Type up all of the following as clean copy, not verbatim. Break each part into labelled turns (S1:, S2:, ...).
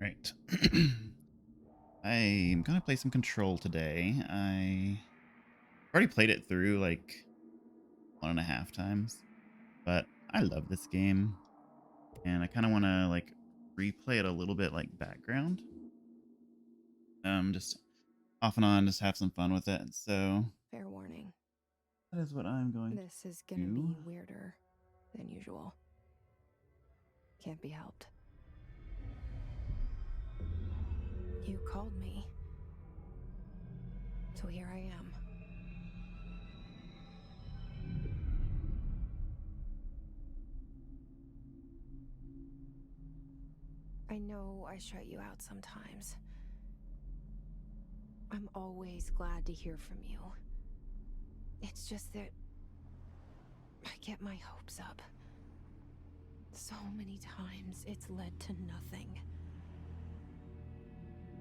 S1: Right. I'm gonna play some Control today. I already played it through like 1.5 times, but I love this game, and I kind of want to like replay it a little bit like background. Just off and on, just have some fun with it. So
S2: Fair warning.
S1: that is what I'm going
S2: This is
S1: to
S2: gonna
S1: do.
S2: be weirder than usual. Can't be helped. You called me. So here I am. I know I shut you out sometimes. I'm always glad to hear from you. It's just that I get my hopes up. So many times it's led to nothing.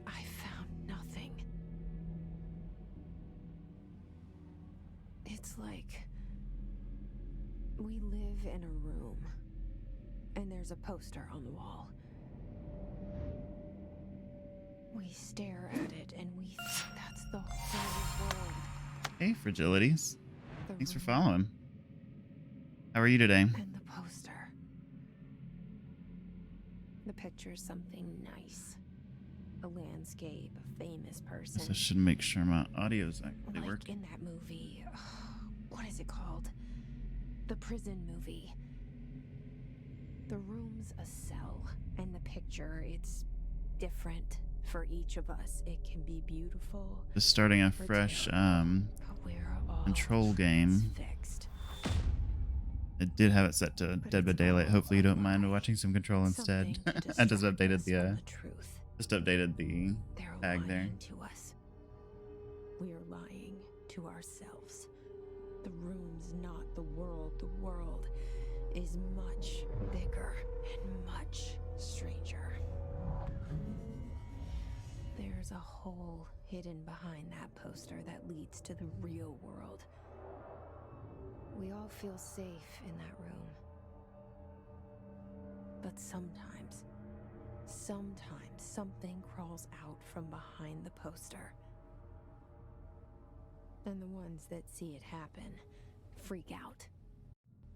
S2: I found nothing. It's like we live in a room, and there's a poster on the wall. We stare at it and we think that's the whole world.
S1: Hey, Fragilities.
S2: The
S1: Thanks for
S2: room
S1: following. How are you today?
S2: and the poster. The picture's something nice. A landscape, a famous
S1: Guess I
S2: person.
S1: should make sure my audio's actually
S2: Like
S1: working.
S2: in that movie. What is it called? The prison movie. The room's a cell, and the picture, it's different for each of us. It can be beautiful
S1: Just starting a
S2: or
S1: fresh
S2: terrible, but we're all
S1: Control game.
S2: transfixed.
S1: I did have it set to
S2: But
S1: Dead by
S2: it's
S1: Daylight.
S2: all
S1: Hopefully
S2: a
S1: you don't mind
S2: lie.
S1: watching some Control instead.
S2: Something to
S1: I just
S2: distract
S1: updated
S2: us
S1: the
S2: from the truth.
S1: tag
S2: They're
S1: there.
S2: lying to us. We're lying to ourselves. The room's not the world. The world is much bigger and much stranger. There's a hole hidden behind that poster that leads to the real world. We all feel safe in that room. But sometimes something crawls out from behind the poster. And the ones that see it happen freak out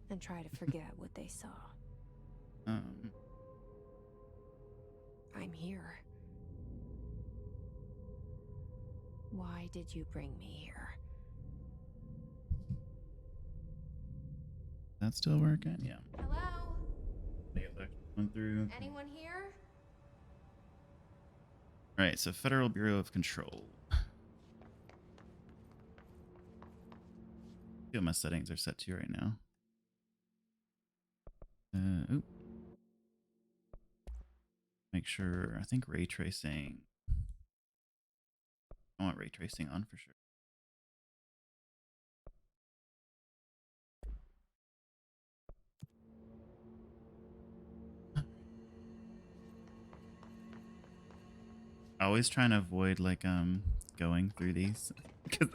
S2: and try to forget what they saw.
S1: Um,
S2: I'm here. Why did you bring me here?
S1: that still working? Yeah.
S2: Hello?
S1: Went through.
S2: Anyone here?
S1: All right, so Federal Bureau of Control. See what my settings are set to right now. Oop. Make sure. I think ray tracing. I want ray tracing on for sure. I always try and avoid like going through these because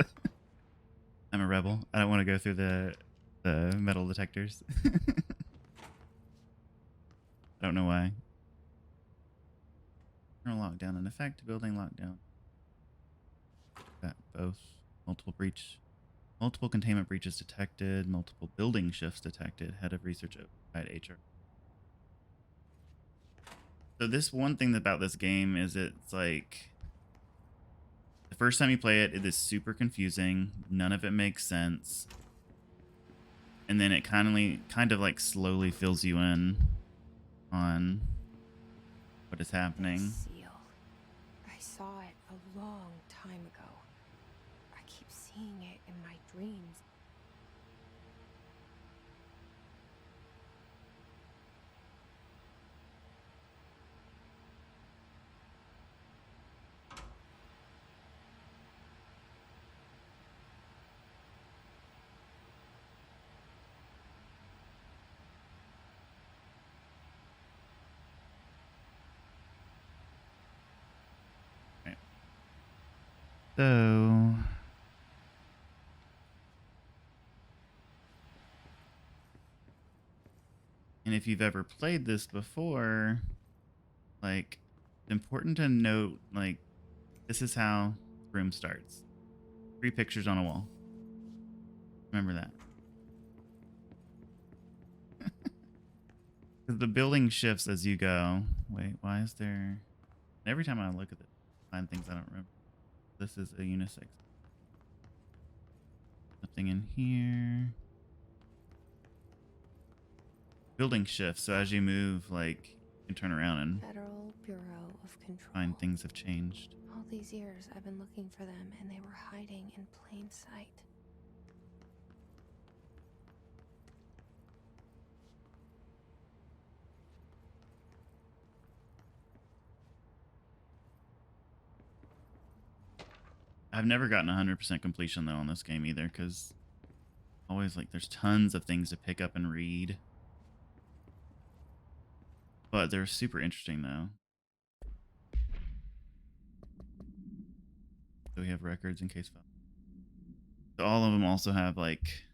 S1: I'm a rebel. I don't want to go through the metal detectors. I don't know why. Internal lockdown in effect. Building lockdown. That both multiple containment breaches detected. Multiple building shifts detected. Head of research at HR. So this one thing about this game is it's like the first time you play it, it is super confusing. None of it makes sense. And then it kind of like slowly fills you in on what is happening.
S2: That seal. I saw it a long time ago. I keep seeing it in my dreams.
S1: Right. So and if you've ever played this before, like It's important to note, like, this is how the room starts. 3 pictures on a wall. Remember that. 'Cause the building shifts as you go. Wait, why is there... Every time I look at it, I find things I don't remember. This is a unisex. Nothing in here. Building shifts, so as you move, like, you can turn around and
S2: Federal Bureau of Control.
S1: find things have changed.
S2: All these years I've been looking for them, and they were hiding in plain sight.
S1: I've never gotten 100% completion, though, on this game either, because always, like, there's tons of things to pick up and read. But they're super interesting, though. So we have records in case... So all of them also have, like,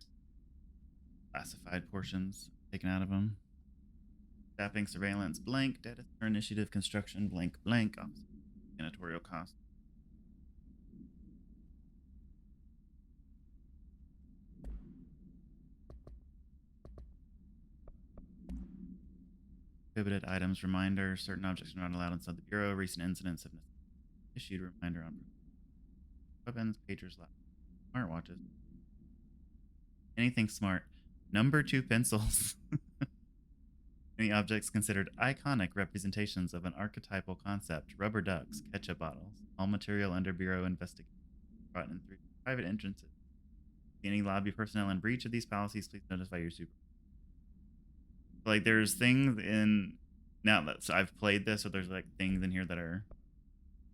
S1: classified portions taken out of them. Staffing, surveillance, blank, data center initiative, construction, blank, blank, janitorial cost. Prohibited items, reminder, certain objects are not allowed inside the bureau. Recent incidents have issued a reminder on weapons, pagers, smartwatches. Anything smart. Number 2 pencils. Any objects considered iconic representations of an archetypal concept. Rubber ducks, ketchup bottles. All material under bureau investigation brought in through private entrances. Any lobby personnel in breach of these policies, please notify your super. Like, there's things in... Now that so I've played this, so there's, like, things in here that are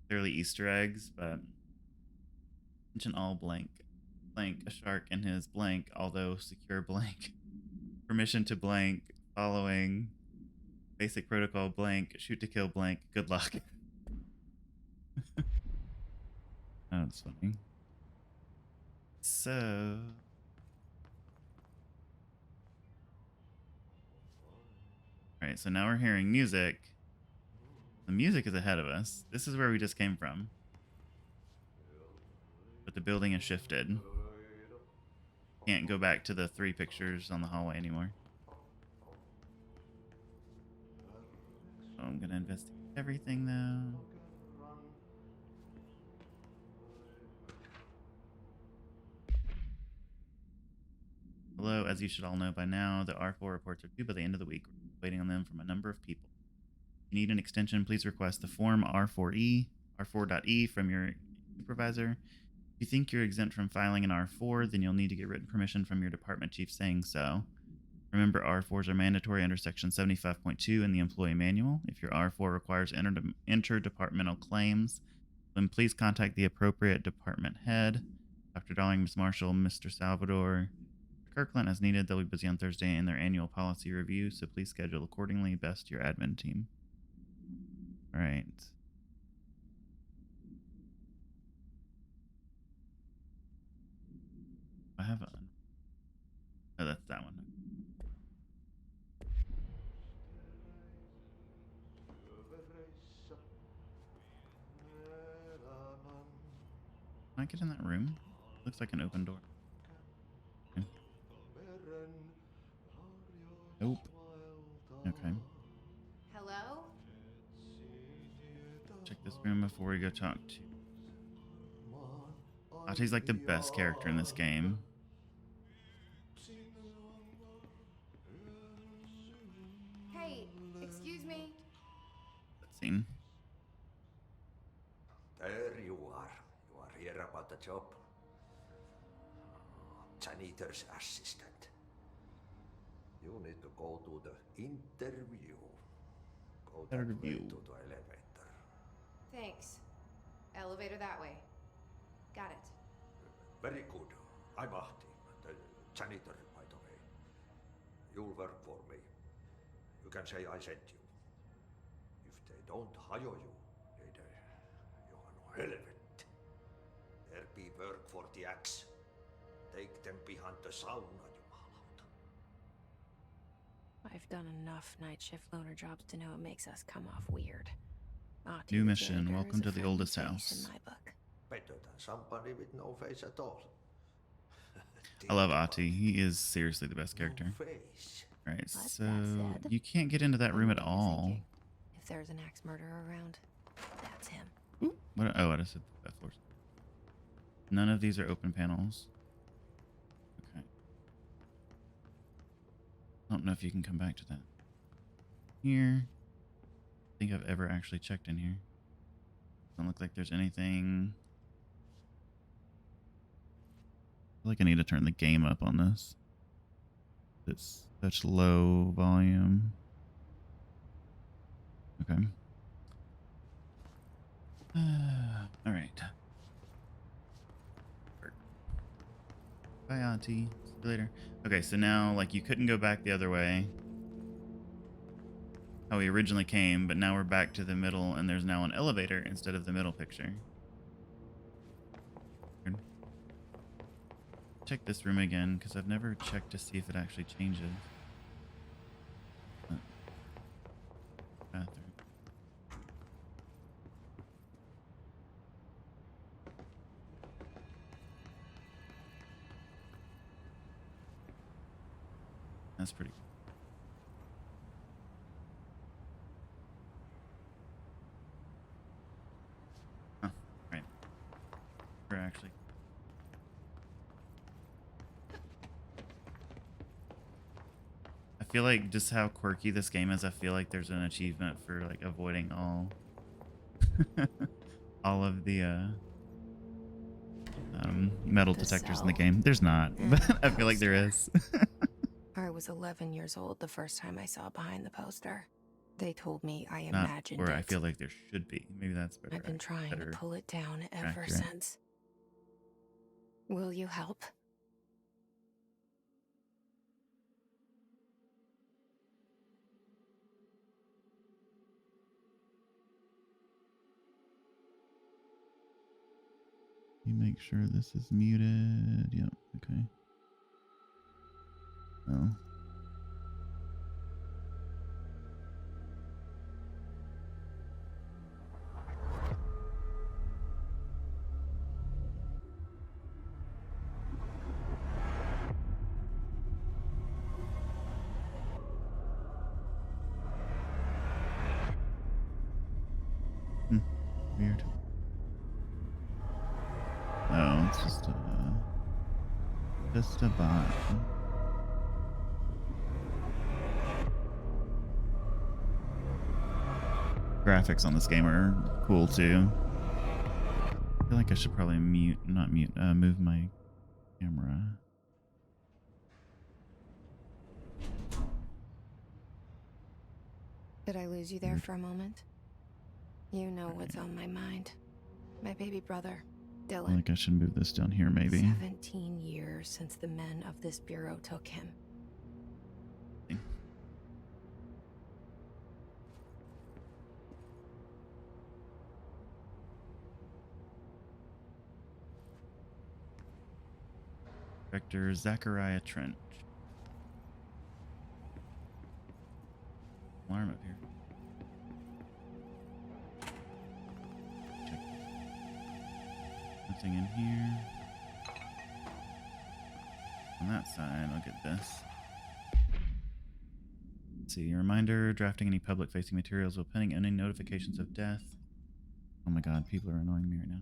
S1: clearly Easter eggs, but... Mention all blank. Blank, a shark in his blank, although secure blank. Permission to blank, following basic protocol blank, shoot to kill blank, good luck. Oh, that's funny. So... Alright, so now we're hearing music. The music is ahead of us. This is where we just came from. But the building has shifted. Can't go back to the 3 pictures on the hallway anymore. So I'm gonna investigate everything though. Hello, as you should all know by now, the R4 reports are due by the end of the week. We're waiting on them from a number of people. If you need an extension, please request the form R4E from your supervisor. If you think you're exempt from filing an R4, then you'll need to get written permission from your department chief saying so. Remember, R4s are mandatory under Section 75.2 in the Employee Manual. If your R4 requires interdepartmental claims, then please contact the appropriate department head. Dr. Darling, Ms. Marshall, Mr. Salvador, Kirkland as needed. They'll be busy on Thursday in their annual policy review, so please schedule accordingly. Best, your admin team. All right. I have a... Oh, that's that one. Can I get in that room? Looks like an open door. Okay. Nope. Okay.
S2: Hello?
S1: Check this room before we go talk to... Ate's like the best character in this game.
S2: Hey, excuse me.
S1: Scene.
S3: There you are. You are here about the job. Janitor's assistant. You need to go to the interview. Go that way
S1: Interview.
S3: to the elevator.
S2: Thanks. Elevator that way. Got it.
S3: Very good. I'm Ahti, the janitor, by the way. You'll work for me. You can say I sent you. If they don't hire you, then you are no helvet. There be work for the axe. Take them behind the sauna, jumalauta.
S2: I've done enough night shift loner jobs to know it makes us come off weird.
S1: New
S2: the
S1: mission.
S2: janitor
S1: Welcome
S2: is
S1: to
S2: a
S1: the
S2: friendly
S1: oldest
S2: face
S1: house.
S2: in my book.
S3: Better than somebody with no face at all.
S1: I love
S3: Think
S1: Ati.
S3: about
S1: He is seriously the best
S3: it. No
S1: character.
S3: face.
S1: All right,
S2: But
S1: so
S2: that said,
S1: you can't get into that
S2: I
S1: room
S2: know
S1: at
S2: what you're
S1: all.
S2: thinking. If there's an axe murderer around, that's him.
S1: Ooh, what? Oh, I just said that floor. None of these are open panels. Okay. I don't know if you can come back to that. Here. I think I've ever actually checked in here. Doesn't look like there's anything. I feel like I need to turn the game up on this. It's such low volume. Okay. All right. Bye, Auntie. See you later. Okay, so now, like, you couldn't go back the other way. How we originally came, but now we're back to the middle, and there's now an elevator instead of the middle picture. Weird. Check this room again, because I've never checked to see if it actually changes. Bathroom. That's pretty cool. Huh, right. We're actually... I feel like just how quirky this game is, I feel like there's an achievement for like avoiding all all of the metal
S2: The
S1: detectors in the
S2: cell.
S1: game. There's not, but I feel like there
S2: Poster.
S1: is.
S2: I was 11 years old the first time I saw behind the poster. They told me I
S1: Not
S2: imagined
S1: where
S2: it.
S1: I feel like there should be. Maybe that's better.
S2: I've been trying
S1: better.
S2: to pull it down ever
S1: accurate.
S2: since. Will you help?
S1: You make sure this is muted. Yep. Okay. Oh. Weird. Oh, it's just a bot. Graphics on this game are cool too. I feel like I should probably move my camera.
S2: Did I lose you there
S1: Weird.
S2: for a moment? You know what's on my mind. My baby brother,
S1: I feel
S2: Dylan.
S1: like I should move this down here maybe.
S2: 17 years since the men of this bureau took him.
S1: Director Zachariah Trench. Alarm up here. Check. Nothing in here. On that side, I'll get this. Let's see. A reminder, drafting any public facing materials while pending any notifications of death. Oh my god, people are annoying me right now.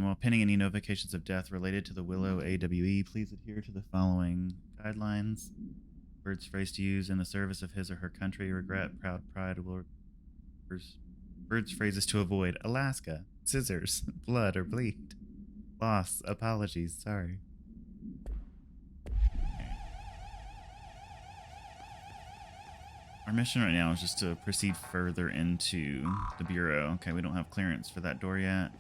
S1: While pending any notifications of death related to the Willow AWE, please adhere to the following guidelines. Words phrase to use in the service of his or her country. Regret, proud, pride. Words phrases to avoid. Alaska. Scissors. Blood or bleed. Loss. Apologies. Sorry. Our mission right now is just to proceed further into the Bureau. Okay, we don't have clearance for that door yet.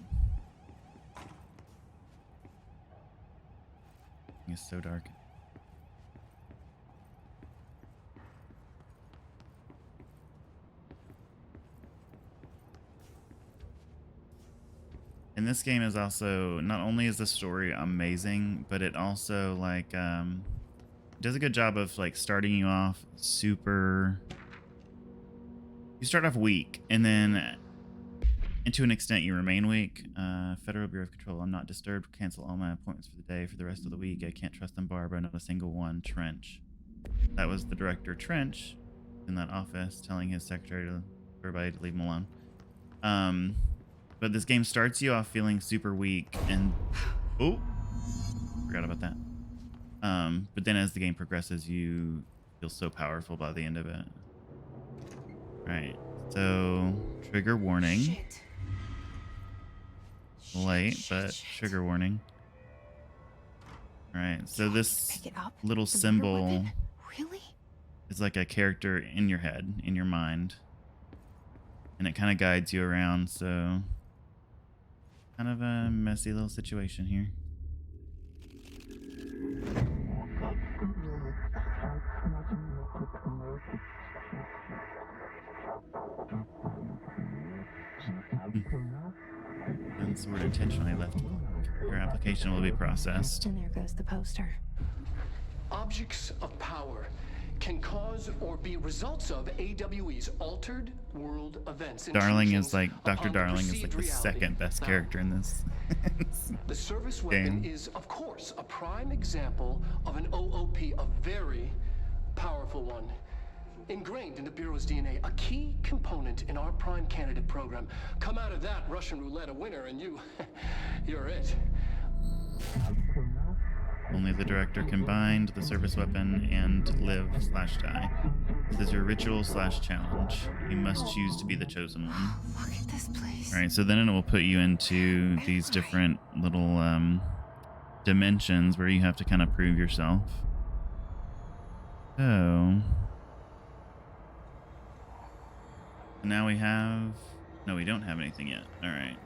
S1: It's so dark. And this game is also, not only is the story amazing, but it also like does a good job of like starting you off super. You start off weak, and then And to an extent, you remain weak. Federal Bureau of Control, I'm not disturbed. Cancel all my appointments for the day for the rest of the week. I can't trust them, Barbara. Not a single one. Trench. That was the director, Trench, in that office, telling his secretary to everybody to leave him alone. But this game starts you off feeling super weak, and oh, forgot about that. But then as the game progresses, you feel so powerful by the end of it. Right. So trigger warning.
S2: Shit.
S1: Late, but
S2: Shit.
S1: trigger warning. All right. So this
S2: Pick it up.
S1: little
S2: The murder
S1: symbol
S2: weapon? Really?
S1: is like a character in your head, in your mind, and it kind of guides you around. So kind of a messy little situation here. Unsort intentionally left. Your application will be processed.
S2: And there goes the poster.
S4: Objects of power can cause or be results of AWE's altered world events.
S1: Darling is
S4: intrusions
S1: like Dr.
S4: upon
S1: Darling is
S4: perceived
S1: like the
S4: reality.
S1: second best
S4: Now,
S1: character in this.
S4: The service
S1: game.
S4: weapon is, of course, a prime example of an OOP, a very powerful one. Ingrained in the Bureau's DNA, a key component in our prime candidate program. Come out of that Russian roulette a winner and you're it.
S1: Only the director can bind the service weapon and live/die. This is your ritual/challenge. You must choose to be the chosen one.
S2: Look at this place.
S1: All right, so then it will put you into these different little dimensions where you have to kind of prove yourself. So now we have... No, we don't have anything yet. All right.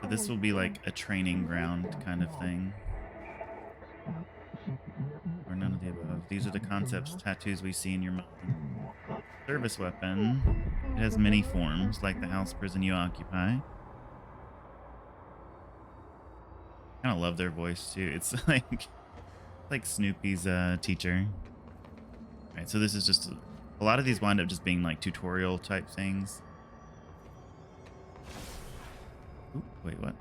S1: So this will be like a training ground kind of thing. Or none of the above. These are the concepts, tattoos we see in your mind. Service weapon. It has many forms, like the house prison you occupy. I kind of love their voice too. It's like Snoopy's teacher. Right, so this is just a lot of these wind up just being like tutorial type things. Ooh, wait, what?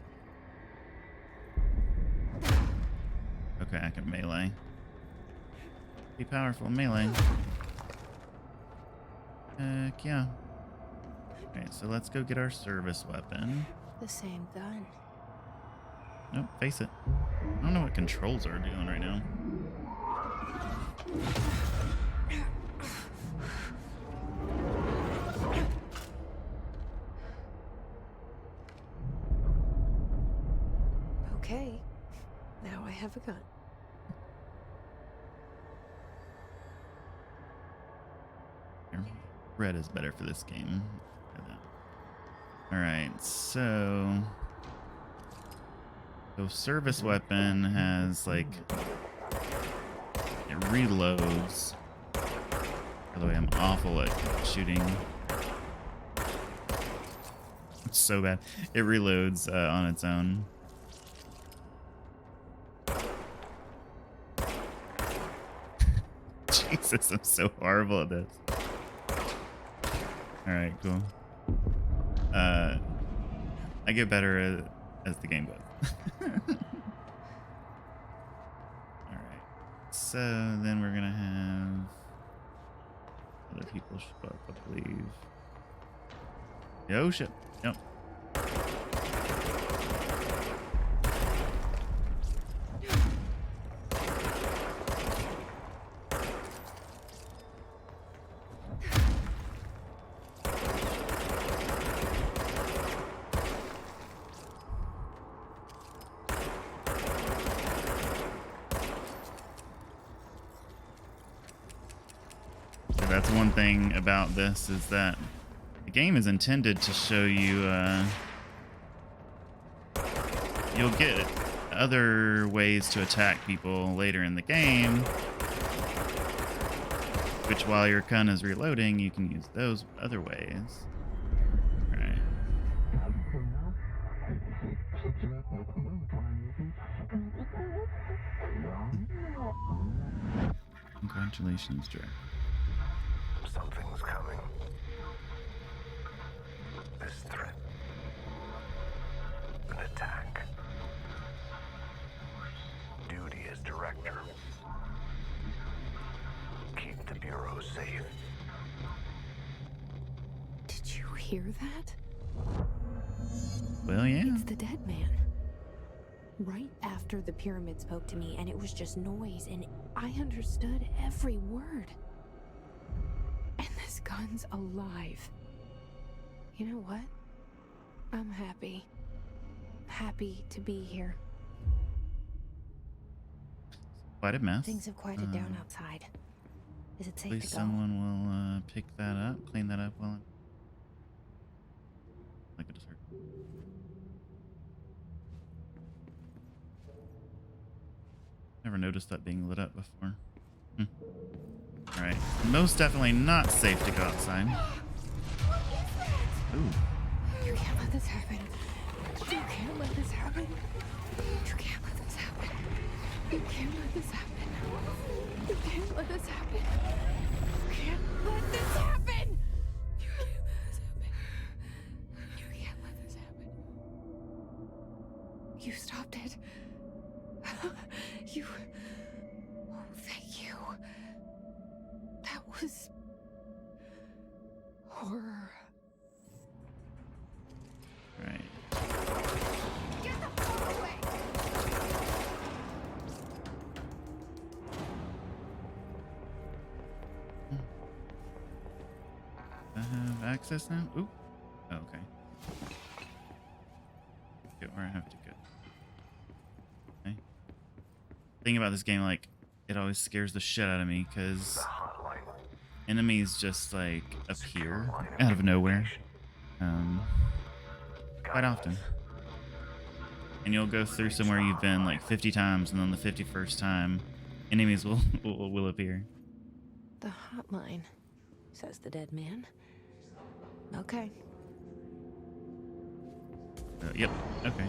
S1: Okay, I can melee. Be powerful melee. Heck yeah. Alright, so let's go get our service weapon.
S2: The same gun.
S1: Nope, face it. I don't know what controls are doing right now.
S2: Okay. Now I have a gun.
S1: Here, red is better for this game. Alright, so service weapon has like it reloads. By the way, I'm awful at shooting. It's so bad. It reloads on its own. Jesus, I'm so horrible at this. Alright, cool. I get better as the game goes. Alright. So then we're gonna have other people show up, I believe. Oh shit. Yep. That's one thing about this is that the game is intended to show you you'll get other ways to attack people later in the game, which while your gun is reloading you can use those other ways. Right. Congratulations, Jack.
S5: Something's coming.
S2: hear that?
S1: Well, yeah.
S2: It's the dead man. Right after the pyramid spoke to me, and it was just noise, and I understood every word. And this gun's alive. You know what? I'm happy. Happy to be here.
S1: Quite a mess.
S2: Things have quieted down outside. Is it safe
S1: Hopefully
S2: to go?
S1: someone will pick that up, clean that up while I'm... Like I just heard. Never noticed that being lit up before. Alright. Most definitely not safe to go outside. Ooh.
S2: You can't let this happen. You can't let this happen. You can't let this happen. You can't let this happen. You can't let this happen. You can't let this happen. You can't let this happen. You can't let this happen. You stopped it. You... Oh, thank you. That was... horror.
S1: Right.
S2: Get the fuck away!
S1: I have access now? Ooh. Oh, okay. Get where I have to go. Okay. Thing about this game, like, it always scares the shit out of me because enemies just like appear out of nowhere. Quite often. And you'll go through somewhere you've been like 50 times, and on the 51st time, enemies will appear.
S2: The hotline, says the dead man. Okay.
S1: Yep. Okay.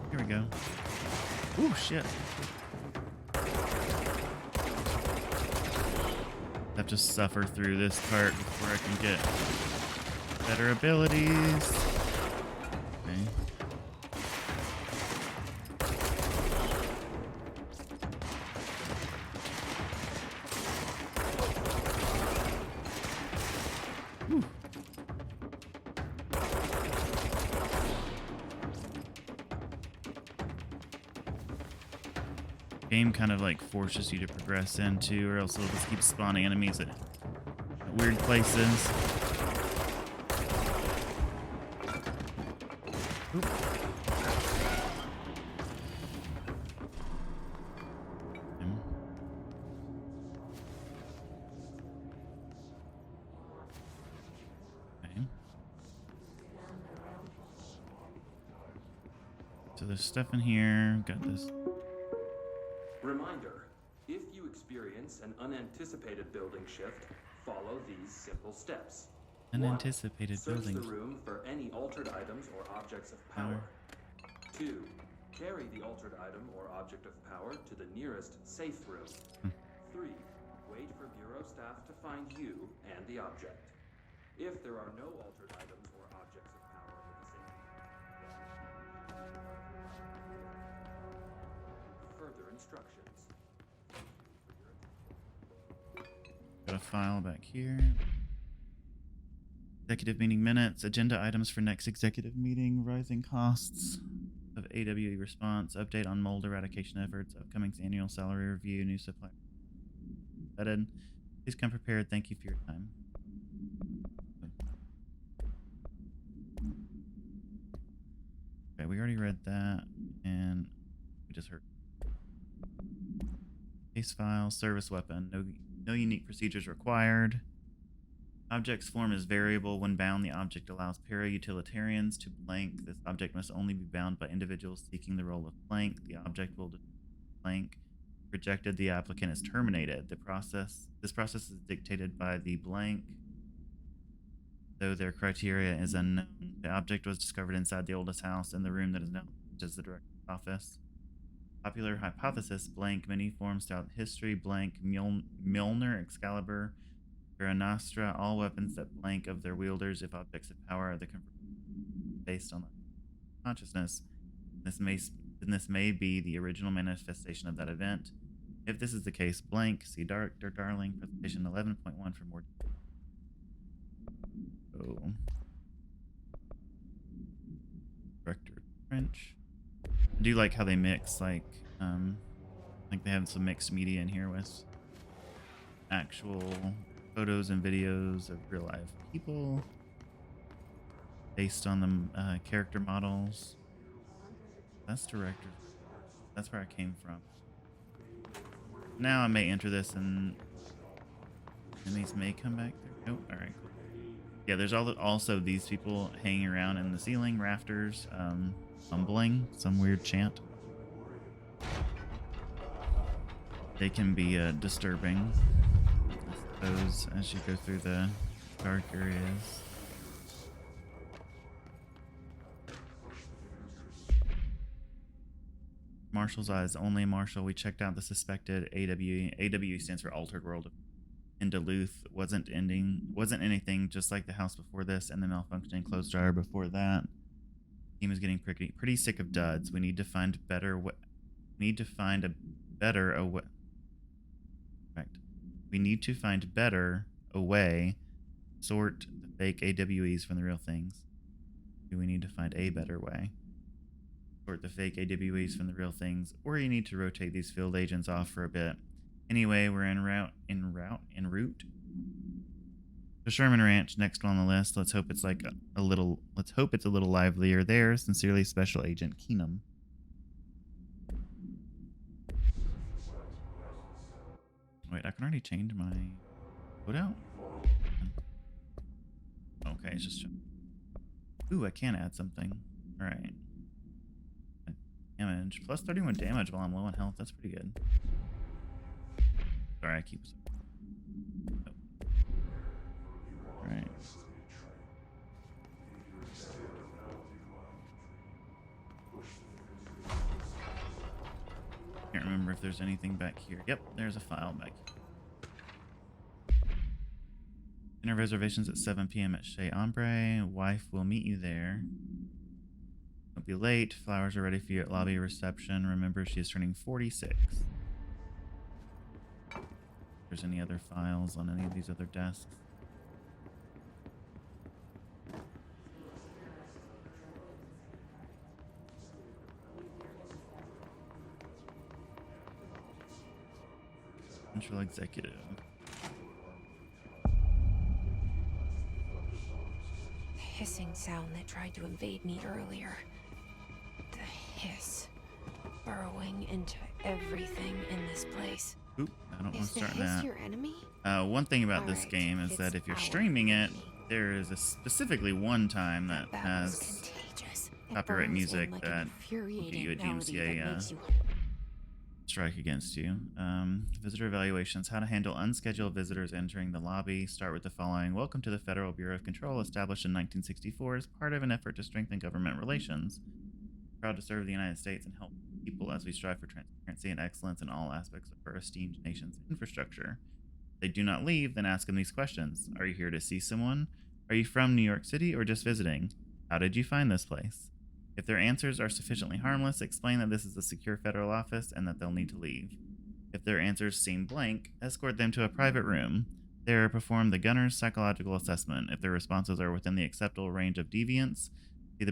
S1: Here we go. Ooh, shit. I have to suffer through this part before I can get better abilities. Okay. Whew. Game kind of like forces you to progress into, or else it'll just keep spawning enemies at weird places. Oop. Okay. So there's stuff in here. Got this.
S5: Reminder, if you experience an unanticipated building shift, follow these simple steps.
S1: Unanticipated
S5: 1. Search
S1: building.
S5: the room for any altered items or objects of power. 2. Carry the altered item or object of power to the nearest safe room. 3. Wait for Bureau staff to find you and the object. If there are no altered items or objects of power in the same further instructions.
S1: Got a file back here. Executive meeting minutes, agenda items for next executive meeting, rising costs of AWE response, update on mold eradication efforts, upcoming annual salary review, new supply. Vetted. Please come prepared. Thank you for your time. Okay, we already read that, and we just heard. Case file, service weapon, no unique procedures required. Object's form is variable. When bound, the object allows para-utilitarians to blank. This object must only be bound by individuals seeking the role of blank. The object will blank. Rejected, the applicant is terminated. This process is dictated by the blank, though their criteria is unknown. The object was discovered inside the oldest house in the room that is now as the director's office. Popular hypothesis, blank, many forms throughout history, blank, Mjolnir, Excalibur, Vera Nostra, all weapons that blank of their wielders if objects of power are the based on consciousness. This may be the original manifestation of that event. If this is the case, blank, see Dr. Darling, presentation 11.1 for more. Oh. French. I do like how they mix like they have some mixed media in here with actual photos and videos of real life people based on the character models. That's director. That's where I came from. Now I may enter this and enemies may come back there. Nope. All right. Cool. Yeah, there's also these people hanging around in the ceiling rafters, mumbling some weird chant. They can be disturbing, I suppose, as you go through the dark areas. Marshall's eyes. Only Marshall. We checked out the suspected AWE. AWE stands for Altered World in Duluth. Wasn't anything, just like the house before this and the malfunctioning clothes dryer before that. Team is getting pretty sick of duds. We need to find better. We need to find a way. Sort the fake AWEs from the real things. Do we need to find a better way? Sort the fake AWEs from the real things, or you need to rotate these field agents off for a bit. Anyway, we're en route to Sherman Ranch, next on the list. Let's hope it's a little livelier there. Sincerely, Special Agent Keenum. Wait, I can already change my loadout. Okay, it's just. Ooh, I can add something. All right. Damage plus 31 damage while I'm low on health. That's pretty good. Sorry, I keep. Oh. Right. Can't remember if there's anything back here. Yep, there's a file back here. Dinner reservations at 7 p.m. at Chez Ombre. Wife will meet you there. Don't be late. Flowers are ready for you at lobby reception. Remember, she is turning 46. If there's any other files on any of these other desks. Central Executive.
S2: The hissing sound that tried to invade me earlier. The hiss burrowing into everything in this place.
S1: Oop, I don't want to
S2: Is the
S1: start
S2: hiss
S1: that.
S2: your enemy?
S1: One thing about this
S2: Alright,
S1: game is that
S2: it's
S1: if you're
S2: our
S1: streaming it,
S2: enemy.
S1: there is specifically one time that
S2: Battle's
S1: has
S2: contagious. It
S1: copyright
S2: burns
S1: music
S2: in like
S1: that
S2: an
S1: will
S2: infuriating
S1: get you a
S2: melody
S1: DMCA
S2: that makes you
S1: strike against you. Visitor evaluations. How to handle unscheduled visitors entering the lobby. Start with the following. Welcome to the Federal Bureau of Control, established in 1964 as part of an effort to strengthen government relations. Proud to serve the United States and help people as we strive for transparency and excellence in all aspects of our esteemed nation's infrastructure. If they do not leave, then ask them these questions. Are you here to see someone? Are you from New York City or just visiting? How did you find this place? If their answers are sufficiently harmless, explain that this is a secure federal office and that they'll need to leave. If their answers seem blank, escort them to a private room. There, perform the gunner's psychological assessment. If their responses are within the acceptable range of deviance, see the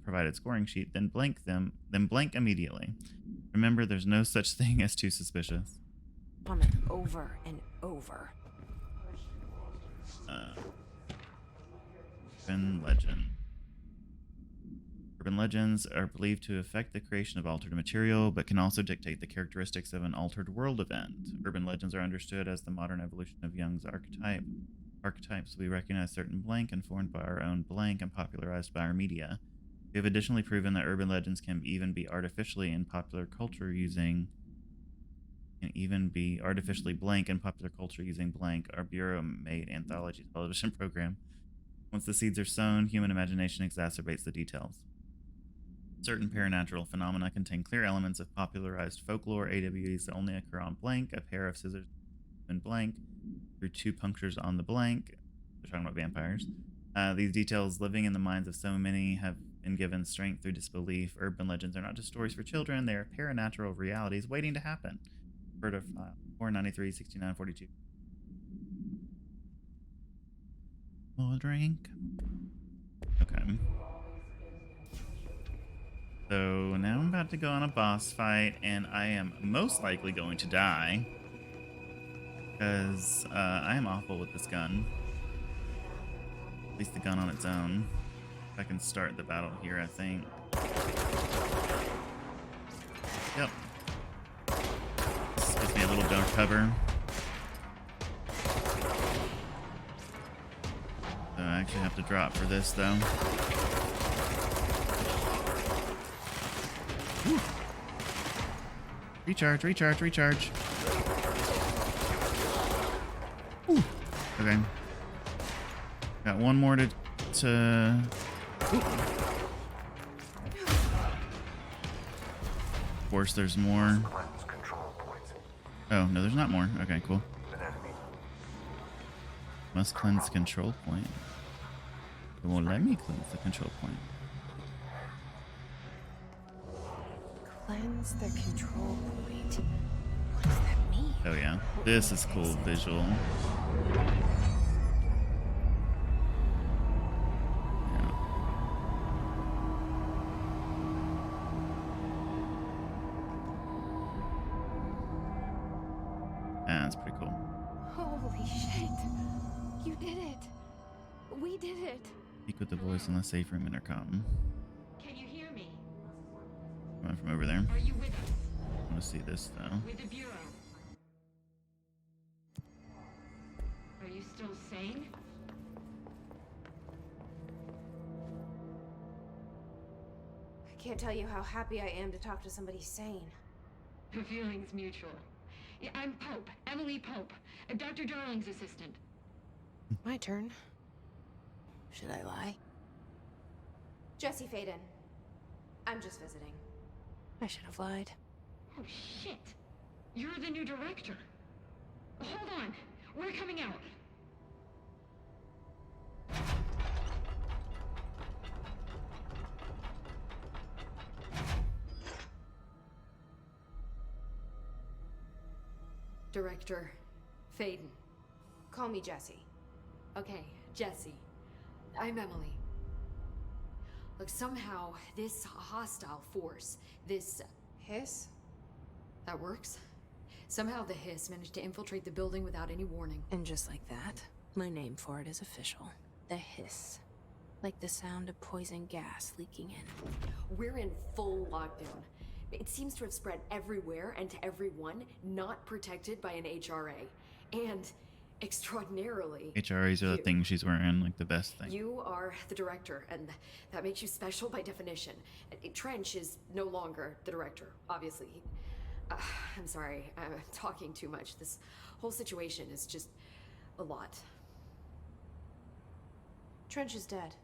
S1: provided scoring sheet, then blank immediately. Remember, there's no such thing as too suspicious.
S2: vomit over and over.
S1: Urban legend. Urban legends are believed to affect the creation of altered material, but can also dictate the characteristics of an altered world event. Urban legends are understood as the modern evolution of Jung's archetypes. We recognize certain blank, informed by our own blank, and popularized by our media. We have additionally proven that urban legends can even be artificially in popular culture using blank in popular culture using blank, our Bureau-made anthology television program. Once the seeds are sown, human imagination exacerbates the details. Certain paranatural phenomena contain clear elements of popularized folklore. AWEs that only occur on blank, a pair of scissors in blank, through 2 punctures on the blank. We're talking about vampires. These details living in the minds of so many have been given strength through disbelief. Urban legends are not just stories for children, they are paranatural realities waiting to happen. File 493, 69, 42. More drink. Okay. So now I'm about to go on a boss fight, and I am most likely going to die. Because I am awful with this gun. At least the gun on its own. I can start the battle here, I think. Yep. This gives me a little dark cover. So I actually have to drop for this, though. Whew. Recharge, recharge, recharge. Ooh. Okay. Got one more to Ooh. Of course there's more. Oh, no, there's not more. Okay, cool. Must cleanse control point. It won't let me cleanse the control point.
S2: Cleanse the control point. What does that mean?
S1: Oh yeah, this is cool visual. Yeah. Yeah, that's pretty cool.
S2: Holy shit. You did it. We did it.
S1: Speak with the voice on the safe room intercom.
S6: Can you hear me?
S1: Coming from over there.
S6: Are you with us?
S1: I want to see this though.
S6: With the Bureau? Are you still sane?
S2: I can't tell you how happy I am to talk to somebody sane.
S6: The feeling's mutual. Yeah, I'm Pope, Emily Pope, Dr. Darling's assistant.
S2: My turn. Should I lie? Jesse Faden. I'm just visiting. I should have lied.
S6: Oh, shit. You're the new director. Hold on. We're coming out.
S7: Director Faden.
S2: Call me Jesse.
S7: Okay, Jesse. I'm Emily. Look, somehow this hostile force, this...
S2: Hiss?
S7: that works? Somehow the Hiss managed to infiltrate the building without any warning.
S2: And just like that, my name for it is official. The Hiss. Like the sound of poison gas leaking in.
S7: We're in full lockdown. It seems to have spread everywhere and to everyone not protected by an HRA. And extraordinarily,
S1: HRAs are the
S7: you.
S1: thing she's wearing, like the best thing.
S7: You are the director, and that makes you special by definition. Trench is no longer the director, obviously. I'm sorry, I'm talking too much. This whole situation is just a lot.
S2: Trench is dead.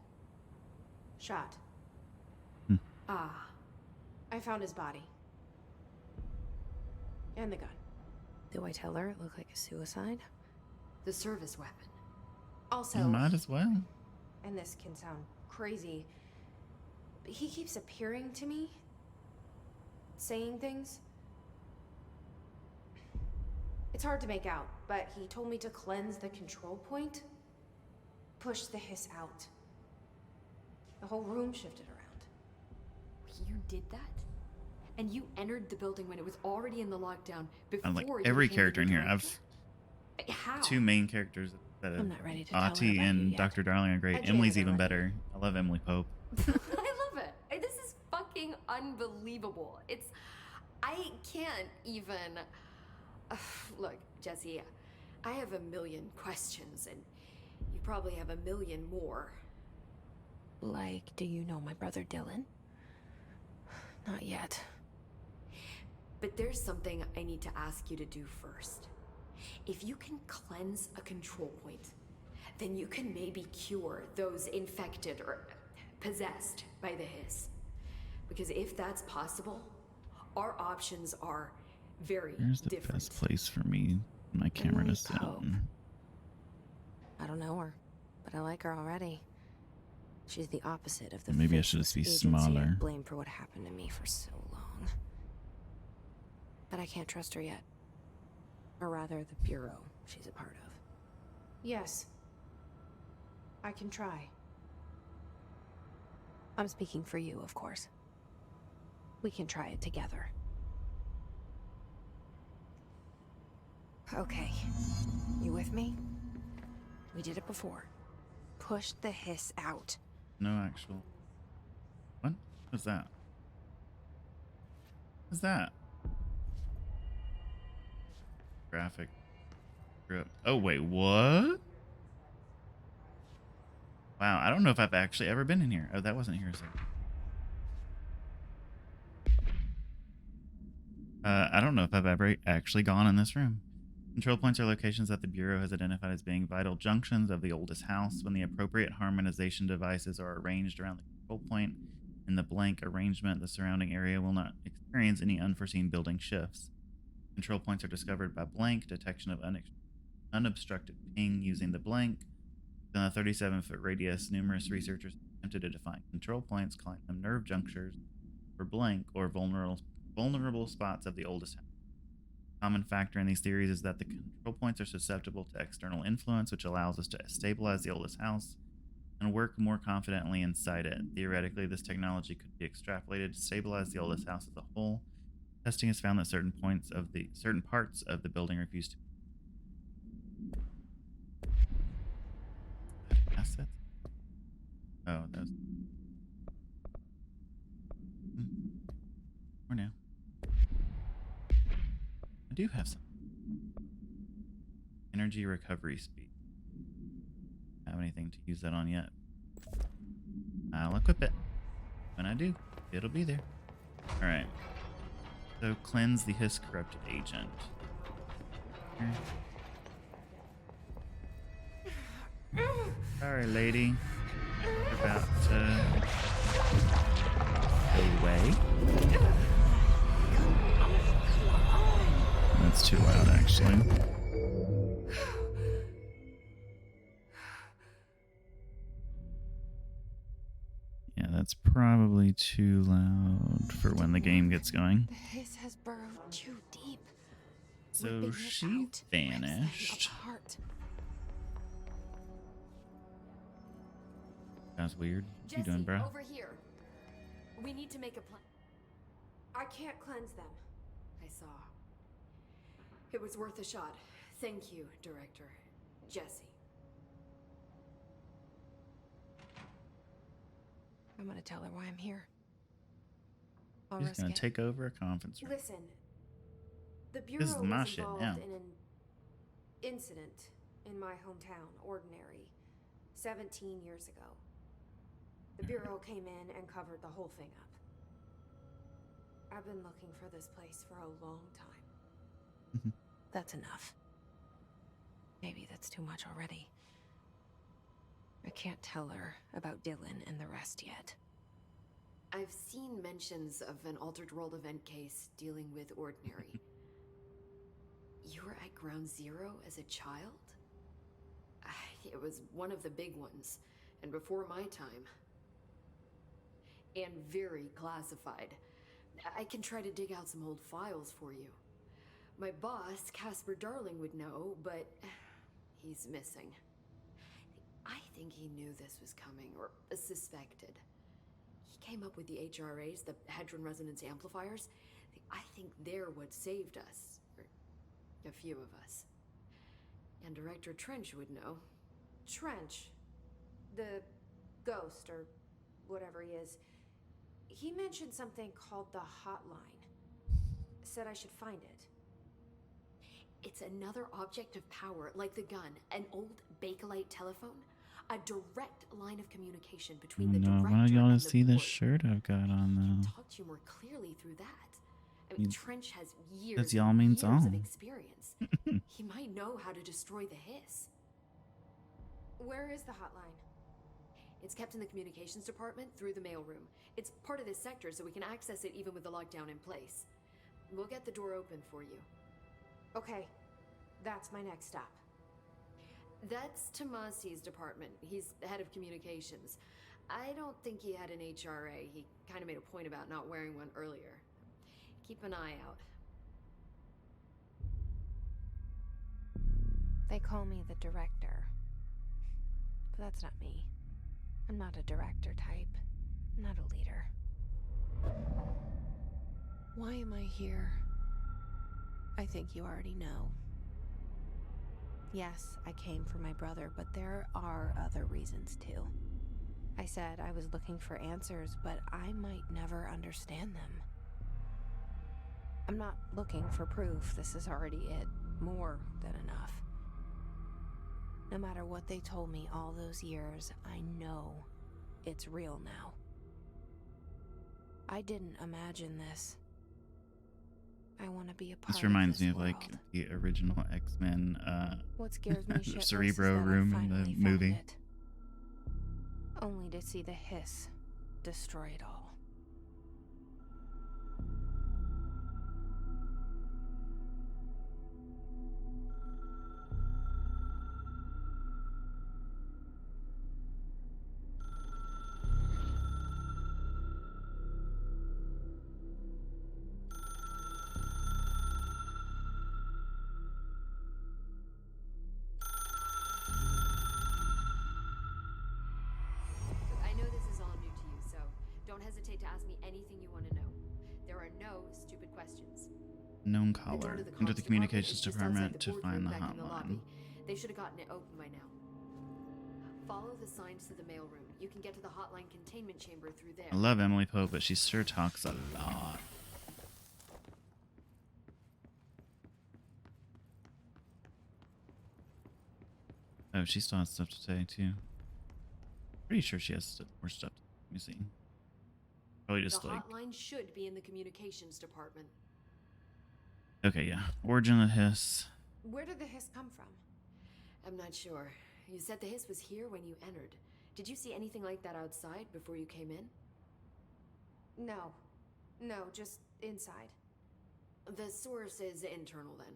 S2: Shot.
S7: Ah,
S2: I found his body. And the gun. Do I tell her it looked like a suicide?
S7: the service weapon.
S2: Also,
S1: Might as well.
S2: and this can sound crazy, but he keeps appearing to me, saying things. It's hard to make out, but he told me to cleanse the control point, push the hiss out. The whole room shifted around.
S7: You did that? And you entered the building when it was already in the lockdown before
S1: And like
S7: you
S1: every
S7: became
S1: character
S7: the
S1: in here,
S7: director?
S1: I've
S7: How?
S1: two main characters that
S2: I'm not ready to tell her
S1: Ati
S2: about you
S1: and
S2: yet.
S1: Dr. Darling are
S2: I
S1: great.
S2: can't
S1: Emily's
S2: even
S1: even
S2: let you.
S1: better. I love Emily Pope.
S7: I love it. This is fucking unbelievable. I can't even. Look, Jesse, I have a million questions, and you probably have a million more.
S2: Like, do you know my brother Dylan? Not yet.
S7: But there's something I need to ask you to do first. If you can cleanse a control point, then you can maybe cure those infected or possessed by the hiss. Because if that's possible, our options are very
S1: Where's the
S7: different.
S1: best place for me, my camera
S2: Emily
S1: to sit?
S2: Pope. I don't know her, but I like her already. She's the opposite of the
S1: Maybe I should just be
S2: faceless agency I
S1: smaller.
S2: blamed for what happened to me for so long. But I can't trust her yet. Or rather, the Bureau she's a part of. Yes. I can try. I'm speaking for you, of course. We can try it together. Okay. You with me? We did it before. Push the hiss out.
S1: No actual. What? What's that? What's that? Graphic. Grip. Oh, wait, what? Wow, I don't know if I've actually ever been in here. Oh, that wasn't here a second. I don't know if I've ever actually gone in this room. Control points are locations that the Bureau has identified as being vital junctions of the oldest house. When the appropriate harmonization devices are arranged around the control point in the blank arrangement, the surrounding area will not experience any unforeseen building shifts. Control points are discovered by blank, detection of unobstructed ping using the blank. Within a 37-foot radius, numerous researchers attempted to define control points, calling them nerve junctures for blank or vulnerable spots of the oldest house. A common factor in these theories is that the control points are susceptible to external influence, which allows us to stabilize the oldest house and work more confidently inside it. Theoretically, this technology could be extrapolated to stabilize the oldest house as a whole. Testing has found that certain parts of the building refuse to assets. Oh, those. Or now. I do have some. Energy recovery speed. Don't have anything to use that on yet. I'll equip it. When I do, it'll be there. Alright. So cleanse the hiss corrupted agent. Okay. Sorry, lady. You're about to go away. That's too loud, actually. Yeah, that's probably too loud for when the game gets going.
S2: The hiss has burrowed too deep.
S1: So she vanished. That's weird. What you doing, bro?
S7: Over here. We need to make a plan.
S2: I can't cleanse them.
S7: I saw. It was worth a shot. Thank you, Director. Jesse.
S2: I'm gonna tell her why I'm here. I'll
S1: She's
S2: risk
S1: gonna
S2: it.
S1: take over a conference room.
S2: Listen, the Bureau
S1: This is my
S2: was
S1: shit
S2: involved
S1: now.
S2: in an incident in my hometown, Ordinary, 17 years ago. The Bureau came in and covered the whole thing up. I've been looking for this place for a long time. That's enough. Maybe that's too much already. I can't tell her about Dylan and the rest yet.
S7: I've seen mentions of an Altered World event case dealing with Ordinary. You were at Ground Zero as a child? It was one of the big ones, and before my time. And very classified. I can try to dig out some old files for you. My boss, Casper Darling, would know, but he's missing. I think he knew this was coming, or suspected. He came up with the HRAs, the Hadron Resonance Amplifiers. I think they're what saved us. Or a few of us. And Director Trench would know.
S2: Trench, the ghost, or whatever he is, he mentioned something called the hotline. Said I should find it.
S7: It's another object of power, like the gun, an old Bakelite telephone, a direct line of communication between the director
S1: Why do y'all
S7: and the
S1: see this
S7: board.
S1: shirt I've got on though?
S7: Talk to you more clearly through that. I mean, Trench has years,
S1: That's y'all
S7: and
S1: means
S7: years
S1: all.
S7: of experience. He might know how to destroy the hiss.
S2: Where is the hotline?
S7: It's kept in the communications department through the mailroom. It's part of this sector, so we can access it even with the lockdown in place. We'll get the door open for you.
S2: Okay, that's my next stop.
S7: That's Tomasi's department. He's the head of communications. I don't think he had an HRA. He kind of made a point about not wearing one earlier. Keep an eye out.
S2: They call me the director. But that's not me. I'm not a director type. I'm not a leader. Why am I here? I think you already know. Yes, I came for my brother, but there are other reasons too. I said I was looking for answers, but I might never understand them. I'm not looking for proof. This is already it. More than enough. No matter what they told me all those years, I know it's real now. I didn't imagine this. I want to be a part
S1: This reminds
S2: of
S1: me
S2: this
S1: of like
S2: world.
S1: the original X-Men
S2: What scares me shitless
S1: Cerebro
S2: is that I
S1: room in
S2: finally
S1: the
S2: found
S1: movie.
S2: it. Only to see the hiss destroy it all.
S7: Look, I know this is all new to you, so don't hesitate to ask me anything you want to know. There are no stupid questions.
S1: Known
S7: The door
S1: caller.
S7: to the
S1: Enter
S7: comms
S1: the communications
S7: is just outside
S1: department to
S7: boardroom
S1: find the
S7: back in the
S1: hotline.
S7: lobby. They should have gotten it open by now. Follow the signs to the mailroom. You can get to the hotline containment chamber through there.
S1: I love Emily Pope, but she sure talks a lot. Oh, she still has stuff to say too. Pretty sure she has more stuff. Let me see. Probably
S7: The
S1: just like,
S7: hotline should be in the communications department.
S1: okay, yeah. Origin of the hiss.
S2: Where did the hiss come from?
S7: I'm not sure. You said the hiss was here when you entered. Did you see anything like that outside before you came in?
S2: No. No, just inside.
S7: The source is internal then.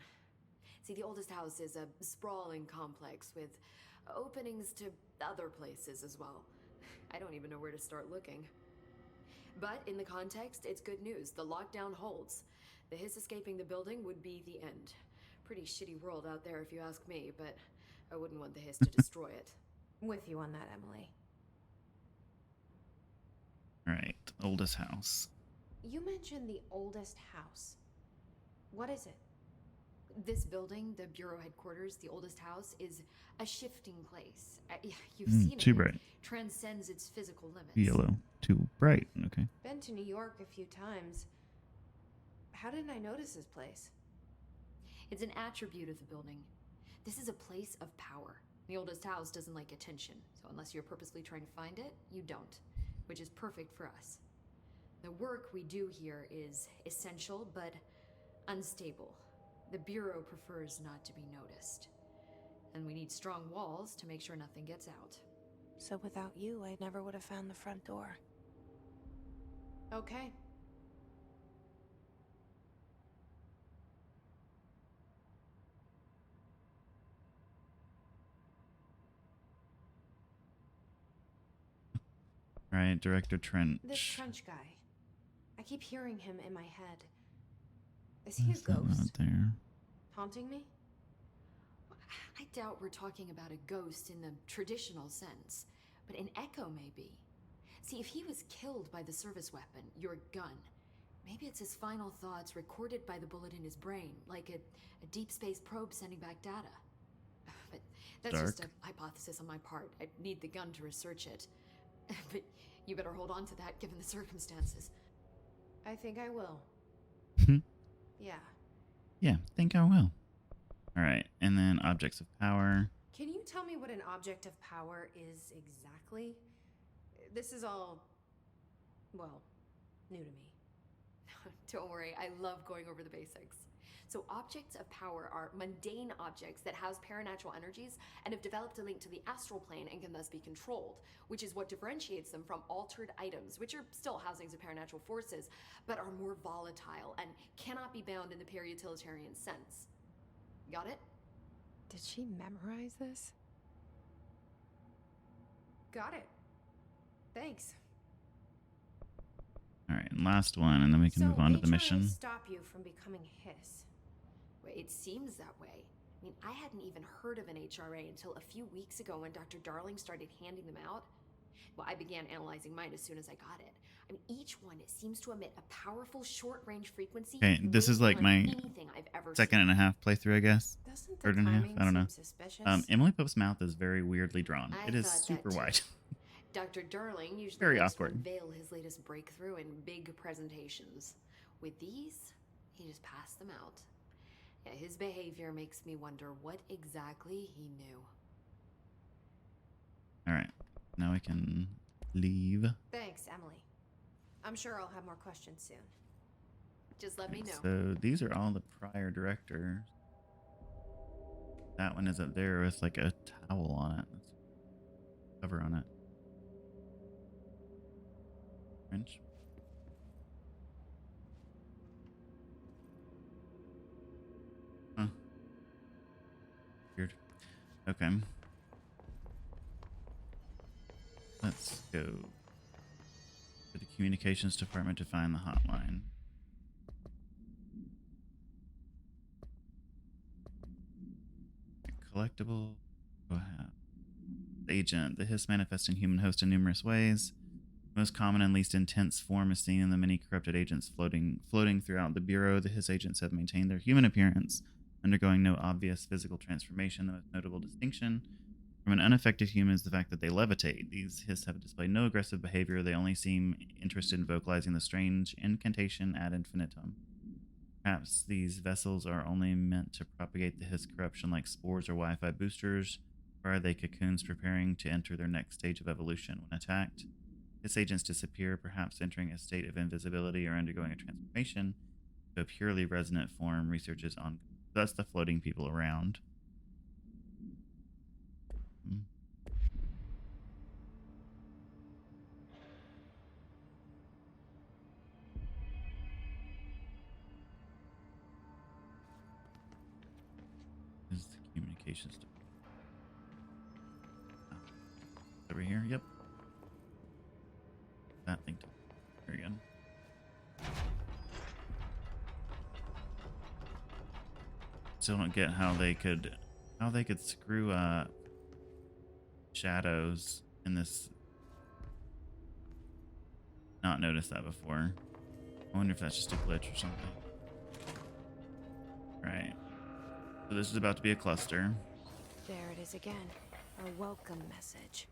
S7: See, the oldest house is a sprawling complex with openings to other places as well. I don't even know where to start looking. But in the context, it's good news. The lockdown holds. The hiss escaping the building would be the end. Pretty shitty world out there if you ask me, but I wouldn't want the hiss to destroy it.
S2: With you on that, Emily.
S1: Right. Oldest house.
S2: You mentioned the oldest house. What is it?
S7: This building, the Bureau headquarters, the oldest house, is a shifting place. You've seen it.
S1: Too
S7: It
S1: bright.
S7: transcends its physical limits.
S1: Yellow. Too bright. Okay.
S2: Been to New York a few times. How didn't I notice this place?
S7: It's an attribute of the building. This is a place of power. The oldest house doesn't like attention, so unless you're purposely trying to find it, you don't, which is perfect for us. The work we do here is essential, but unstable. The Bureau prefers not to be noticed. And we need strong walls to make sure nothing gets out.
S2: So without you, I never would have found the front door. Okay.
S1: Right. Director Trench.
S2: This Trench guy. I keep hearing him in my head. Is he a
S1: Is that
S2: ghost?
S1: not there?
S2: Haunting me?
S7: I doubt we're talking about a ghost in the traditional sense, but an echo maybe. See, if he was killed by the service weapon, your gun, maybe it's his final thoughts recorded by the bullet in his brain, like a deep space probe sending back data. But that's just a
S1: Dark.
S7: hypothesis on my part. I'd need the gun to research it. But you better hold on to that given the circumstances.
S2: I think I will. Yeah.
S1: Yeah, think I will. All right. And then objects of power.
S2: Can you tell me what an object of power is exactly? This is all, well, new to me.
S7: Don't worry, I love going over the basics. So objects of power are mundane objects that house paranatural energies and have developed a link to the astral plane and can thus be controlled, which is what differentiates them from altered items, which are still housings of paranatural forces, but are more volatile and cannot be bound in the peri-utilitarian sense. Got it?
S2: Did she memorize this? Got it. Thanks.
S1: All right. And last one, and then we can move on to the
S2: HRA
S1: mission.
S2: stop you from becoming Hiss.
S7: Well, it seems that way. I mean, I hadn't even heard of an HRA until a few weeks ago when Dr. Darling started handing them out. Well, I began analyzing mine as soon as I got it. I mean, each one seems to emit a powerful short-range frequency.
S1: Okay, this is
S7: way
S1: like
S7: beyond
S1: my
S7: anything I've ever
S1: second and a half playthrough, I guess.
S2: Doesn't the
S1: Third and a half.
S2: timing
S1: I don't know.
S2: seem suspicious?
S1: Emily Pope's mouth is very weirdly drawn.
S7: I
S1: It is
S7: thought that
S1: super
S7: too.
S1: wide.
S7: Dr. Darling usually
S1: Very
S7: likes
S1: awkward.
S7: to unveil his latest breakthrough in big presentations. With these, he just passed them out. Yeah, his behavior makes me wonder what exactly he knew.
S1: All right, now we can leave.
S2: Thanks, Emily. I'm sure I'll have more questions soon.
S7: Just let me know.
S1: So these are all the prior directors. That one is up there with like a towel on it. Cover on it. French. Huh. Weird. Okay. Let's go to the communications department to find the hotline. Collectible. Go ahead. Agent. The Hiss manifests in human host in numerous ways. Most common and least intense form is seen in the many corrupted agents floating throughout the Bureau. The Hiss agents have maintained their human appearance, undergoing no obvious physical transformation. The most notable distinction from an unaffected human is the fact that they levitate. These Hiss have displayed no aggressive behavior. They only seem interested in vocalizing the strange incantation ad infinitum. Perhaps these vessels are only meant to propagate the Hiss corruption like spores or Wi-Fi boosters, or are they cocoons preparing to enter their next stage of evolution? When attacked, Hiss agents disappear, perhaps entering a state of invisibility or undergoing a transformation to a purely resonant form. Research is on. That's the floating people around. This is the communications department. Over here, yep. That thing. There again. Still don't get how they could screw up shadows in this. Not noticed that before. I wonder if that's just a glitch or something. Right. So this is about to be a cluster.
S2: There it is again. A welcome message.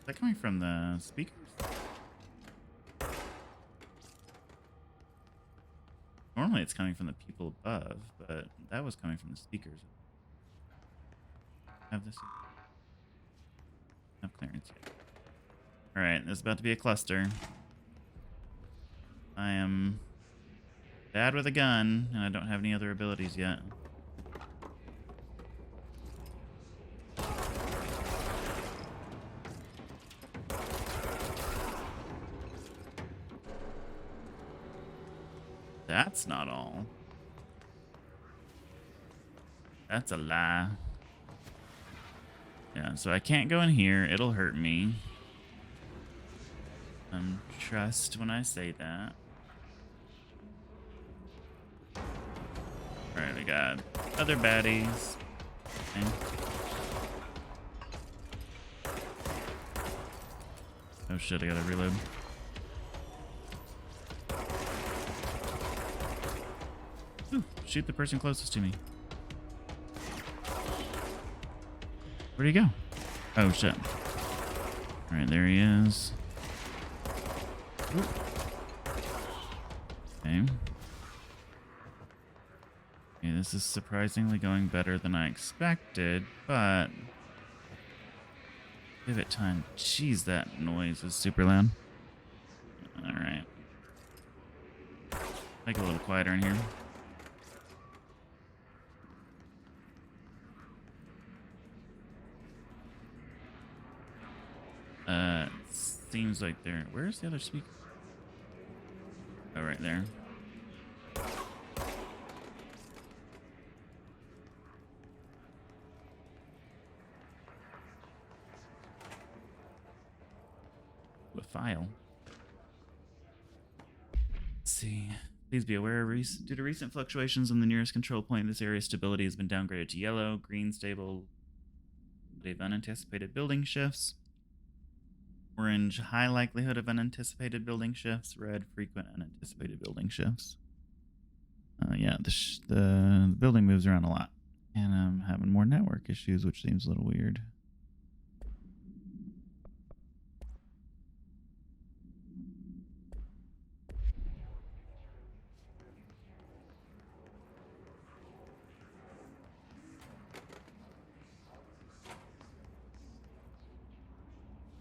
S1: Is that coming from the speakers? Normally it's coming from the people above, but that was coming from the speakers. Have this. Have clearance yet. Alright, there's about to be a cluster. I am bad with a gun, and I don't have any other abilities yet. That's not all. That's a lie. Yeah, so I can't go in here. It'll hurt me. Trust when I say that. Alright, we got other baddies. Okay. Oh shit, I gotta reload. Ooh, shoot the person closest to me. Where'd he go? Oh shit. Alright, there he is. Ooh. Okay. Okay, this is surprisingly going better than I expected, but give it time. Jeez, that noise is super loud. Alright. Make it a little quieter in here. Seems like they're... Where's the other speaker? Oh, right there. A file. Let's see. Please be aware, due to recent fluctuations in the nearest control point, this area's stability has been downgraded to yellow. Green, stable, of unanticipated building shifts. Orange, high likelihood of unanticipated building shifts. Red, frequent unanticipated building shifts. Yeah, the building moves around a lot. And I'm having more network issues, which seems a little weird.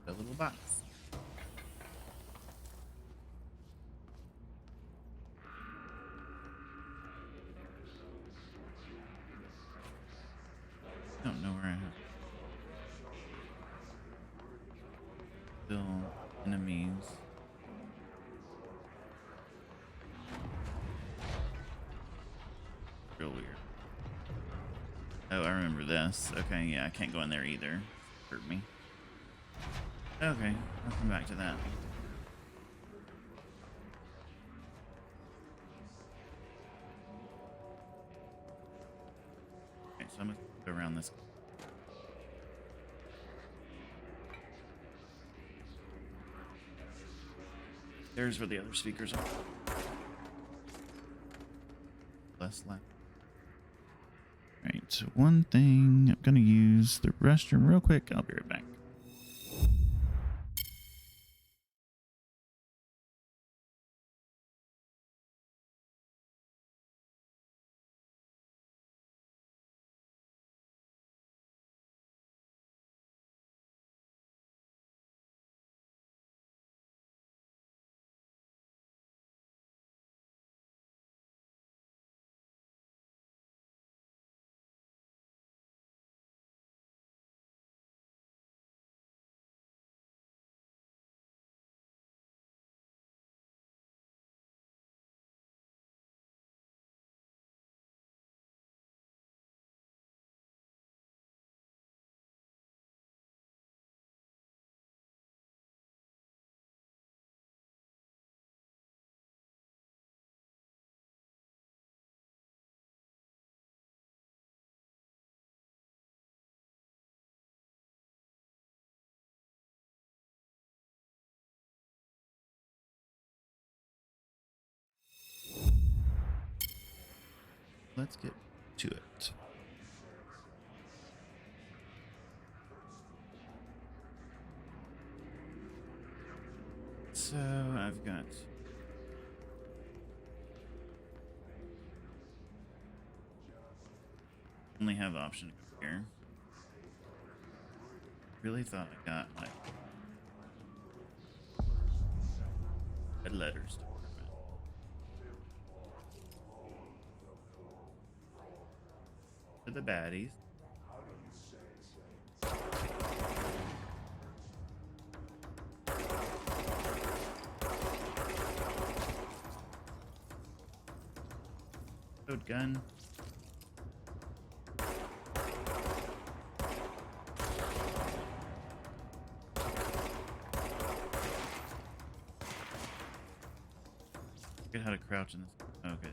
S1: A little box. Don't know where I have. Still enemies. Real weird. Oh, I remember this. Okay, yeah, I can't go in there either. Hurt me. Okay, I'll come back to that. Okay, so I'm gonna go around this. There's where the other speakers are. Less left. Right, so one thing, I'm gonna use the restroom real quick. I'll be right back. Let's get to it. So I've got only have the option to go here. Really thought I got like red letters to work with. For the baddies. Load gun. Forget how to crouch in this. Okay.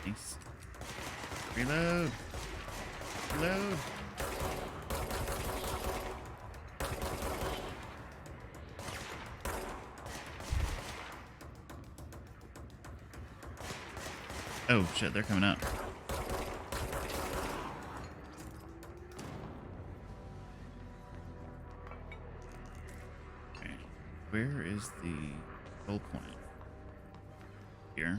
S1: Nice. Reload. Reload. Oh shit, they're coming up. Okay. Where is the goal point? Here.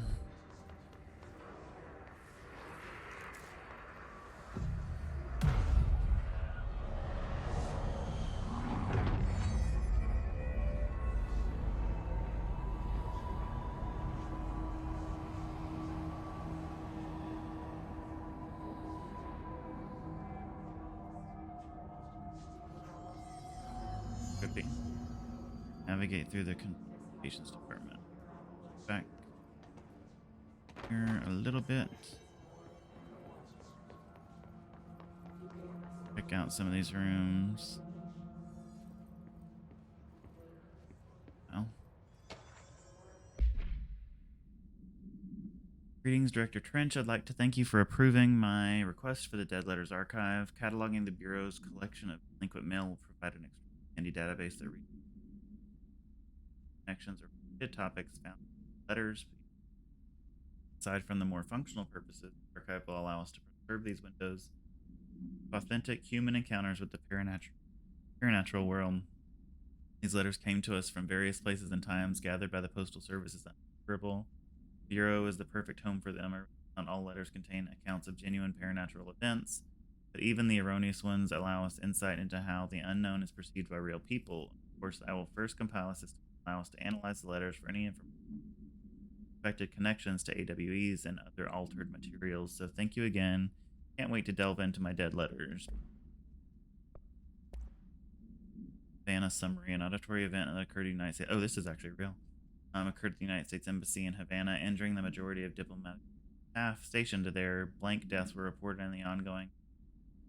S1: Could be. Navigate through the communications department. Back here a little bit. Check out some of these rooms. Well. Greetings, Director Trench. I'd like to thank you for approving my request for the Dead Letters Archive. Cataloging the Bureau's collection of delinquent mail will provide an handy database that reads connections or related topics found in letters. Aside from the more functional purposes, the archive will allow us to preserve these windows of authentic human encounters with the paranatural world. These letters came to us from various places and times, gathered by the Postal Service as undeliverable. The Bureau is the perfect home for them. Not all letters contain accounts of genuine paranatural events, but even the erroneous ones allow us insight into how the unknown is perceived by real people. Of course, I will first compile a system to allow us to analyze the letters for any suspected connections to AWEs and other altered materials. So thank you again. Can't wait to delve into my dead letters. Havana summary: an auditory event that occurred in the United States. Oh, this is actually real. Occurred at the United States Embassy in Havana, injuring the majority of diplomatic staff stationed there. Blank deaths were reported and the ongoing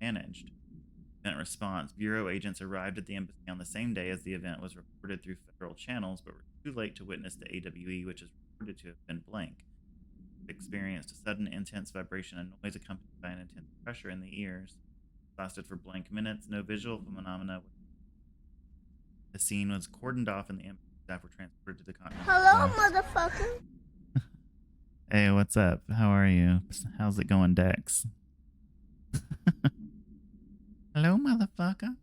S1: managed. Event response: Bureau agents arrived at the embassy on the same day as the event was reported through federal channels, but were too late to witness the AWE, which is reported to have been blank. Experienced a sudden intense vibration and noise accompanied by an intense pressure in the ears. Lasted for blank minutes. No visual phenomena. The scene was cordoned off and the embassy staff were transported to the continent.
S8: Hello, motherfucker.
S1: Hey, what's up? How are you? How's it going, Dex? Hello, motherfucker.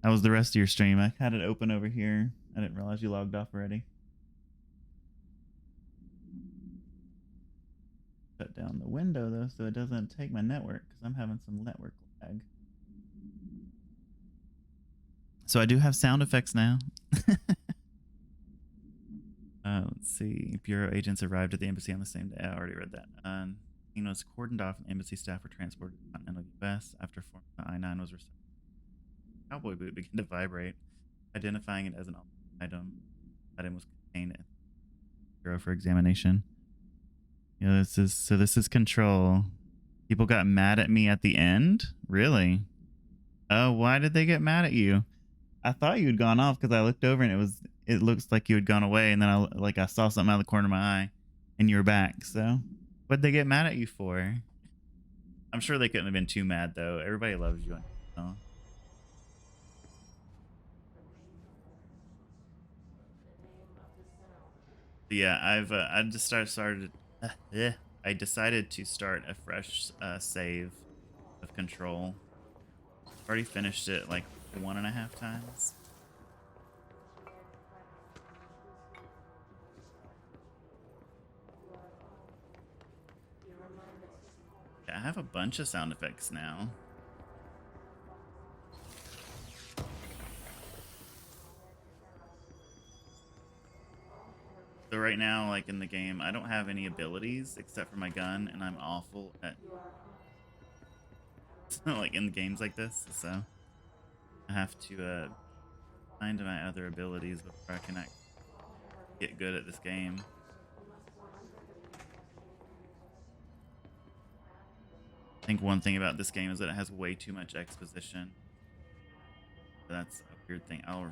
S1: How was the rest of your stream? I had it open over here. I didn't realize you logged off already. Shut down the window though so it doesn't take my network because I'm having some network lag. So I do have sound effects now. Let's see. Bureau agents arrived at the embassy on the same day. I already read that. Scene was cordoned off and embassy staff were transported to the continental U.S. After forming the I-9 was restored. Cowboy boot began to vibrate, identifying it as an item. Item was contained in the Bureau for examination. Yeah, this is Control. People got mad at me at the end? Really? Oh, why did they get mad at you? I thought you had gone off because I looked over and it looks like you had gone away, and then I saw something out of the corner of my eye and you were back. So what'd they get mad at you for? I'm sure they couldn't have been too mad though. Everybody loves you. Oh. Yeah, I decided to start a fresh save of Control. Already finished it like 1.5 times. Yeah, I have a bunch of sound effects now. So right now, like in the game, I don't have any abilities except for my gun, and I'm awful at like in games like this. So I have to find my other abilities before I can get good at this game. I think one thing about this game is that it has way too much exposition. That's a weird thing. I'll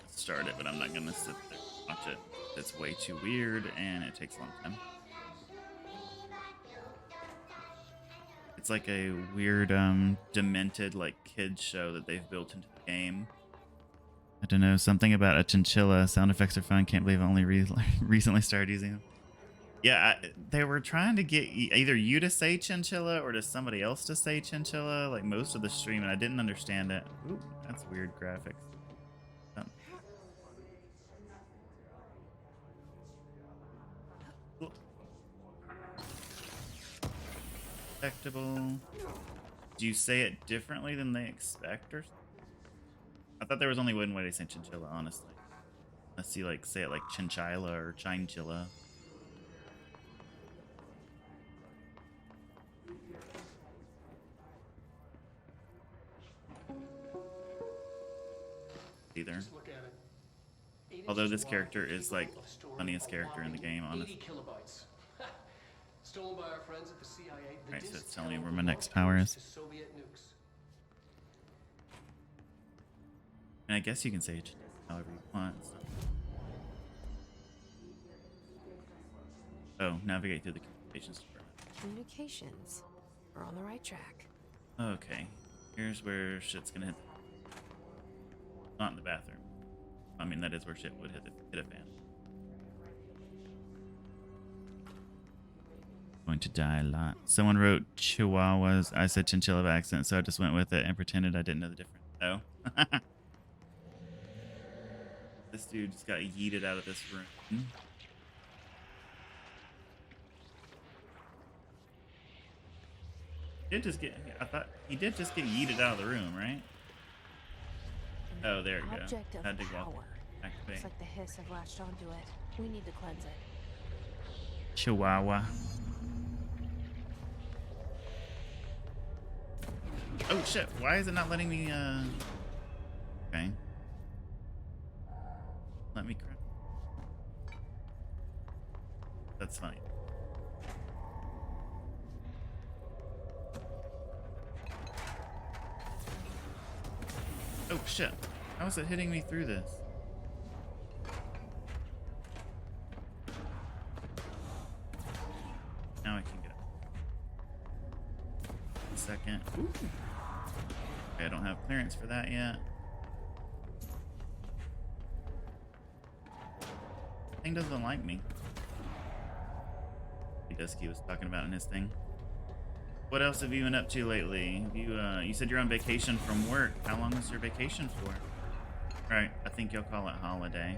S1: start it, but I'm not gonna sit there and watch it. It's way too weird and it takes a long time. It's like a weird demented like kids show that they've built into the game. I don't know, something about a chinchilla. Sound effects are fun. Can't believe I only recently started using them. Yeah, they were trying to get either you to say chinchilla or to somebody else to say chinchilla like most of the stream, and I didn't understand it. Ooh, that's weird graphics. Respectable. Do you say it differently than they expect, or? I thought there was only one way to say chinchilla, honestly. Unless you like say it like chinchilla or chinchilla. Either. Although this character is like the funniest character in the game, honestly.
S4: 80 kilobytes. Stolen by our friends at the CIA. The
S1: Right, so
S4: disk
S1: it's telling me where
S4: held
S1: my next
S4: launch
S1: power
S4: codes
S1: is.
S4: to Soviet nukes.
S1: And I guess you can say it however you want. So. Oh, navigate through the communications department.
S2: Communications. We're on the right track.
S1: Okay, here's where shit's gonna hit. Not in the bathroom. I mean, that is where shit would hit a fan. Going to die a lot. Someone wrote Chihuahuas. I said chinchilla by accident, so I just went with it and pretended I didn't know the difference. Oh. This dude just got yeeted out of this room. Did just get? I thought he did just get yeeted out of the room, right? Oh, there we go.
S2: Object of
S1: Had to go
S2: power.
S1: activate.
S2: Looks like the hiss have latched onto it. We need to cleanse it.
S1: Chihuahua. Oh shit! Why is it not letting me? Okay. Let me craft. That's funny. Oh shit! How is it hitting me through this? Now I can get up. 1 second. Ooh. Okay, I don't have clearance for that yet. Thing doesn't like me. Dusky was talking about in his thing. What else have you been up to lately? You said you're on vacation from work. How long is your vacation for? Right, I think you'll call it holiday.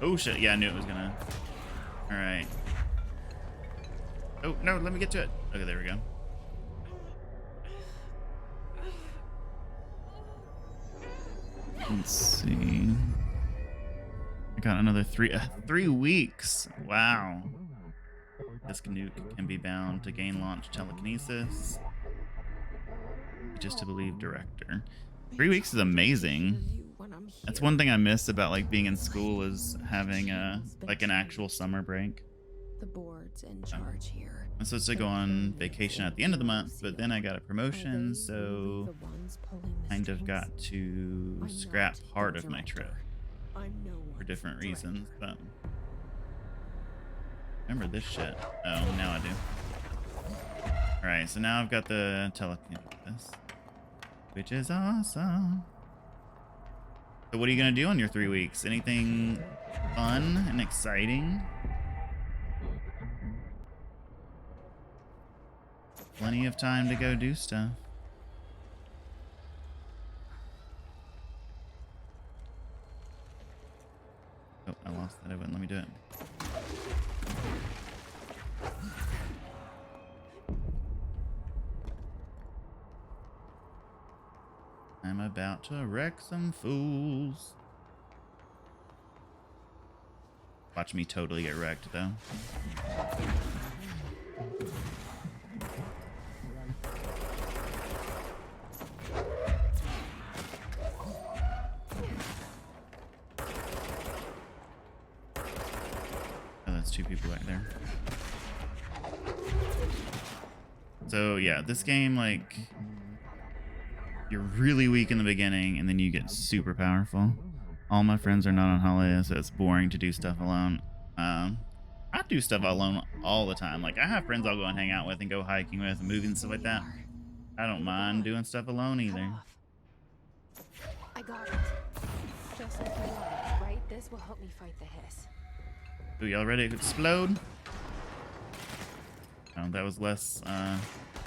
S1: Oh shit, yeah, I knew it was gonna. Alright. Oh, no, let me get to it. Okay, there we go. Let's see. I got another 3 weeks. Wow. Disk nuke can be bound to gain launch telekinesis. Just to believe director. 3 weeks is amazing. That's one thing I miss about like being in school is having like an actual summer break.
S2: The board's in charge here.
S1: I'm supposed to go on vacation at the end of the month, but then I got a promotion, so kind of got to scrap part of my trip for different reasons. But remember this shit? Oh, now I do. All right, so now I've got the telekinesis, which is awesome. So what are you gonna do on your 3 weeks? Anything fun and exciting? Plenty of time to go do stuff. Oh, I lost that. It wouldn't let me do it. I'm about to wreck some fools. Watch me totally get wrecked, though. Oh, that's 2 people back there. So, yeah, this game, like, you're really weak in the beginning, and then you get super powerful. All my friends are not on holiday, so it's boring to do stuff alone. I do stuff alone all the time. Like, I have friends I'll go and hang out with and go hiking with and movies and stuff like that. I don't mind doing stuff alone either.
S2: I got it. Just like you wanted, right? This will help me fight the hiss.
S1: Ooh, y'all ready to explode? Oh, that was less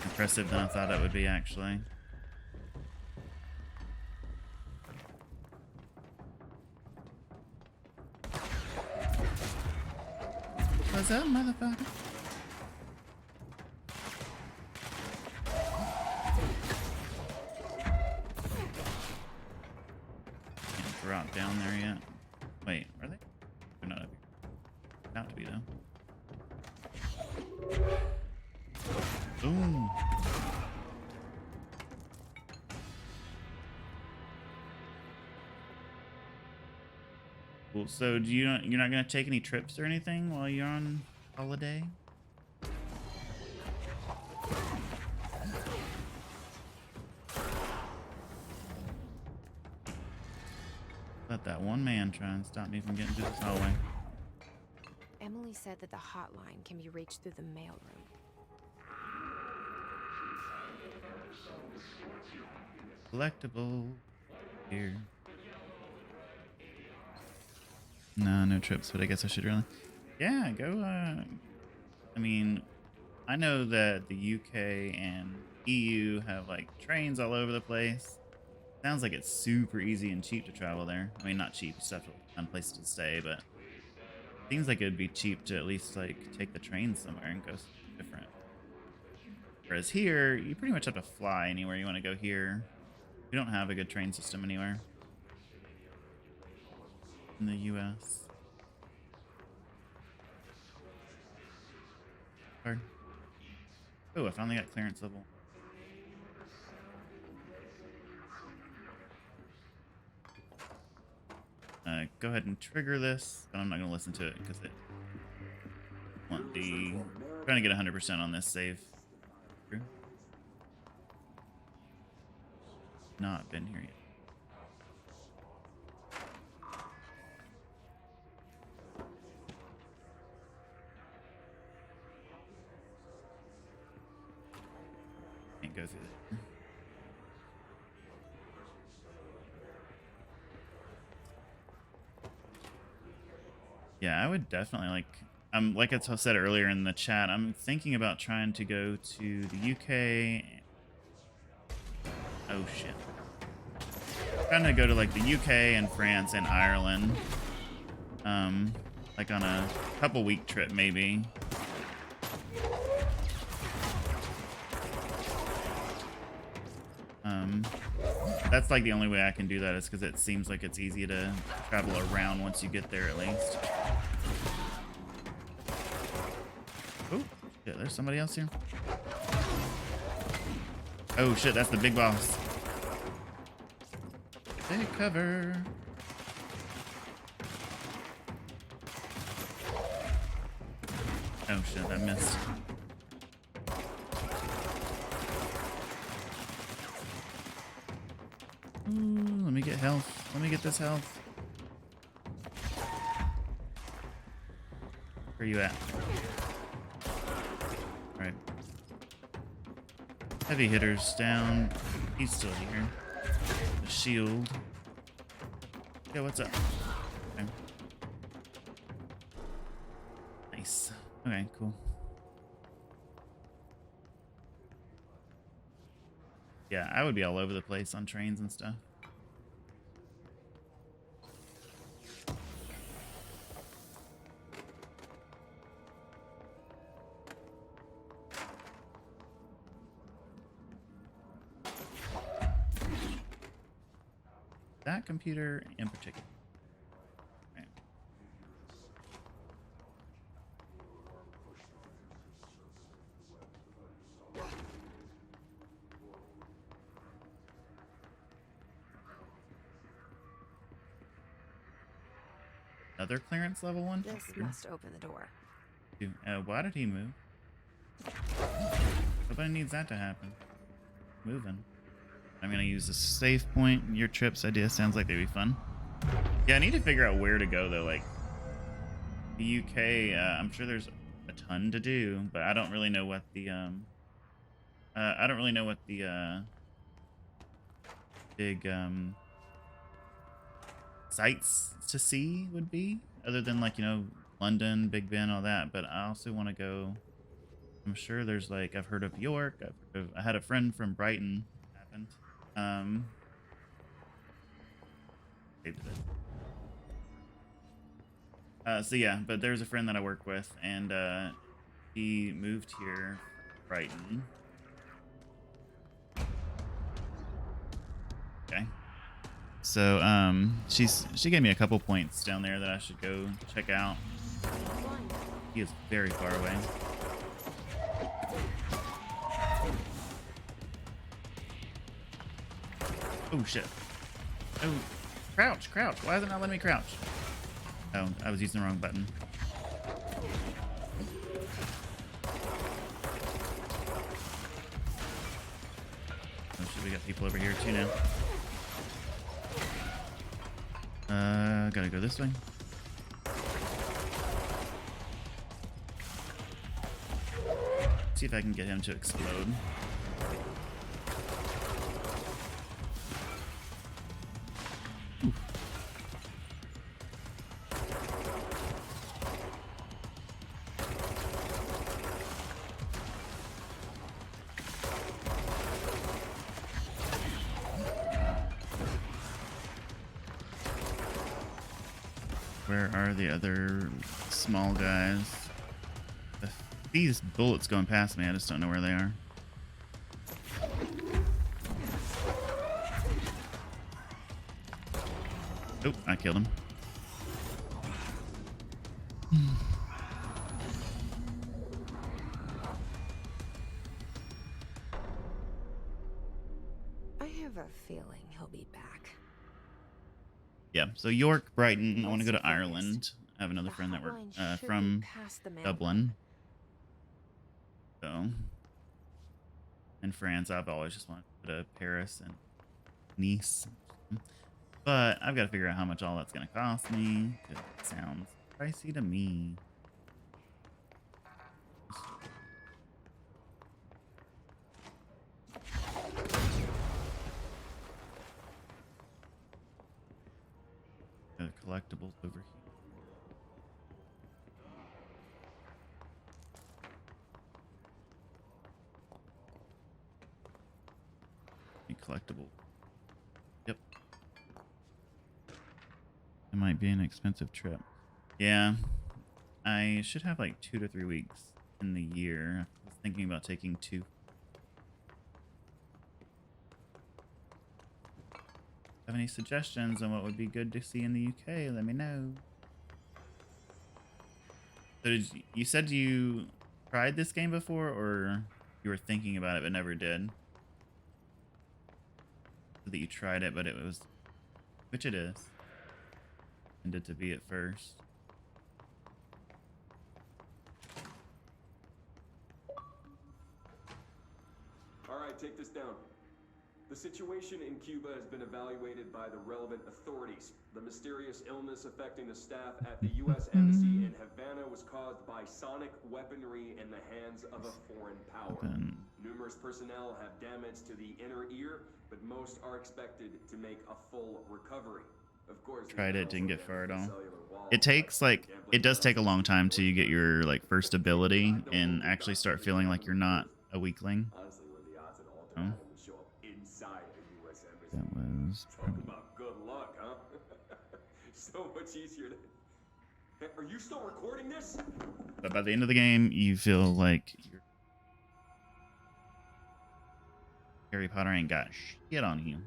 S1: impressive than I thought it would be, actually. What's up, motherfucker? Can't drop down there yet. Wait, are they? They're not up here. About to be, though. Boom. Cool. So you're not gonna take any trips or anything while you're on holiday? Let that one man try and stop me from getting through this hallway.
S2: Emily said that the hotline can be reached through the mailroom.
S1: Collectible here. No trips, but I guess I should really. Yeah, go. I mean, I know that the UK and EU have like trains all over the place. Sounds like it's super easy and cheap to travel there. I mean, not cheap, you still have to find places to stay, but seems like it'd be cheap to at least like take the train somewhere and go somewhere different. Whereas here, you pretty much have to fly anywhere you want to go here. We don't have a good train system anywhere in the US. Hard. Oh, I finally got clearance level. Go ahead and trigger this, but I'm not going to listen to it because it want the trying to get 100% on this save. True. Not been here yet. Can't go through there. Yeah, I would definitely like I said earlier in the chat, I'm thinking about trying to go to the UK. Oh shit. Trying to go to like the UK and France and Ireland. Like on a couple week trip maybe. That's like the only way I can do that is because it seems like it's easy to travel around once you get there at least. Oh, shit, there's somebody else here. Oh shit, that's the big boss. Take cover. Oh shit, I missed. Ooh, let me get health. Let me get this health. Where are you at? Alright. Heavy hitters down. He's still here. The shield. Yeah, what's up? Okay. Nice. Okay, cool. Yeah, I would be all over the place on trains and stuff. That computer in particular. Right. Another clearance level one?
S2: This must open the door.
S1: Why did he move? Nobody needs that to happen. Moving. I'm gonna use a save point. Your trips idea sounds like they'd be fun. Yeah, I need to figure out where to go though. Like the UK, I'm sure there's a ton to do, but I don't really know what the big sites to see would be, other than like, you know, London, Big Ben, all that. But I also want to go. I'm sure there's like, I've heard of York. I had a friend from Brighton. Happened. So yeah, but there's a friend that I work with, and he moved here, Brighton. Okay. So she gave me a couple points down there that I should go check out. He is very far away. Oh shit. Oh, crouch. Why isn't it not letting me crouch? Oh, I was using the wrong button. Oh shit, we got people over here too now. Gotta go this way. See if I can get him to explode. Where are the other small guys? These bullets going past me, I just don't know where they are. Oh, I killed him.
S2: I have a feeling he'll be back.
S1: Yeah, so York, Brighton, I want to go
S2: What's
S1: to
S2: the
S1: Ireland.
S2: next?
S1: I have another
S2: The
S1: friend that works
S2: hotline should be
S1: from
S2: past the mailbox.
S1: Dublin. So, in France, I've always just wanted to go to Paris and Nice. But I've got to figure out how much all that's going to cost me. It sounds pricey to me. The collectibles over here. Collectible. Yep. It might be an expensive trip. Yeah. I should have like 2 to 3 weeks in the year. I was thinking about taking 2. Have any suggestions on what would be good to see in the UK? Let me know. So you said you tried this game before, or you were thinking about it but never did? That you tried it, but it was, which it is, intended to be at first.
S5: All right, take this down. The situation in Cuba has been evaluated by the relevant authorities. The mysterious illness affecting the staff at the U.S. Embassy in Havana was caused by sonic weaponry in the hands of a foreign power. Numerous personnel have damage to the inner ear, but most are expected to make a full recovery. Of course,
S1: Tried it, didn't get far at all. It takes like, it does take a long time till you get your like first ability and actually start feeling like you're not a weakling.
S5: Honestly, what are the odds that
S1: Oh.
S5: Alter would show up inside a U.S. embassy?
S1: That was
S5: Talk about good luck, huh? So much easier to... Hey, are you still recording this?
S1: But by the end of the game, you feel like you're... Harry Potter ain't got shit on you.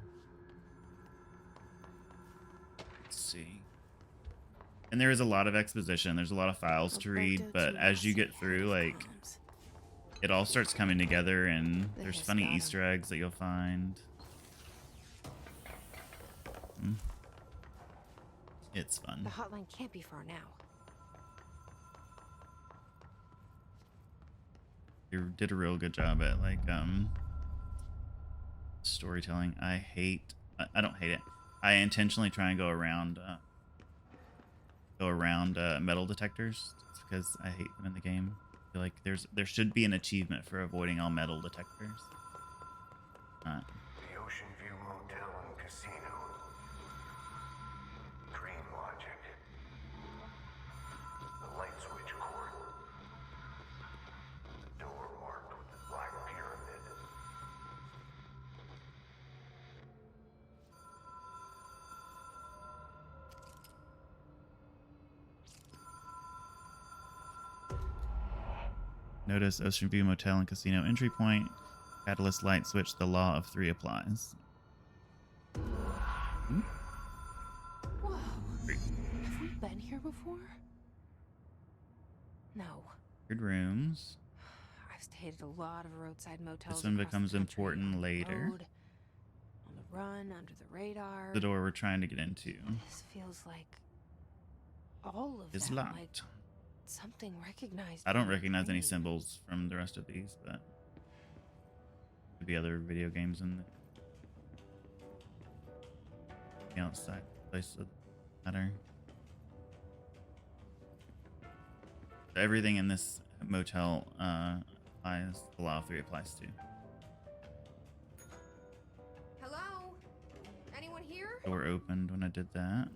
S1: Let's see. And there is a lot of exposition. There's a lot of files to read, but as you get through, like, it all starts coming together, and there's funny Easter eggs that you'll find. It's fun.
S2: The hotline can't be far now.
S1: You did a real good job at like storytelling. I don't hate it. I intentionally try and go around metal detectors because I hate them in the game. I feel like there should be an achievement for avoiding all metal detectors.
S8: The Ocean View Motel and Casino. Dream Logic. The light switch cord. Door marked with the black pyramid.
S1: Notice Ocean View Motel and Casino entry point. Catalyst light switch. The law of 3 applies.
S2: Whoa. Have we been here before? No.
S1: Weird rooms.
S2: I've stayed at a lot of roadside motels.
S1: This one
S2: across the
S1: becomes
S2: country,
S1: important
S2: on the
S1: later.
S2: road, on the run, under the radar.
S1: The door we're trying to get into.
S2: This feels like all of
S1: Is
S2: them,
S1: locked.
S2: like something recognized.
S1: I don't
S2: my
S1: recognize any
S2: brain.
S1: symbols from the rest of these, but could be other video games in the outside place that matter. Everything in this motel applies. Fallout 3 applies to.
S7: Hello? Anyone here?
S1: Door opened when I did that.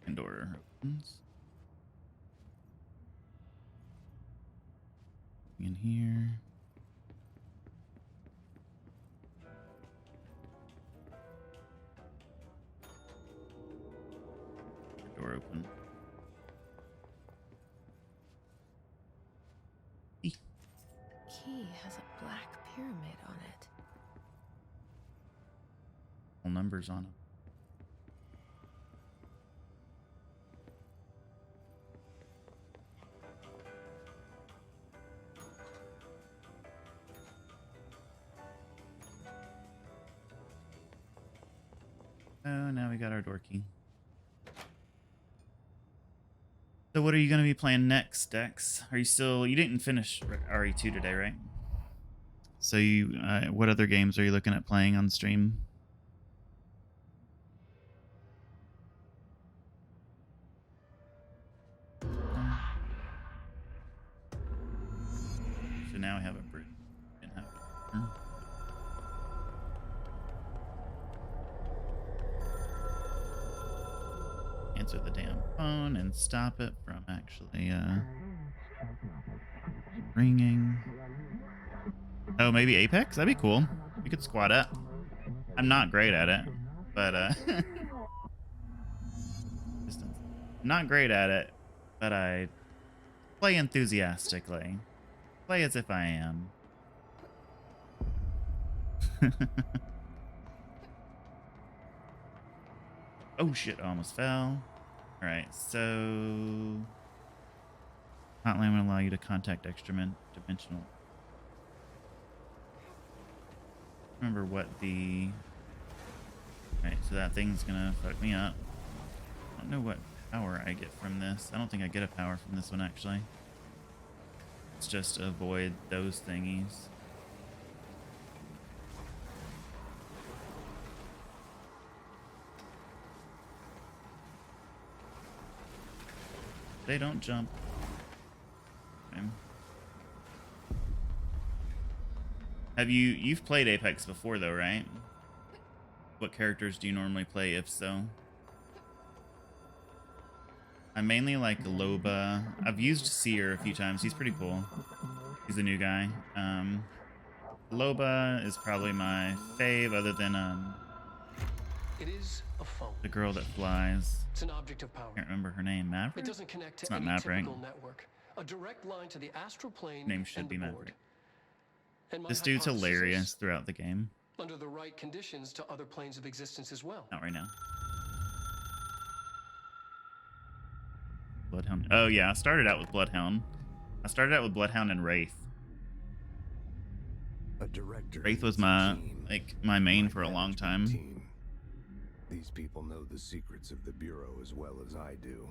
S1: And door opens. In here. Door open.
S2: The key has a black pyramid on it.
S1: All numbers on it. Oh, now we got our door key. So what are you going to be playing next, Dex? Are you still... You didn't finish RE2 today, right? So you... what other games are you looking at playing on stream? So now we have a bridge. Didn't have it. Answer the damn phone and stop it from actually ringing. Oh, maybe Apex? That'd be cool. We could squad up. I'm not great at it, but distance. Not great at it, but I play enthusiastically. Play as if I am. Oh shit, I almost fell. Alright, so... Hotline will allow you to contact extra-dimensional... Remember what the... Alright, so that thing's gonna fuck me up. I don't know what power I get from this. I don't think I get a power from this one, actually. It's just to avoid those thingies. They don't jump. Okay. Have you've played Apex before though, right? What characters do you normally play if so? I mainly like Loba. I've used Seer a few times. He's pretty cool. He's a new guy. Loba is probably my fave other than
S4: It is a phone.
S1: the girl that flies.
S4: It's an object of power.
S1: Can't remember her name. Maverick?
S4: It doesn't connect to
S1: It's not
S4: any
S1: Maverick.
S4: typical network. A direct line to the astral plane
S1: Name should
S4: and
S1: be
S4: the
S1: Maverick.
S4: board. And my
S1: This dude's
S4: hypothesis
S1: hilarious
S4: is,
S1: throughout the game.
S4: under the right conditions, to other planes of existence as well.
S1: Not right now. Bloodhound. Oh yeah, I started out with Bloodhound. I started out with Bloodhound and Wraith.
S9: A director.
S1: Wraith was
S9: needs a
S1: my
S9: team.
S1: my main for a
S9: My
S1: long
S9: management
S1: time.
S9: team. These people know the secrets of the Bureau as well as I do.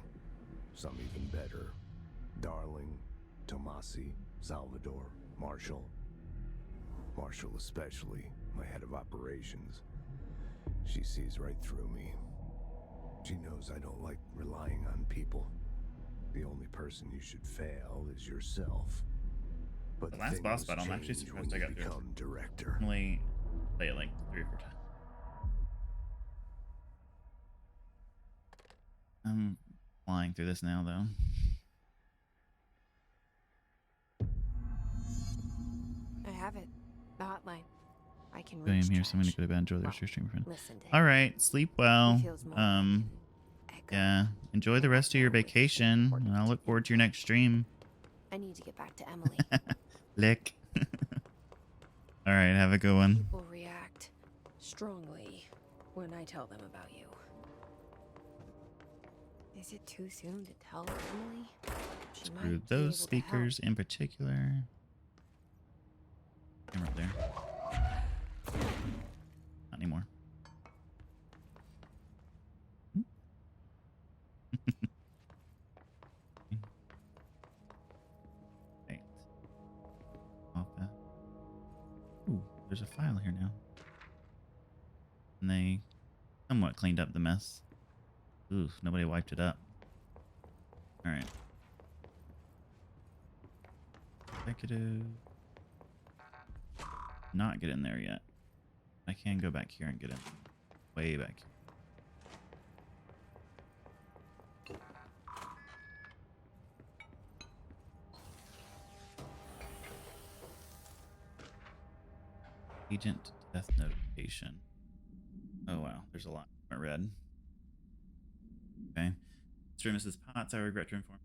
S9: Some even better. Darling, Tomasi, Salvador, Marshall. Marshall especially, my head of operations. She sees right through me. She knows I don't like relying on people. The only person you should fail is yourself. But
S1: The last boss battle, I'm actually
S9: change
S1: surprised
S9: when
S1: I
S9: you
S1: got through it.
S9: become director.
S1: Normally play it like 3 or 4 times. I'm flying through this now though.
S2: I have it. The hotline. I can
S1: I am
S2: reach
S1: here, so I'm gonna
S2: Trash.
S1: go to bed. Enjoy the
S2: Well,
S1: rest of your stream, friend.
S2: Listen to him.
S1: All right, sleep well.
S2: He feels more like an echo.
S1: Yeah, enjoy the rest of your vacation, and I'll look forward to your next stream.
S2: I need to get back to Emily.
S1: Lick. All right, have a good one.
S2: People react strongly when I tell them about you. Is it too soon to tell Emily? She might
S1: Screw
S2: be
S1: those
S2: able to help.
S1: speakers in particular. there's a file here now. And they somewhat cleaned up the mess. Ooh, nobody wiped it up. Alright. Executive. Not get in there yet. I can go back here and get in. Way back here. Agent death notification. Oh wow, there's a lot I read. Okay. Mr. and Mrs. Potts, I regret to inform.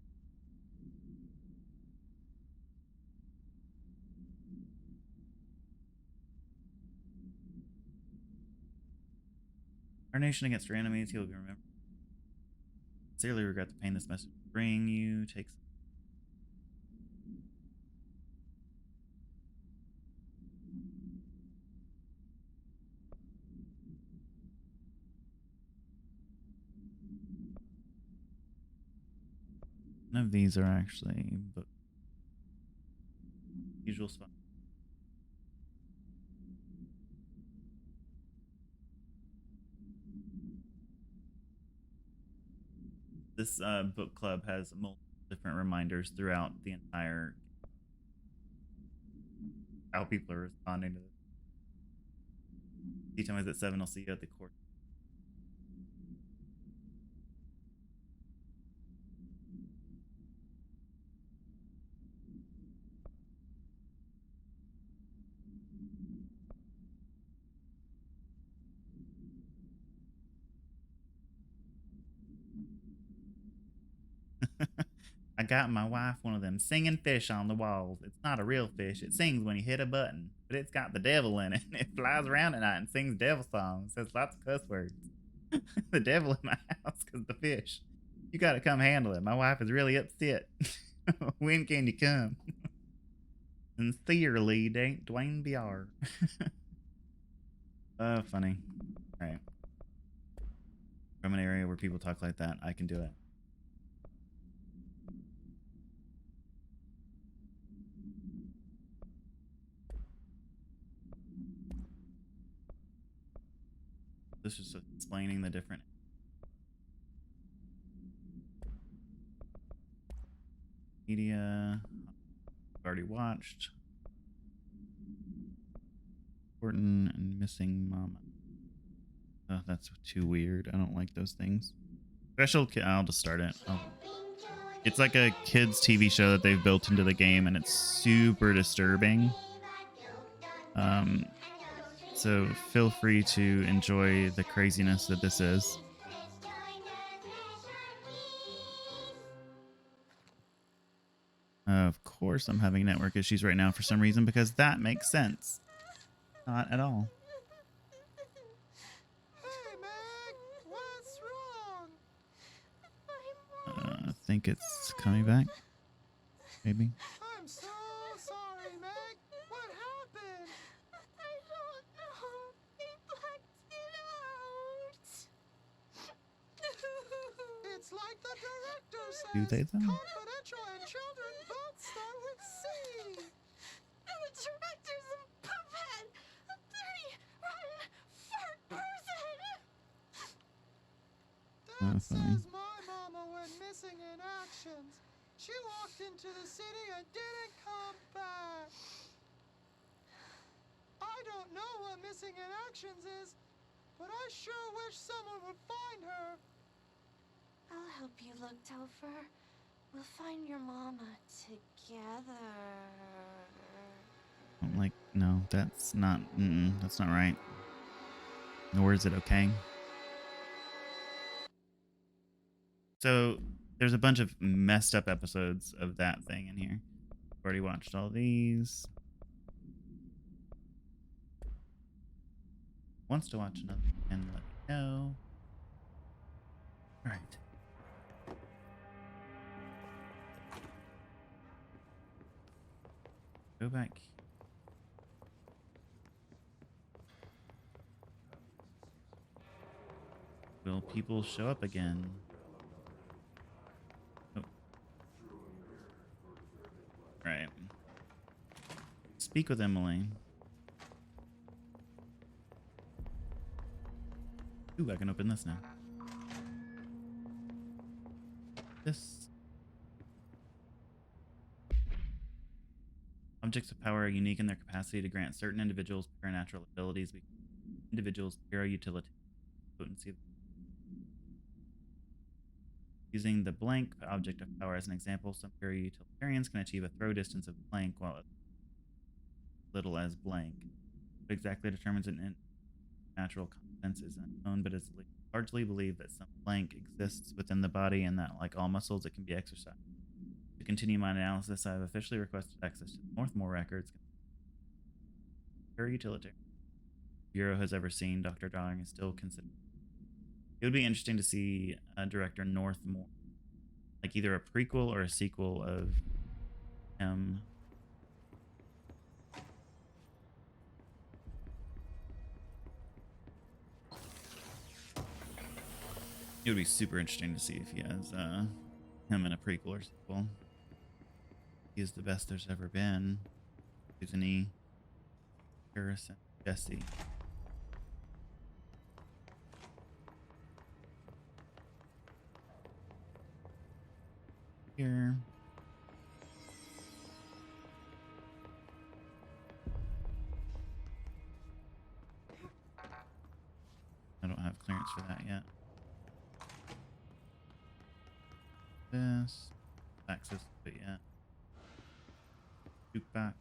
S1: Our nation against your enemies, he'll be remembered. Sincerely regret the pain this message will bring you. Takes. None of these are actually book. Usual spot. This book club has multiple different reminders throughout the entire how people are responding to this. Tea time is at 7. I'll see you at the court. I got my wife one of them singing fish on the walls. It's not a real fish. It sings when you hit a button, but it's got the devil in it. It flies around at night and sings devil songs. Says lots of cuss words. The devil in my house because the fish. You got to come handle it. My wife is really upset. When can you come? Sincerely, Dwayne BR. Oh, funny. All right. From an area where people talk like that, I can do it. This is just explaining the different media. Already watched. Important and missing mama. Oh, that's too weird. I don't like those things. Special kid. I'll just start it. Oh. It's like a kids TV show that they've built into the game, and it's super disturbing. So feel free to enjoy the craziness that this is. Of course, I'm having network issues right now for some reason, because that makes sense. Not at all.
S10: Hey, Meg, what's wrong?
S1: I think it's coming back. Maybe.
S10: I'm so sorry, Meg. What happened?
S11: I don't know. They blacked it out.
S10: It's like the director says.
S1: Do they though?
S10: Confidential and children both start with C.
S11: And the director's a puppet. A dirty, rotten, fart person.
S10: That says my mama went missing in actions. She walked into the city and didn't come back. I don't know what missing in actions is, but I sure wish someone would find her.
S11: I'll help you look, Telfer. We'll find your mama together.
S1: I'm like, no, that's not. That's not right. Nor is it okay. So there's a bunch of messed up episodes of that thing in here. I've already watched all these. Wants to watch another and let me know. All right. Go back. Will people show up again? Oh. Right. Speak with Emily. Ooh, I can open this now. This. Objects of power are unique in their capacity to grant certain individuals supernatural abilities. Individuals' hero utility, potency. Using the blank object of power as an example, some hero utilitarians can achieve a throw distance of blank while as little as blank. What exactly determines an natural competence is unknown, but is largely believed that some blank exists within the body and that, like all muscles, it can be exercised. To continue my analysis, I have officially requested access to the Northmore records. Hero utilitarian Bureau has ever seen. Dr. Darling is still considered. It would be interesting to see director Northmore, like either a prequel or a sequel of him. It would be super interesting to see if he has him in a prequel or sequel. He is the best there's ever been. Isn't he? Harrison, Jesse. Here. I don't have clearance for that yet. This. Access to it yet. Jukebox.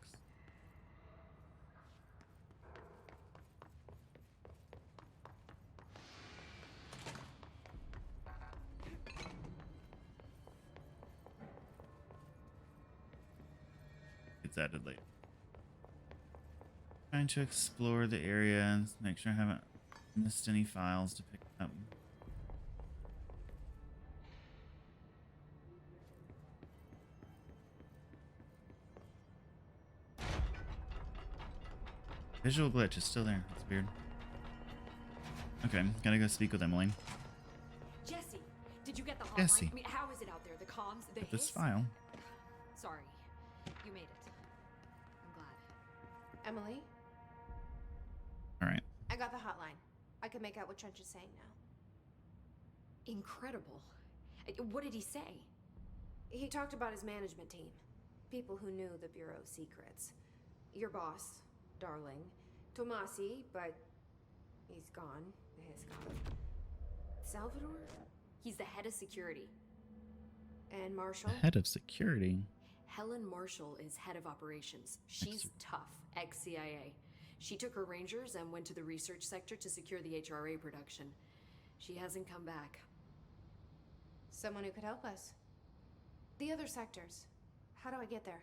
S1: It's added later. Trying to explore the area, make sure I haven't missed any files to pick up. Visual glitch is still there. That's weird. Okay, gotta go speak with Emily.
S7: Jesse, did you get the hotline?
S1: Jesse.
S7: I mean, how is it out there? The comms, the
S1: Get this
S7: hiss?
S1: file.
S7: Sorry, you made it. I'm glad.
S2: Emily,
S1: All right.
S2: I got the hotline. I can make out what Trench is saying now.
S7: Incredible. What did he say?
S2: He talked about his management team. People who knew the Bureau's secrets. Your boss, Darling. Tomasi, but he's gone. He's gone. Salvador?
S7: He's the head of security.
S2: And Marshall?
S1: Head of security.
S7: Helen Marshall is head of operations. She's tough, ex-CIA. She took her rangers and went to the research sector to secure the HRA production. She hasn't come back.
S2: Someone who could help us. The other sectors. How do I get there?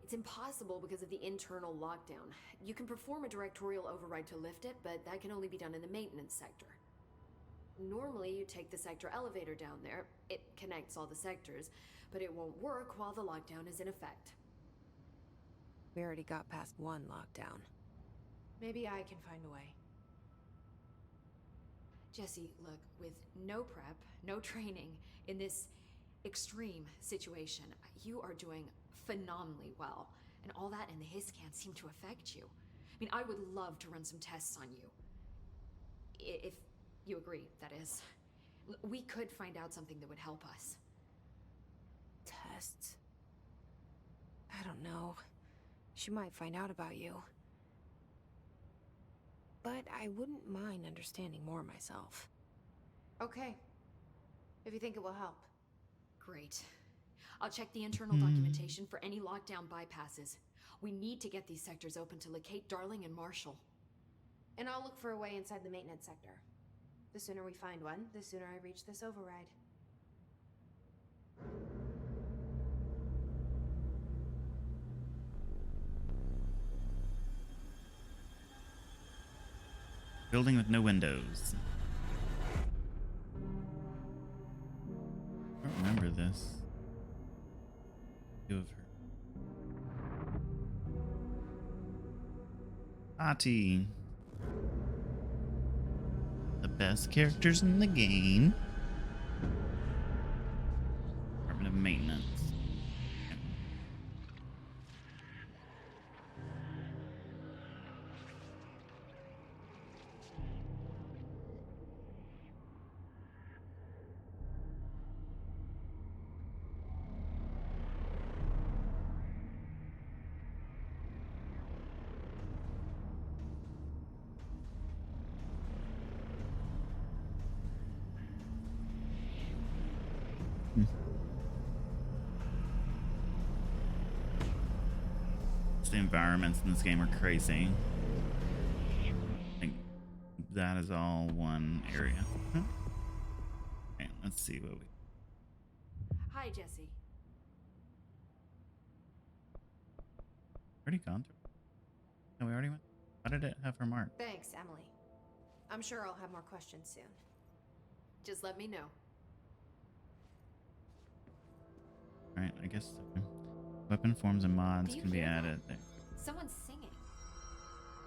S7: It's impossible because of the internal lockdown. You can perform a directorial override to lift it, but that can only be done in the maintenance sector. Normally, you take the sector elevator down there. It connects all the sectors, but it won't work while the lockdown is in effect.
S2: We already got past one lockdown. Maybe I can find a way.
S7: Jesse, look, with no prep, no training, in this extreme situation, you are doing phenomenally well. And all that and the hiss can't seem to affect you. I mean, I would love to run some tests on you. If you agree, that is. We could find out something that would help us.
S2: Tests? I don't know. She might find out about you. But I wouldn't mind understanding more myself. Okay. If you think it will help.
S7: Great. I'll check the internal documentation for any lockdown bypasses. We need to get these sectors open to locate Darling and Marshall.
S2: And I'll look for a way inside the maintenance sector. The sooner we find one, the sooner I reach this override.
S1: Building with no windows. I don't remember this. View of her. Ati. The best characters in the game. Department of Maintenance. the environments in this game are crazy. Like, that is all one area. Okay, let's see what we.
S7: Hi, Jesse.
S1: Already gone through. No, we already went. How did it have her mark?
S7: Thanks, Emily. I'm sure I'll have more questions soon. Just let me know.
S1: All right, I guess weapon forms and mods
S7: Do you
S1: can be
S7: hear that?
S1: added. There.
S7: Someone's singing.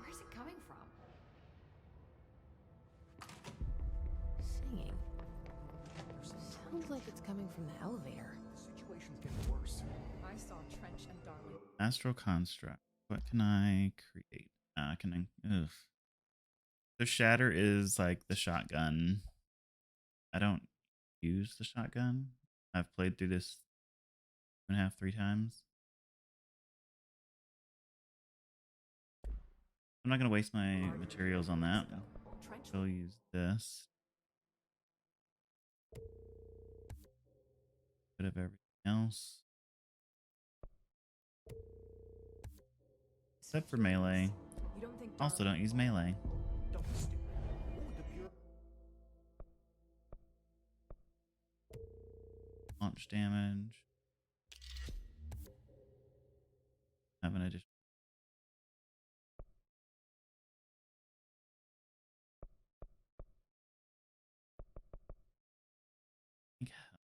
S7: Where's it coming from?
S2: Singing. Sounds like it's coming from the elevator.
S12: The situation's getting worse. I saw Trench and Darling.
S1: Astral construct. What can I create? Can I? Ugh. So shatter is like the shotgun. I don't use the shotgun. I've played through this 2.5, 3 times. I'm not gonna waste my materials on that. I'll use this. Bit of everything else. Except for melee. Also don't use melee.
S12: Don't be stupid. What would the Bureau...
S1: Launch damage. Have an addition.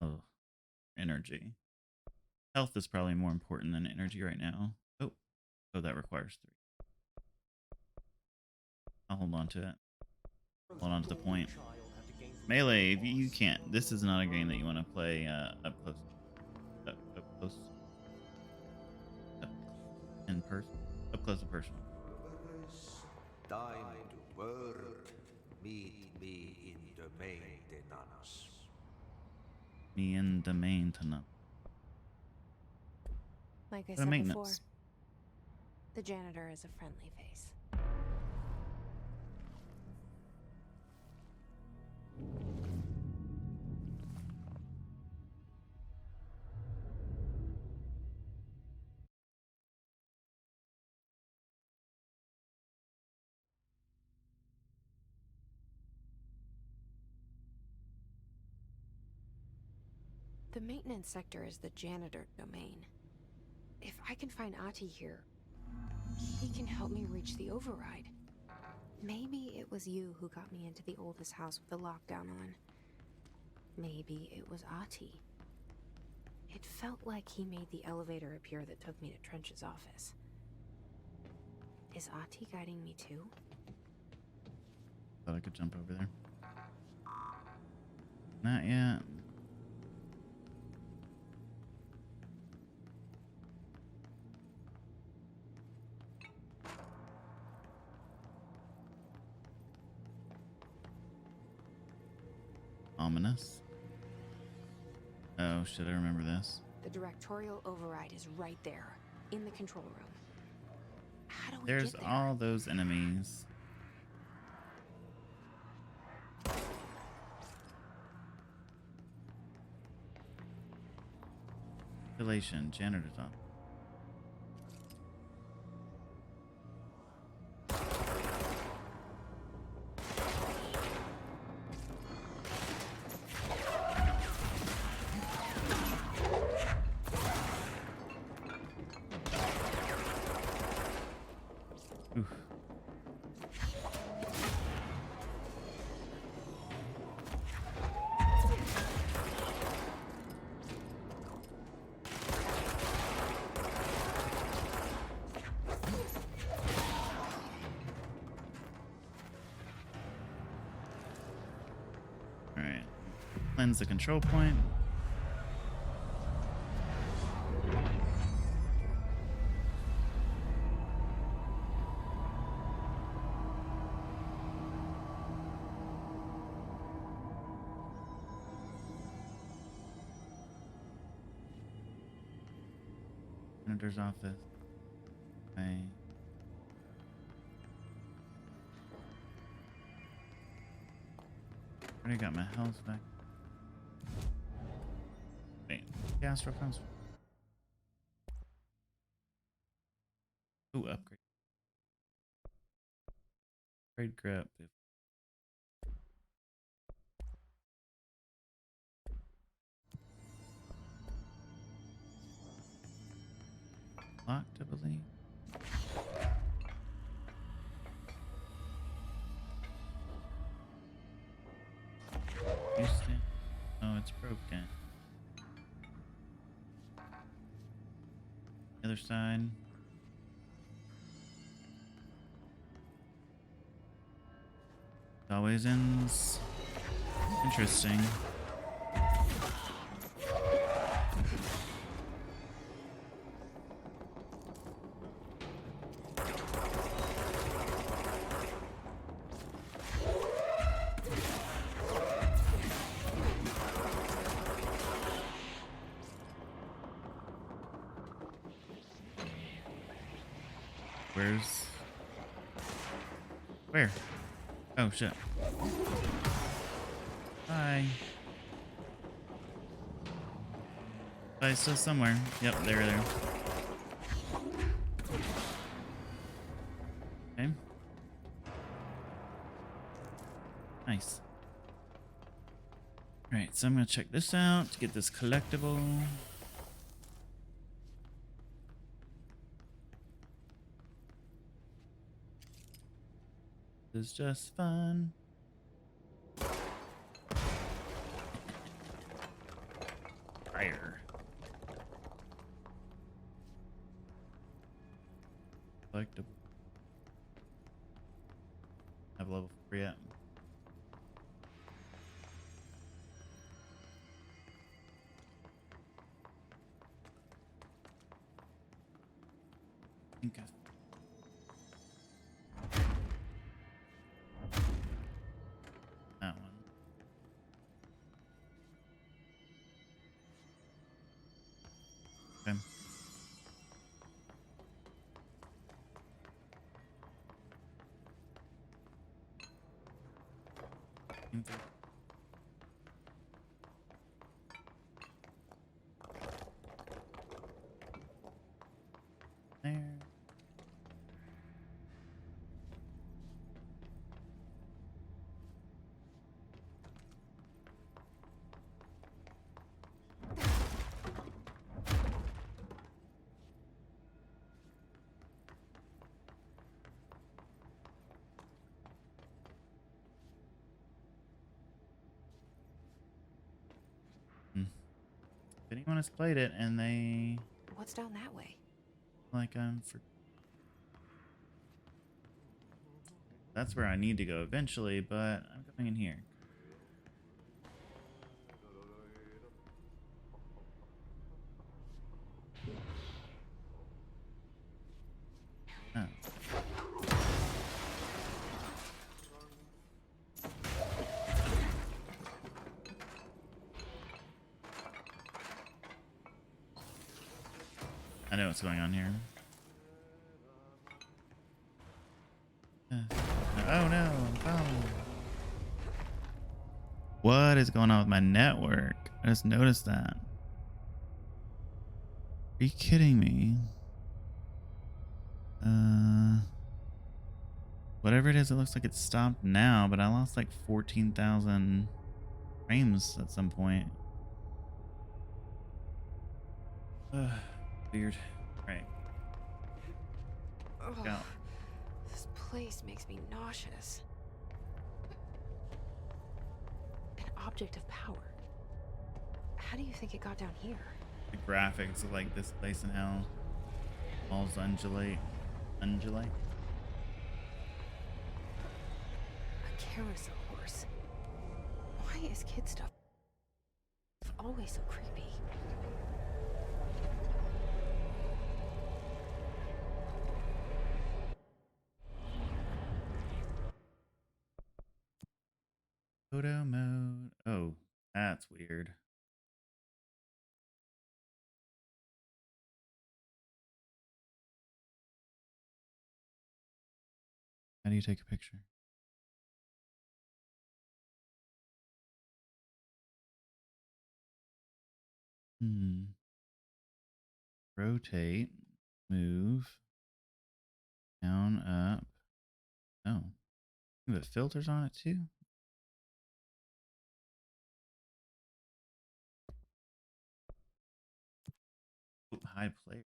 S1: Oh, energy. Health is probably more important than energy right now. Oh, that requires 3. I'll hold on to it. Hold on to the point. Melee, if you can't. This is not a game that you want to play up close. Up close. In person. Up close and personal.
S3: Time to work. Meet me in the maintenance.
S1: Me in the maintenance.
S2: Like I
S1: The
S2: said before,
S1: maintenance.
S2: the janitor is a friendly face. The maintenance sector is the janitor domain. If I can find Ahti here, he can help me reach the override. Maybe it was you who got me into the oldest house with the lockdown on. Maybe it was Ahti. It felt like he made the elevator appear that took me to Trench's office. Is Ahti guiding me too?
S1: Thought I could jump over there. Not yet. Ominous. Oh, should I remember this?
S2: The directorial override is right there, in the control room. How do we
S1: There's
S2: get there?
S1: all those enemies. Ventilation, janitor's on. Oof. All right. Cleanse the control point. Janitor's office. Okay. Already got my health back. Wait, the Astral comes. Ooh, Trade grip. Locked, I believe. Houston. Oh, it's broken. Other side. It always ends. Interesting. Where? Oh shit. Hi. Oh, it's still somewhere. Yep, there. Okay. Nice. Alright, so I'm gonna check this out to get this collectible. This is just fun. Fire. Collectible. Have level 3 yet. Okay. That one. Okay. There. If anyone has played it and they
S2: What's down that way?
S1: like I'm for that's where I need to go eventually, but I'm going in here. Oh. I know what's going on here. Oh no, oh. What is going on with my network? I just noticed that. Are you kidding me? Whatever it is, it looks like it's stopped now, but I lost like 14,000 frames at some point. Weird. Right.
S2: Ugh,
S1: Go.
S2: this place makes me nauseous. An object of power. How do you think it got down here?
S1: The graphics of like this place and how walls undulate. Undulate?
S2: A carousel horse. Why is kid stuff always so creepy?
S1: Photo mode. Oh, that's weird. How do you take a picture? Rotate, move, down, up. Oh. Ooh, it filters on it too. Ooh, high player.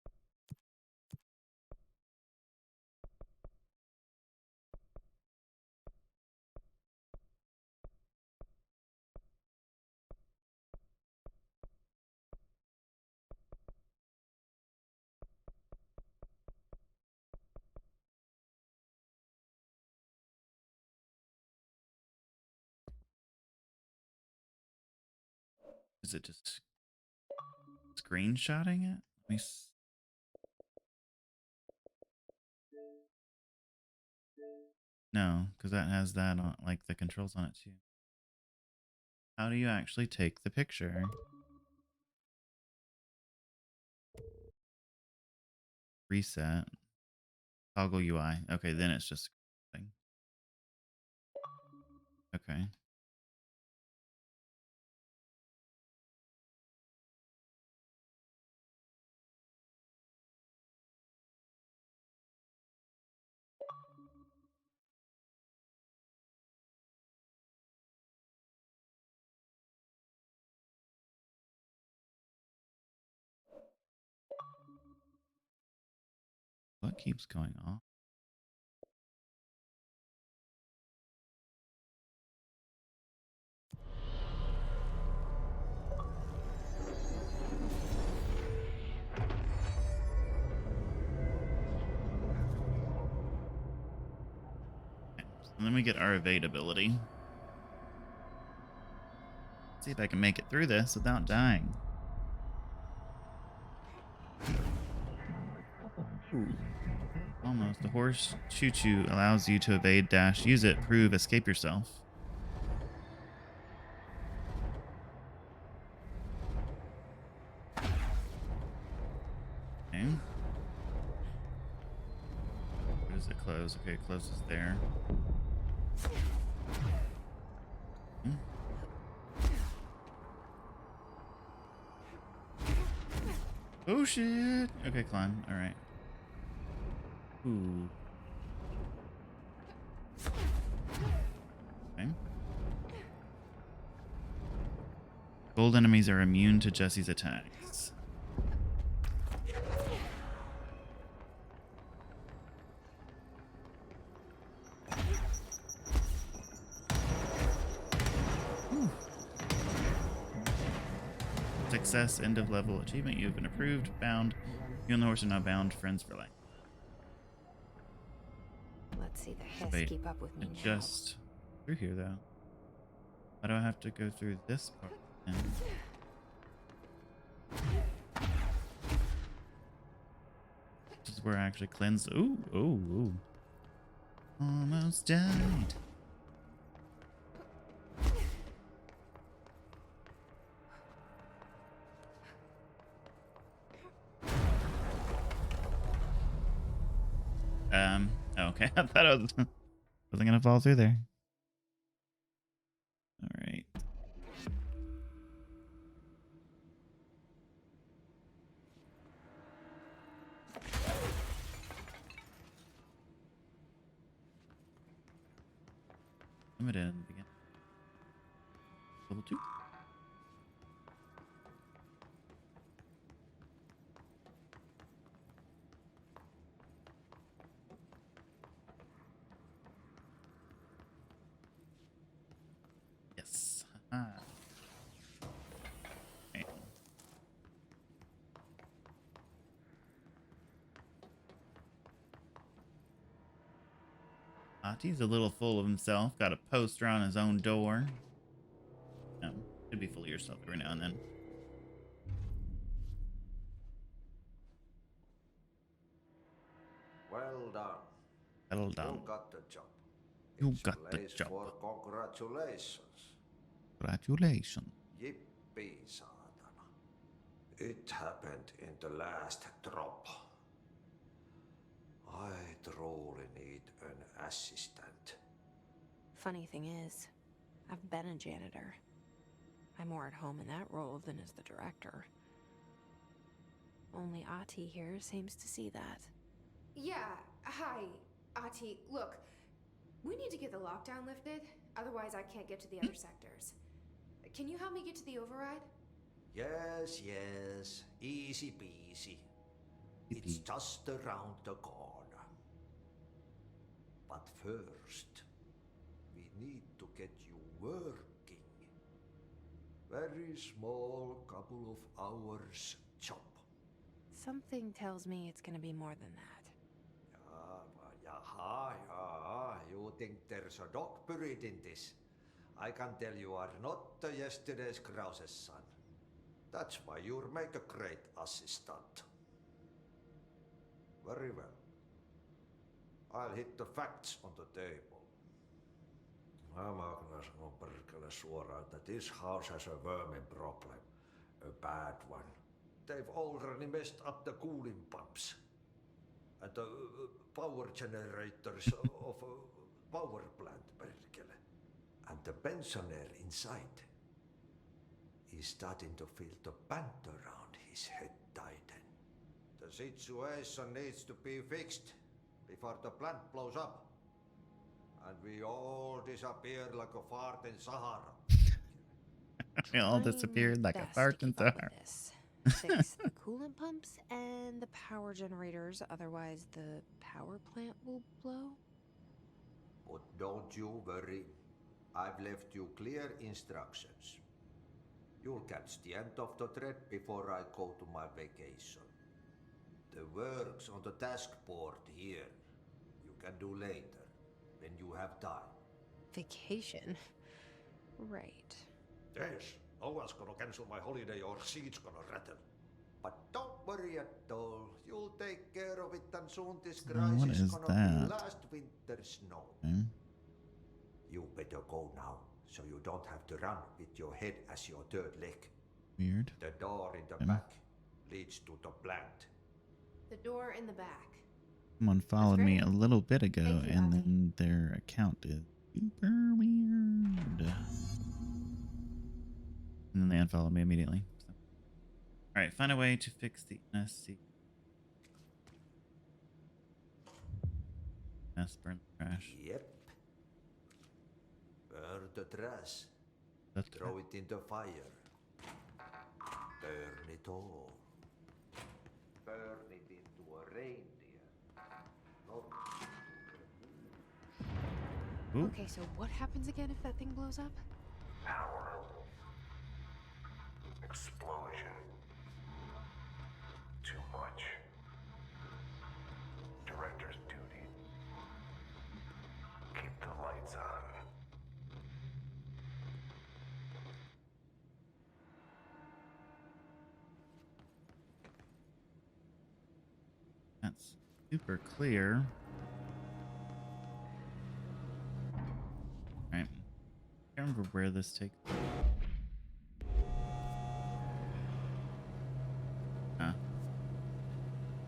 S1: Is it just screenshotting it? Let me no, because that has that on, like the controls on it too. How do you actually take the picture? Reset. Toggle UI. Okay, then it's just okay. What keeps going off? Okay, so then we get our evade ability. Let's see if I can make it through this without dying. Ooh. Almost. The horse choo-choo allows you to evade, dash, use it, prove, escape yourself. Okay. Where does it close? Okay, it closes there. Hmm. Oh shit! Okay, climb. Alright. Ooh. Okay. Gold enemies are immune to Jesse's attacks. Ooh. Success, end of level achievement. You've been approved, bound. You and the horse are now bound, friends for life.
S2: Let's see the hiss
S1: Wait,
S2: keep up with me now.
S1: Just through here though. Why do I have to go through this part? Then? This is where I actually cleanse. Ooh, ooh, ooh. Almost died. Okay. I thought I wasn't gonna fall through there. All right. Limited begin. Level 2. Yes. Okay. Ati's a little full of himself. Got a poster on his own door. Should be full of yourself every now and then.
S3: Well done.
S1: Well done.
S3: You got the job.
S1: You
S3: It's
S1: got the
S3: place
S1: job.
S3: For congratulations.
S1: Congratulations.
S3: Yippee, saatana. It happened in the last drop. I truly need an assistant.
S2: Funny thing is, I've been a janitor. I'm more at home in that role than as the director. Only Ati here seems to see that.
S7: Yeah, hi, Ati. Look, We need to get the lockdown lifted, otherwise I can't get to the other sectors. Can you help me get to the override?
S3: Yes, yes. Easy peasy. It's just around the corner. But first, we need to get you working. Very small, couple of hours job.
S2: Something tells me it's gonna be more than that.
S3: Yeah. You think there's a dog buried in this? I can tell you are not yesterday's Krause's son. That's why you'll make a great assistant. Very well. I'll hit the facts on the table. Mä kyllä sanon perkele suoraan, that this house has a vermin problem. A bad one. They've already messed up the cooling pumps. And the power generators of a power plant, perkele. And the pensioner inside is starting to feel the band around his head tighten. The situation needs to be fixed before the plant blows up. And we all disappear like a fart in Sahara.
S1: We all disappeared like a fart in Sahara.
S2: Fix the coolant pumps and the power generators, otherwise the power plant will blow.
S3: But don't you worry. I've left you clear instructions. You'll catch the end of the thread before I go to my vacation. The work's on the task board here. You can do later, when you have time.
S2: Vacation? Right.
S3: Yes, no one's gonna cancel my holiday or seat's gonna rattle. But don't worry at all. You'll take care of it and soon this crisis
S1: what is
S3: gonna
S1: that?
S3: be last winter's snow.
S1: Okay.
S3: You better go now, so you don't have to run with your head as your third leg.
S1: Weird.
S3: The door in the back leads to the plant.
S7: The door in the back.
S1: Someone followed me a little bit ago, and then their account is super weird. And then they unfollowed me immediately. So. All right, find a way to fix the NSC. Burn the trash.
S3: Yep. Burn the trash.
S1: That's
S3: Throw it in the fire. Burn it all. Burn it into a reindeer. Not
S1: Ooh.
S2: Okay, so what happens again if that thing blows up?
S8: Power. Explosion. Too much. Director's duty. Keep the lights on.
S1: That's super clear. Alright. I can't remember where this takes.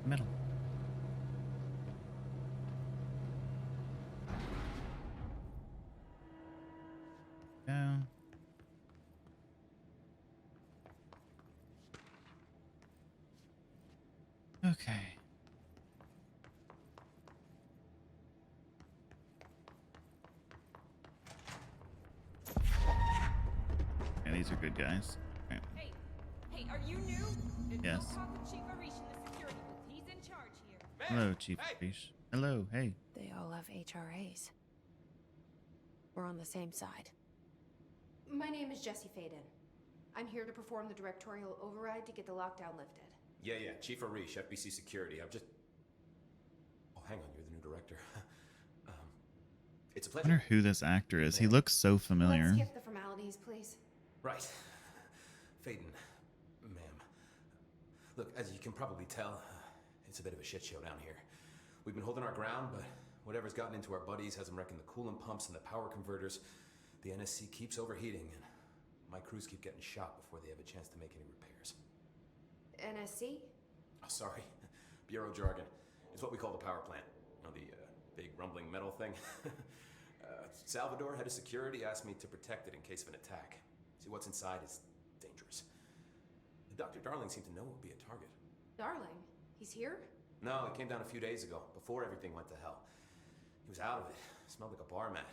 S1: Middle. Go. Okay. Yeah, these are good guys. Okay.
S12: Hey, are you new?
S1: Yes.
S12: Go talk with Chief Arish in the security booth. He's in charge here.
S1: Hello, Chief Fish. Hello, hey.
S2: They all have HRAs. We're on the same side.
S7: My name is Jesse Faden. I'm here to perform the directorial override to get the lockdown lifted.
S13: Yeah, Chief Arish, FBC Security. I'm just... Oh, hang on, you're the new director. It's a
S1: I
S13: pleasure.
S1: wonder who this actor is. He looks so familiar.
S7: Let's skip the formalities, please.
S13: Right. Faden, ma'am. Look, as you can probably tell, it's a bit of a shit show down here. We've been holding our ground, but whatever's gotten into our buddies has them wrecking the coolant pumps and the power converters. The NSC keeps overheating, and my crews keep getting shot before they have a chance to make any repairs.
S7: NSC?
S13: Oh, sorry. Bureau jargon. It's what we call the power plant. You know, the big rumbling metal thing? Salvador, head of security, asked me to protect it in case of an attack. See, what's inside is dangerous. Dr. Darling seemed to know it would be a target.
S7: Darling? He's here?
S13: No, he came down a few days ago, before everything went to hell. He was out of it, smelled like a bar mat.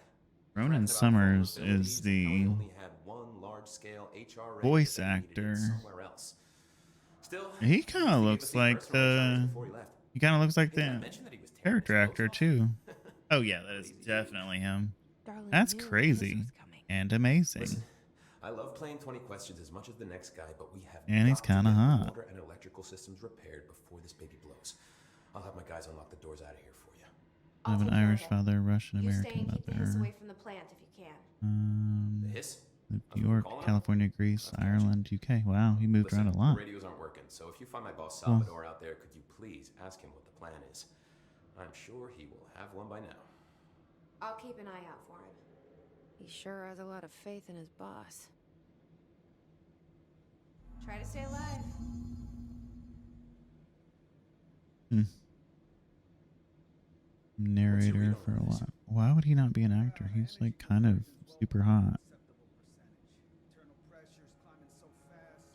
S1: Ronan
S13: Friends about
S1: Summers
S13: vulnerabilities
S1: is
S13: and how
S1: the
S13: we only had one large-scale HR raid,
S1: voice
S13: but they needed it
S1: actor.
S13: somewhere else. Still,
S1: He kind of
S13: he gave
S1: looks
S13: us the
S1: like
S13: personal insurance
S1: the.
S13: before he left.
S1: He kind of looks like
S13: Hey, did I
S1: the
S13: mention that he was tearing his
S1: character
S13: clothes
S1: actor
S13: off?
S1: too. Oh yeah, that is definitely him. That's crazy and amazing.
S13: Listen, I love playing 20 questions as much as the next guy, but we have
S1: And he's
S13: got to
S1: kind of
S13: get the
S1: hot.
S13: water and electrical systems repaired before this baby blows. I'll have my guys unlock the doors out of here for you.
S1: I have an Irish father, Russian
S7: You stay
S1: American
S7: and keep the hiss
S1: mother.
S7: away from the plant if you can.
S13: The hiss?
S1: New York, California, Greece, Ireland, UK. Wow, he moved
S13: Listen,
S1: around a lot.
S13: the radios aren't working, so if you find my boss
S1: Well.
S13: Salvador out there, could you please ask him what the plan is? I'm sure he will have one by now.
S7: I'll keep an eye out for him.
S2: He sure has a lot of faith in his boss.
S7: Try to stay alive.
S1: Narrator for a while. Why would he not be an actor? He's like kind of super hot.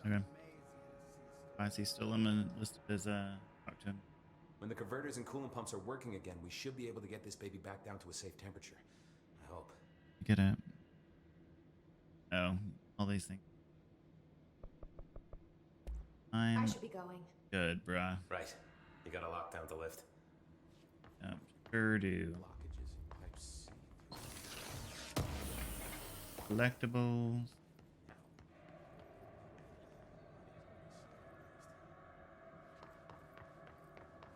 S1: Okay. Why is he still on the list as talk to him?
S13: When the converters and coolant pumps are working again, we should be able to get this baby back down to a safe temperature. I hope.
S1: Get it. Oh, all these things.
S7: I should be going.
S1: Good, bruh.
S13: Right. You gotta lock down the lift.
S1: Sure do.
S13: Blockages in pipe C.
S1: Collectibles.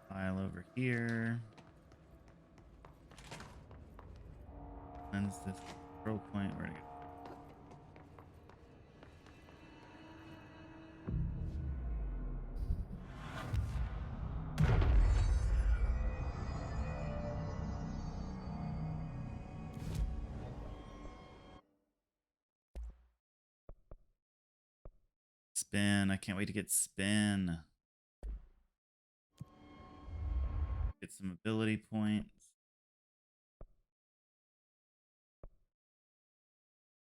S1: File over here. When's this control point? Where to go? Spin. I can't wait to get spin. Get some ability points.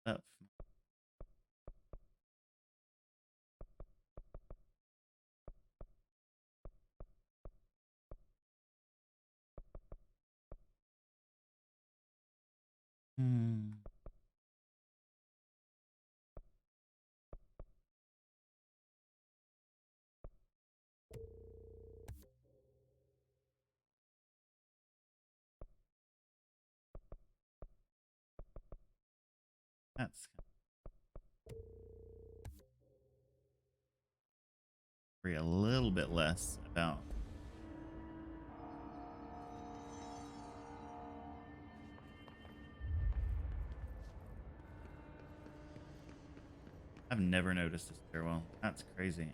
S1: Up. That's worry a little bit less about I've never noticed this stairwell. That's crazy.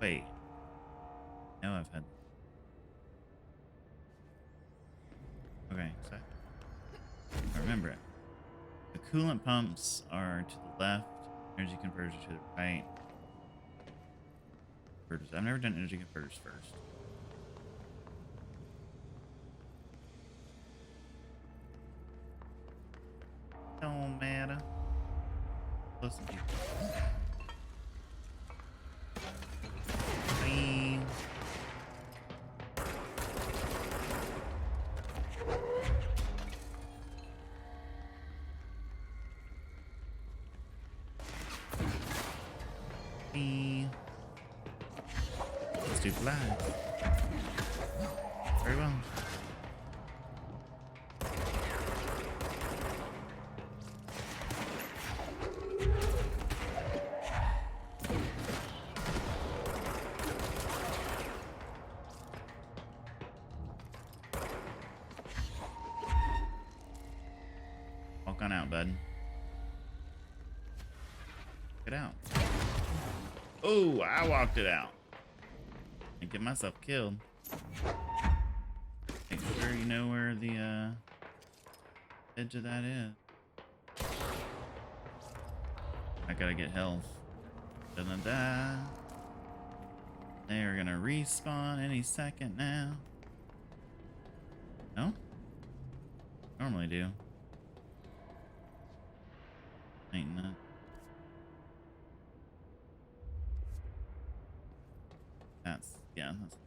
S1: Wait. No, I've had. Okay, so I remember it. The coolant pumps are to the left, energy converters to the right. I've never done energy converters first. Don't matter. Close to people. Bye. Let's do fly. Very well. Walk on out, bud. Get out. Oh, I walked it out. And get myself killed. Make sure you know where the edge of that is. I gotta get health. Da-da-da. They are gonna respawn any second now. No? Normally do. Ain't not. That's, yeah, that's.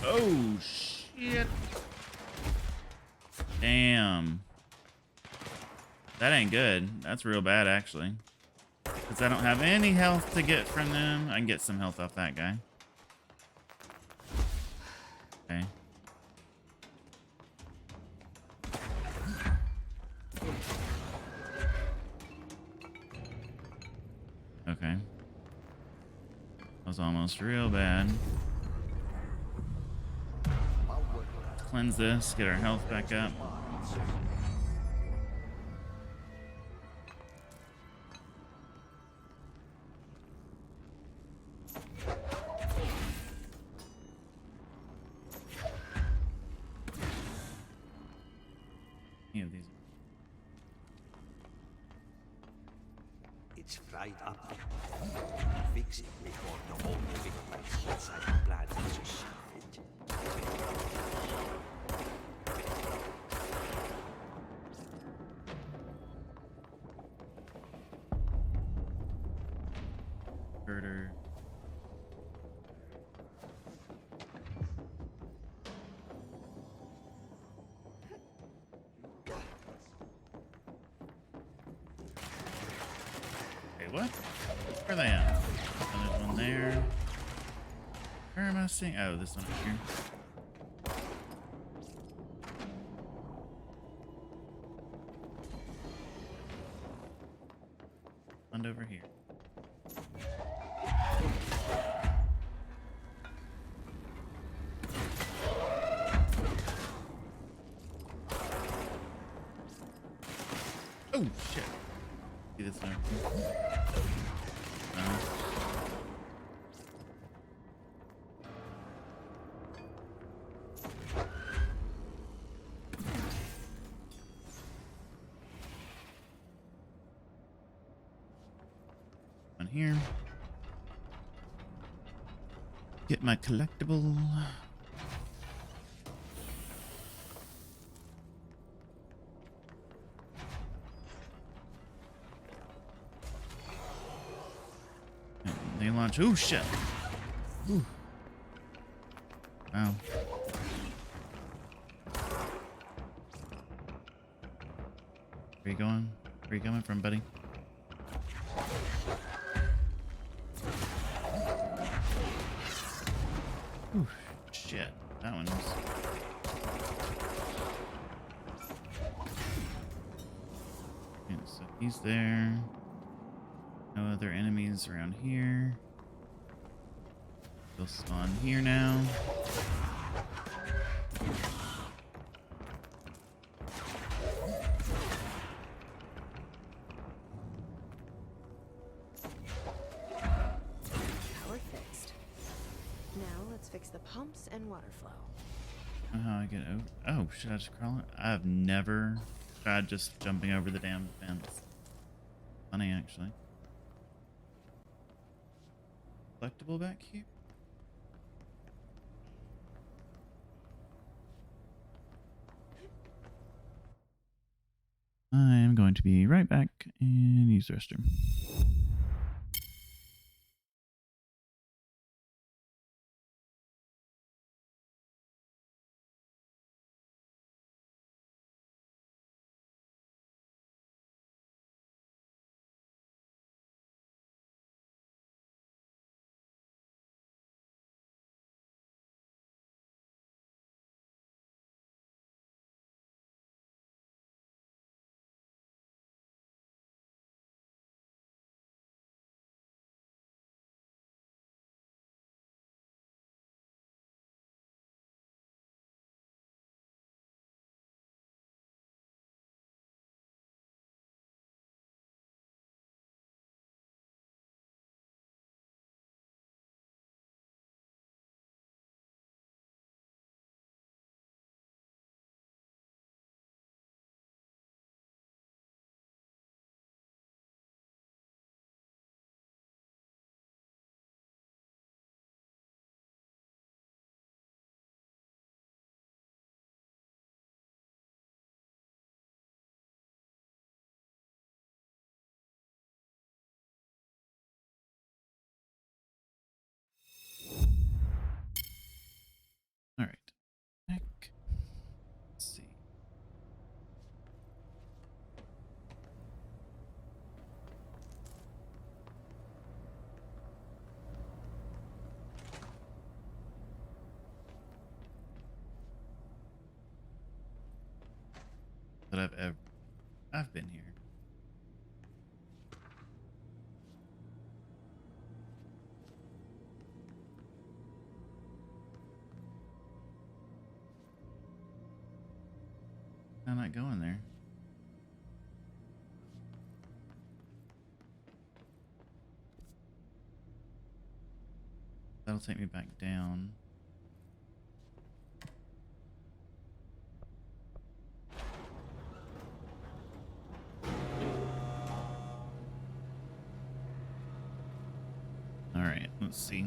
S1: Oh, shit. Damn. That ain't good. That's real bad, actually. Because I don't have any health to get from them. I can get some health off that guy. Okay. Okay. That was almost real bad. Cleanse this, get our health back up. Any of these.
S3: It's fried up. Fix it before the whole moving like inside the blood is a savage.
S1: Herder. Okay, what? Where are they at? Oh, there's one there. Where am I seeing? Oh, this one up here. And over here. Oh shit! See this one? One here. Get my collectible. They launch. Oh shit! Ooh. Wow. Where you going? Where you coming from, buddy? Ooh, shit. That one was. Okay, so he's there. No other enemies around here. They'll spawn here now.
S2: Power fixed. Now let's fix the pumps and water flow.
S1: How I get over? Oh, should I just crawl it? I've never tried just jumping over the damn fence. Funny, actually. Collectible back here? I am going to be right back and use the restroom. I've been here. I'm not going there. That'll take me back down. All right, let's see.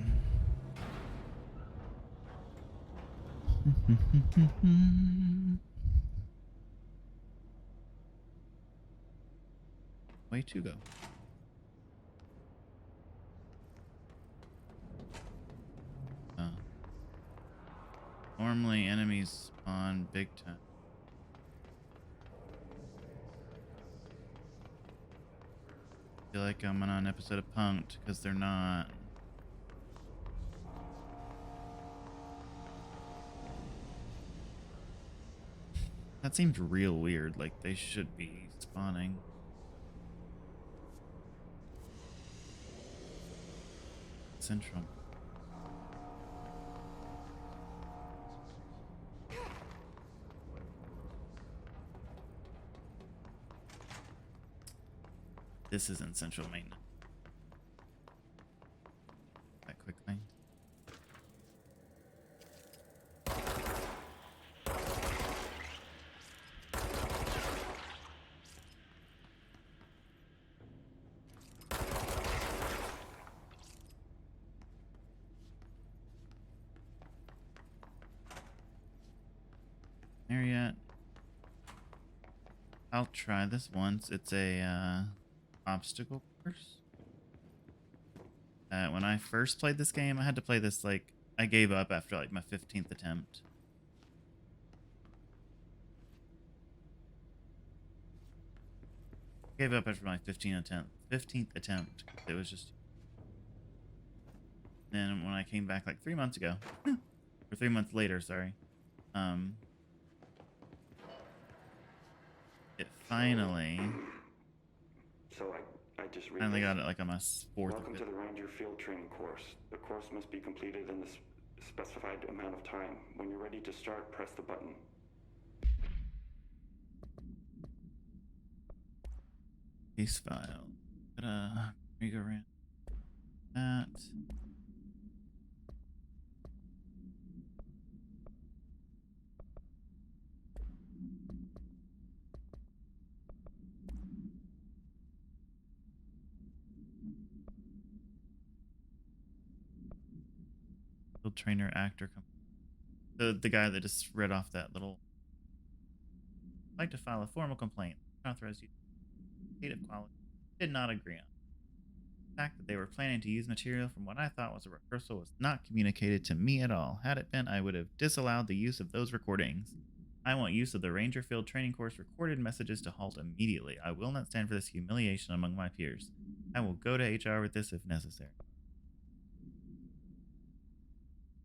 S1: Way to go. Normally enemies spawn big time. I feel like I'm on an episode of Punk'd because they're not. That seems real weird, like they should be spawning. Central. This isn't central maintenance. That quickly. There yet? I'll try this once. It's a obstacle course. When I first played this game, I had to play this like I gave up after like my 15th attempt. Gave up after my 15th attempt. It was just. Then when I came back like 3 months ago, or 3 months later, sorry. It finally.
S14: So I just
S1: finally got it like on my fourth.
S14: Welcome to the Ranger Field Training course. The course must be completed in the specified amount of time. When you're ready to start, press the button.
S1: Case file. Go around that. Field trainer actor. The guy that just read off that little. I'd like to file a formal complaint. Authorized you. State of quality. Did not agree on. The fact that they were planning to use material from what I thought was a rehearsal was not communicated to me at all. Had it been, I would have disallowed the use of those recordings. I want use of the Ranger Field Training course recorded messages to halt immediately. I will not stand for this humiliation among my peers. I will go to HR with this if necessary.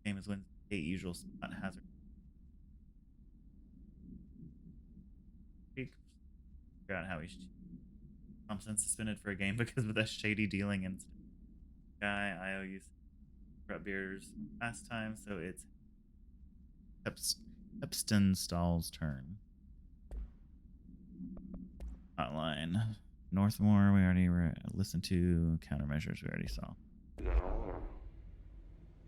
S1: Game is when 8 usual spot hazard. Figure out how he's Thompson suspended for a game because of that shady dealing and guy. I owe you beers last time, so it's Epstein Stahl's turn. Hotline. Northmore, we already listened to. Countermeasures, we already saw.
S14: Is that all, or?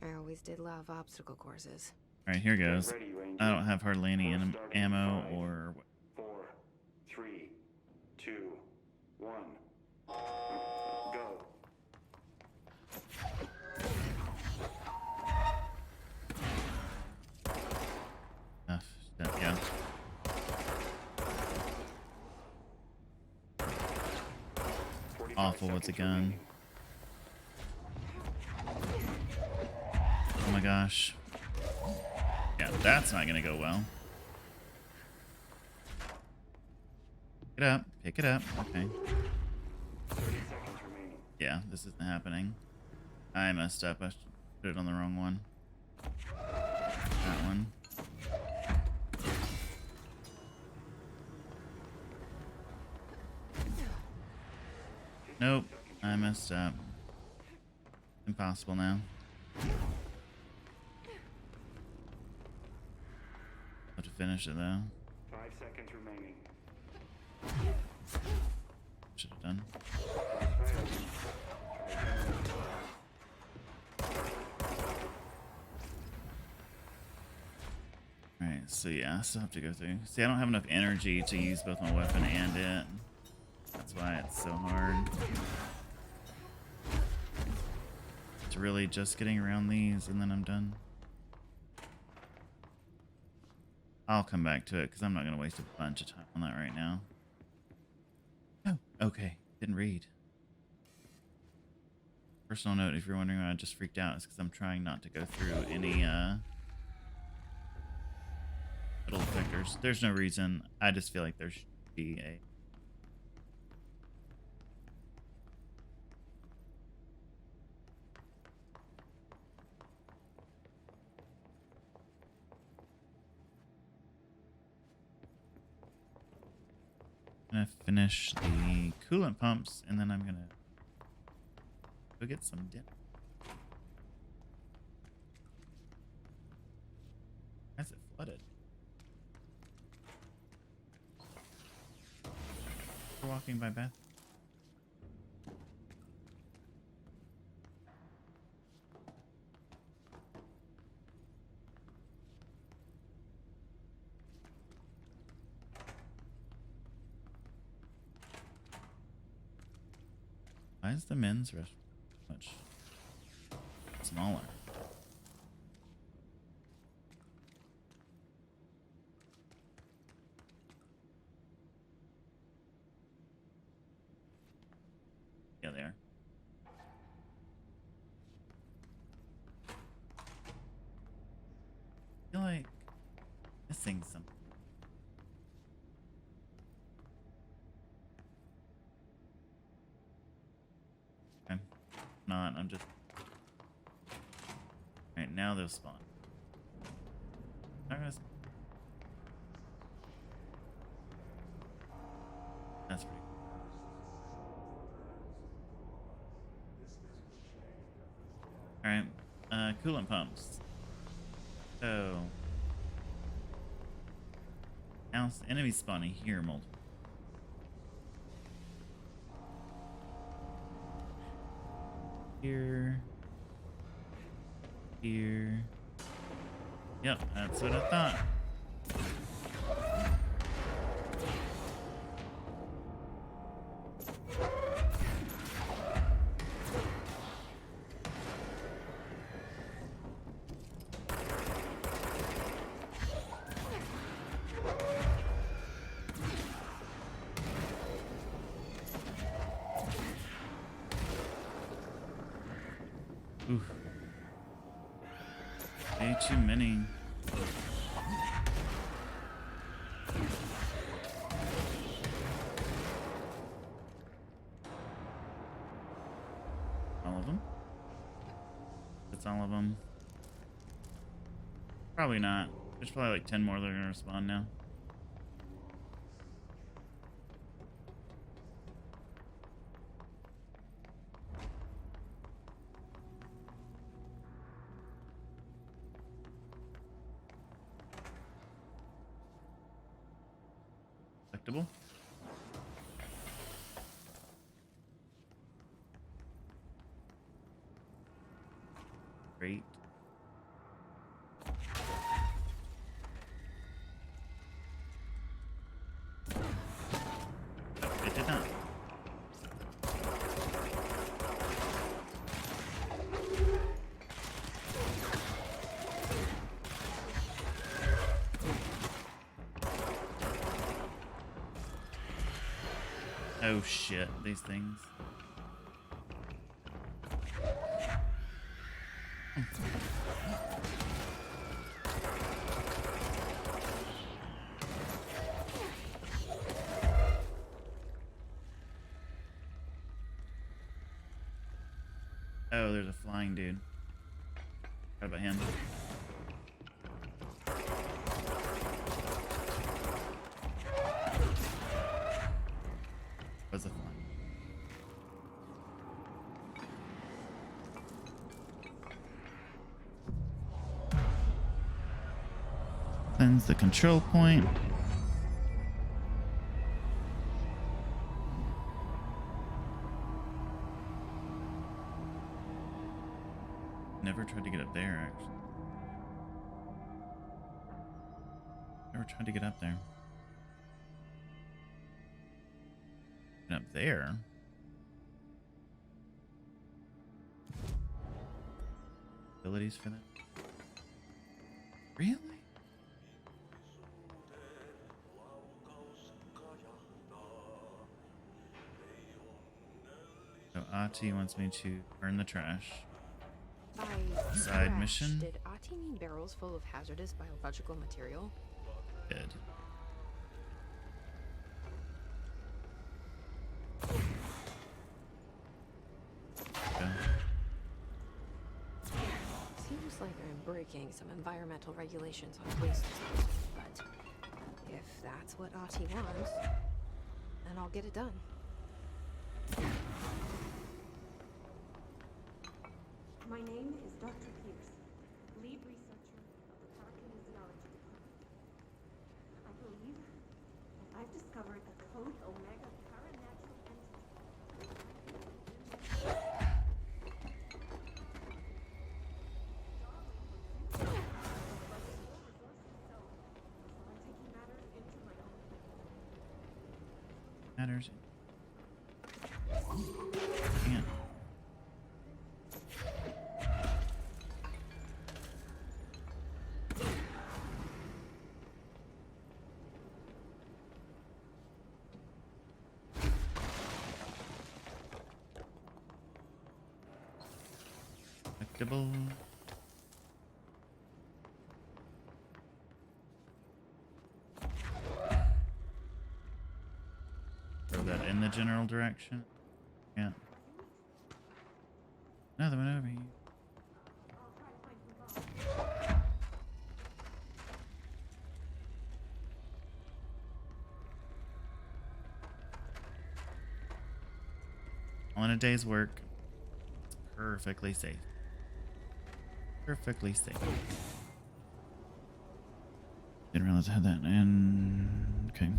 S2: I always did love obstacle courses.
S1: All right, here goes.
S14: Ready, Ranger.
S1: I don't have hardly any ammo or.
S14: 4, 3, 2, 1. Go.
S1: Yeah. Awful, what's a gun? Oh my gosh. Yeah, that's not gonna go well. Pick it up. Pick it up. Okay.
S14: 30 seconds remaining.
S1: Yeah, this isn't happening. I messed up. I put it on the wrong one. That one. Nope, I messed up. Impossible now. Have to finish it though.
S14: 5 seconds remaining.
S1: Should have done. Alright, so yeah, I still have to go through. See, I don't have enough energy to use both my weapon and it. That's why it's so hard. It's really just getting around these and then I'm done. I'll come back to it because I'm not going to waste a bunch of time on that right now. Oh, okay. Didn't read. Personal note, if you're wondering why I just freaked out, it's because I'm trying not to go through any little effectors. There's no reason. I just feel like there should be a... I'm gonna finish the coolant pumps and then I'm gonna go get some dinner. Why is it flooded? We're walking by Beth. Why is the men's restaurant much smaller? Yeah, they are. I feel like missing something. Not, I'm just... Alright, now they'll spawn. That's pretty cool. Alright, coolant pumps. So... Now, enemies spawning here multiple. Here. Here. Yep, that's what I thought. Oof. Way too many. All of them? That's all of them. Probably not. There's probably like 10 more that are gonna respawn now. Collectible. Great. It did not. Oh shit, these things. Oh, there's a flying dude. What about him? Was a flying. Cleanse the control point. Never tried to get up there, actually. Never tried to get up there. Get up there? Abilities for that? Really? So Ahti wants me to burn the trash.
S2: By
S1: Side
S2: trash,
S1: mission?
S2: Did Ahti mean barrels full of hazardous biological material?
S1: Good. Okay.
S2: Seems like I'm breaking some environmental regulations on waste disposal, but if that's what Ahti wants, then I'll get it done.
S11: My name is Dr. Pierce, lead researcher of the Parakinesionology Department. I believe that I've discovered a Code Omega paranatural entity.
S1: Matters. Can't. Collectible. Throw that in the general direction. Yeah. Another one over here. All in a day's work. It's perfectly safe. Perfectly safe. Didn't realize I had that. And okay.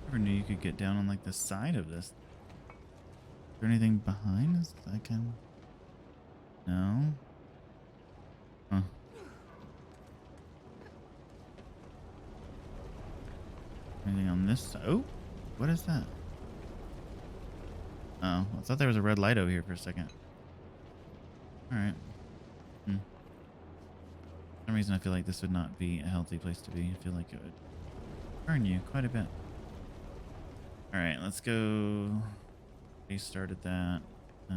S1: Never knew you could get down on like the side of this. Is there anything behind us that I can? No. Huh. Anything on this side? Oh, what is that? Oh, I thought there was a red light over here for a second. All right. For some reason, I feel like this would not be a healthy place to be. I feel like it would burn you quite a bit. All right, let's go. We started that. I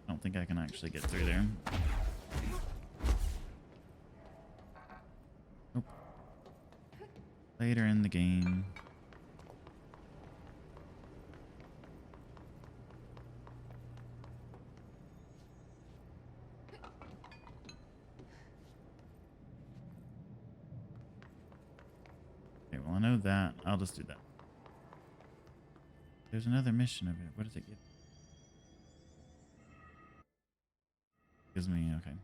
S1: don't think I can actually get through there. Nope. Later in the game. Okay, well I know that. I'll just do that. There's another mission over here. What does it give? Gives me, okay.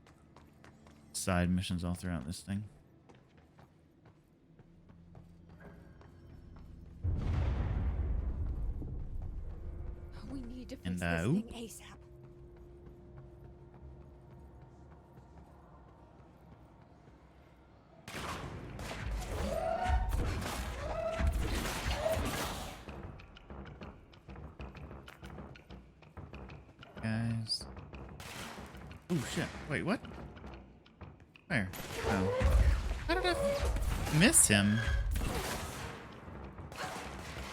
S1: Side missions all throughout this thing.
S2: We need to fix
S1: And,
S2: this
S1: oop.
S2: thing ASAP.
S1: Guys. Oh shit. Wait, what? Where? Oh. How did I miss him?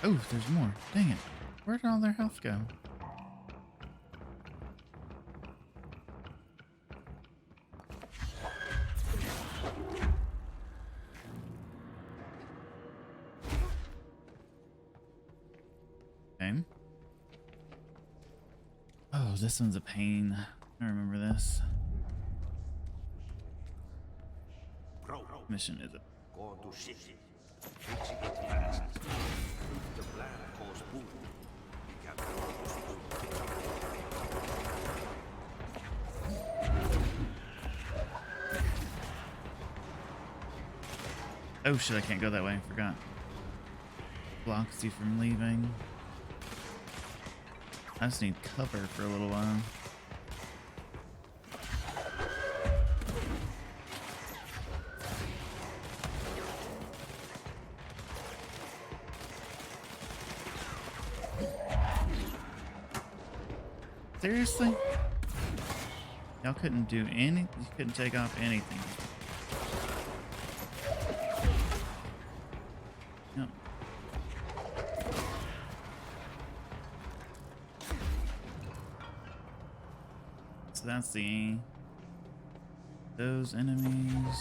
S1: Oh, there's more. Dang it. Where did all their health go? Okay. Oh, this one's a pain. I remember this. Mission is it?
S3: Go to city. Fixing it fast. If the plan goes boom, we can go to school.
S1: Oh shit, I can't go that way. I forgot. Blocks you from leaving. I just need cover for a little while. Seriously? Y'all couldn't do any, you couldn't take off anything. Yep. So that's those enemies.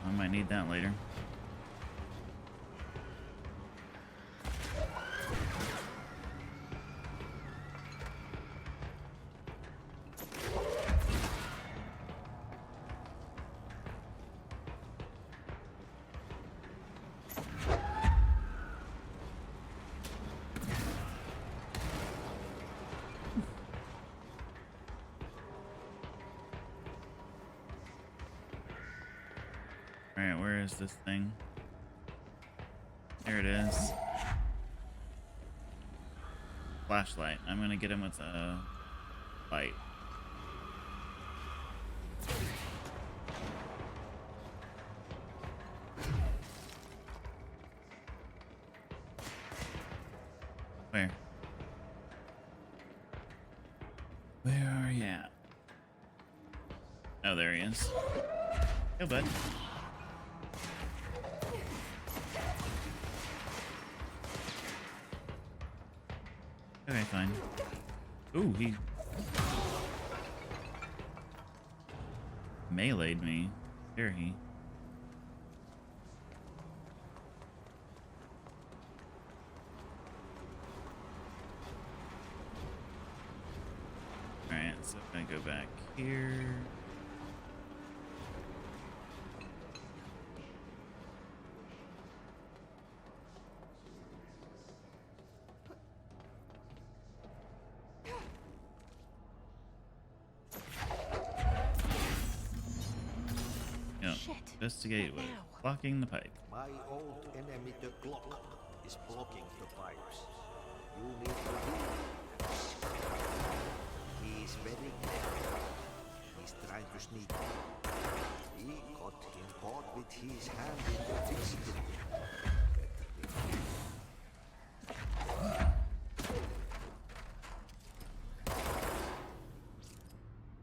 S1: I might need that later. Alright, where is this thing? There it is. Flashlight. I'm gonna get him with a light. Where? Where are you at? Oh, there he is. Hey, bud. Okay, fine. Ooh, he meleeed me. Dare he? Alright, so if I go back here. Investigate with blocking the pipe.
S3: My old enemy, the Glock, is blocking the pipes. You need to do it. He's very clever. He's trying to sneak in. We got him caught with his hand in the fixing.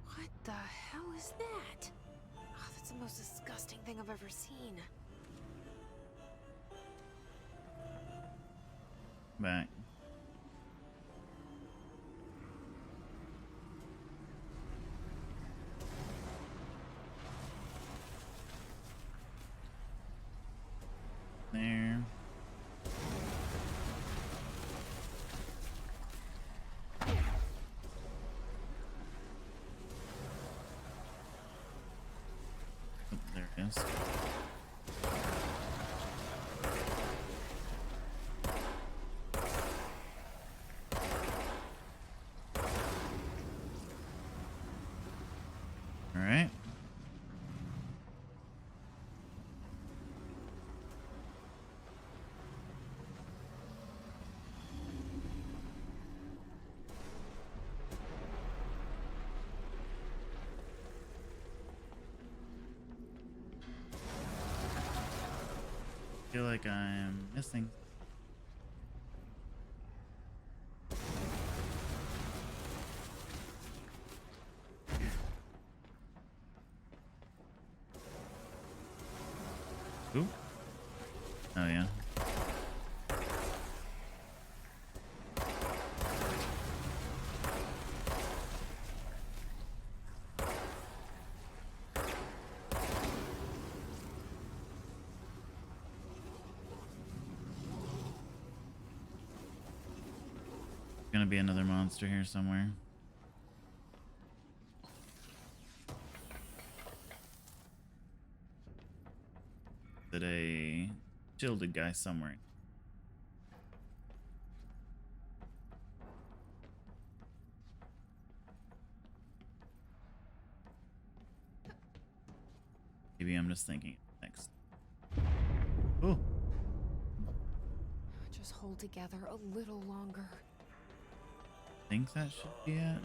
S2: What the hell is that? Oh, that's the most disgusting thing I've ever seen.
S1: Back. There. Oh, there it is. All right. Feel like I'm missing. Ooh. Oh yeah. gonna be another monster here somewhere. Is it a shielded guy somewhere? Maybe I'm just thinking next. Oh.
S2: Just hold together a little longer.
S1: Think that should be it.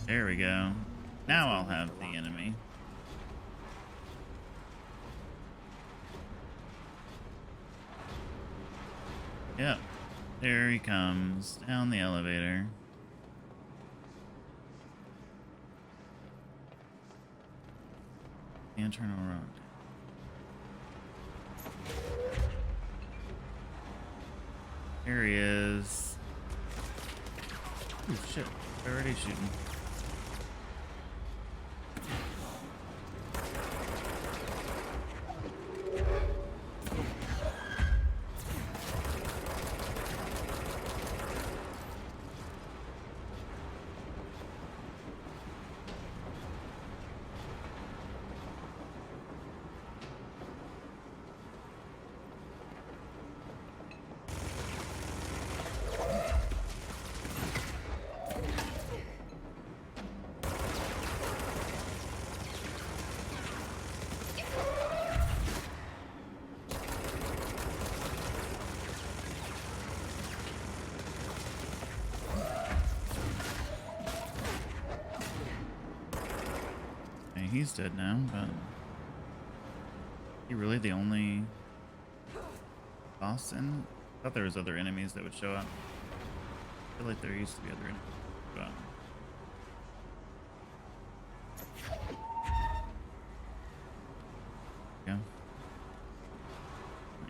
S1: There we go. Now I'll have the enemy. Yep. There he comes down the elevator. Internal rock. Here he is. Oh shit, they're already shooting. He's dead now, but he really the only boss in? I thought there was other enemies that would show up. I feel like there used to be other enemies that would show up. Yeah.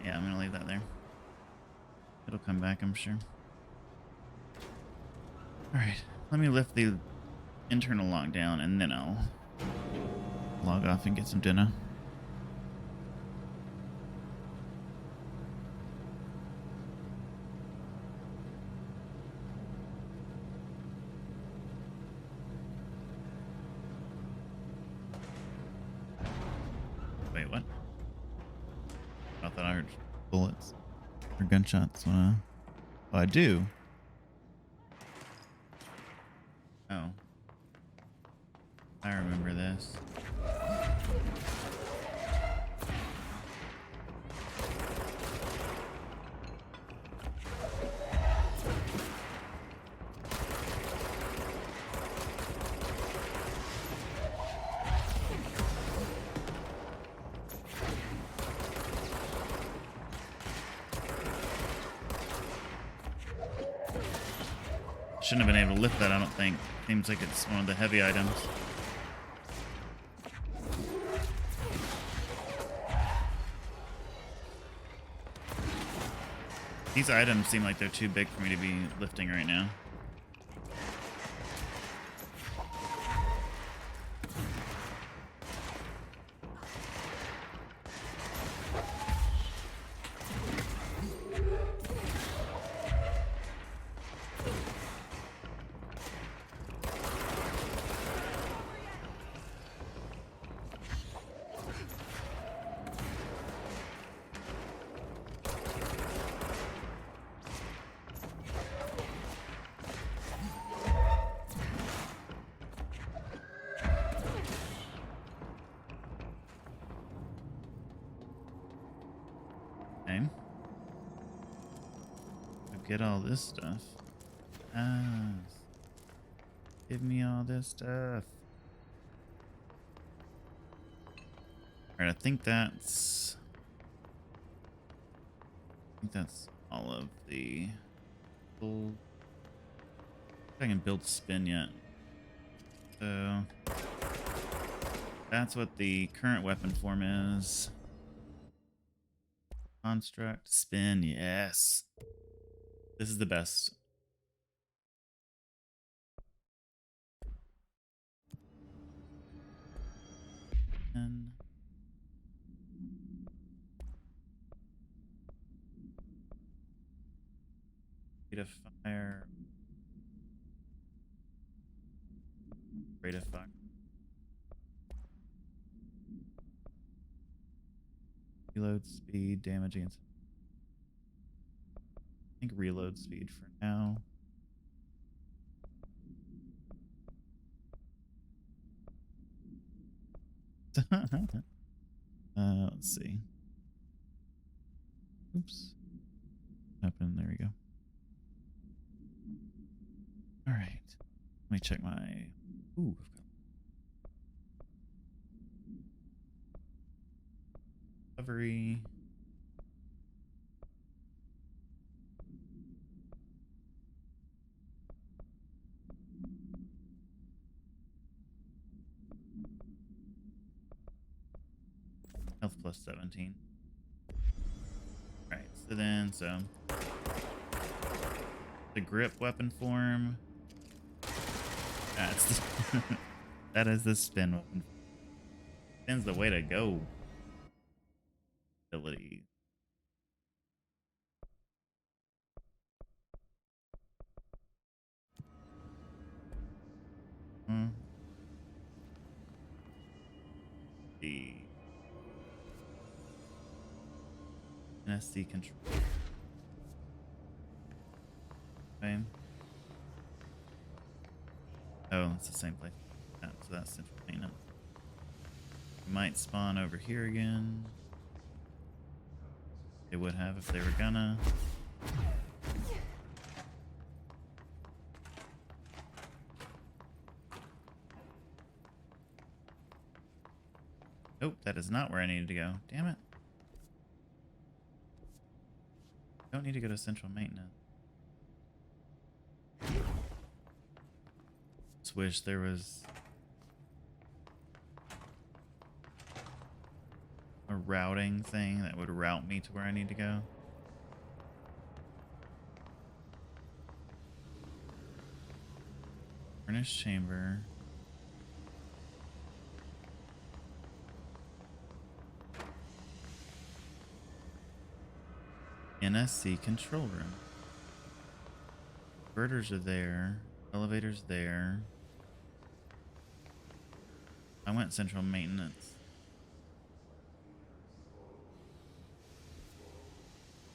S1: Yeah, I'm gonna leave that there. It'll come back, I'm sure. Alright, let me lift the internal lockdown and then I'll log off and get some dinner. Wait, what? I thought I heard bullets or gunshots. Oh, I do. Oh. I remember this. Shouldn't have been able to lift that, I don't think. Seems like it's one of the heavy items. These items seem like they're too big for me to be lifting right now. Okay. Get all this stuff. Ah. Give me all this stuff. Alright, I think that's all of the gold. I can build spin yet. So that's what the current weapon form is. Construct, spin, yes. This is the best. And Rate of fire. Rate of fire. Reload speed, damage against. I think reload speed for now. Let's see. Oops. What happened? There we go. All right. Let me check my. Ooh. Recovery. Health plus 17. Alright, so then, the grip weapon form. That's that is the spin weapon. Spin's the way to go. Ability. The NSC control. Okay. Oh, it's the same place. Yeah, so that's central maintenance. Might spawn over here again. They would have if they were gonna. Nope, that is not where I needed to go. Damn it. Don't need to go to central maintenance. Just wish there was a routing thing that would route me to where I need to go. Furnace chamber. NSC control room. Converters are there. Elevators there. I went central maintenance.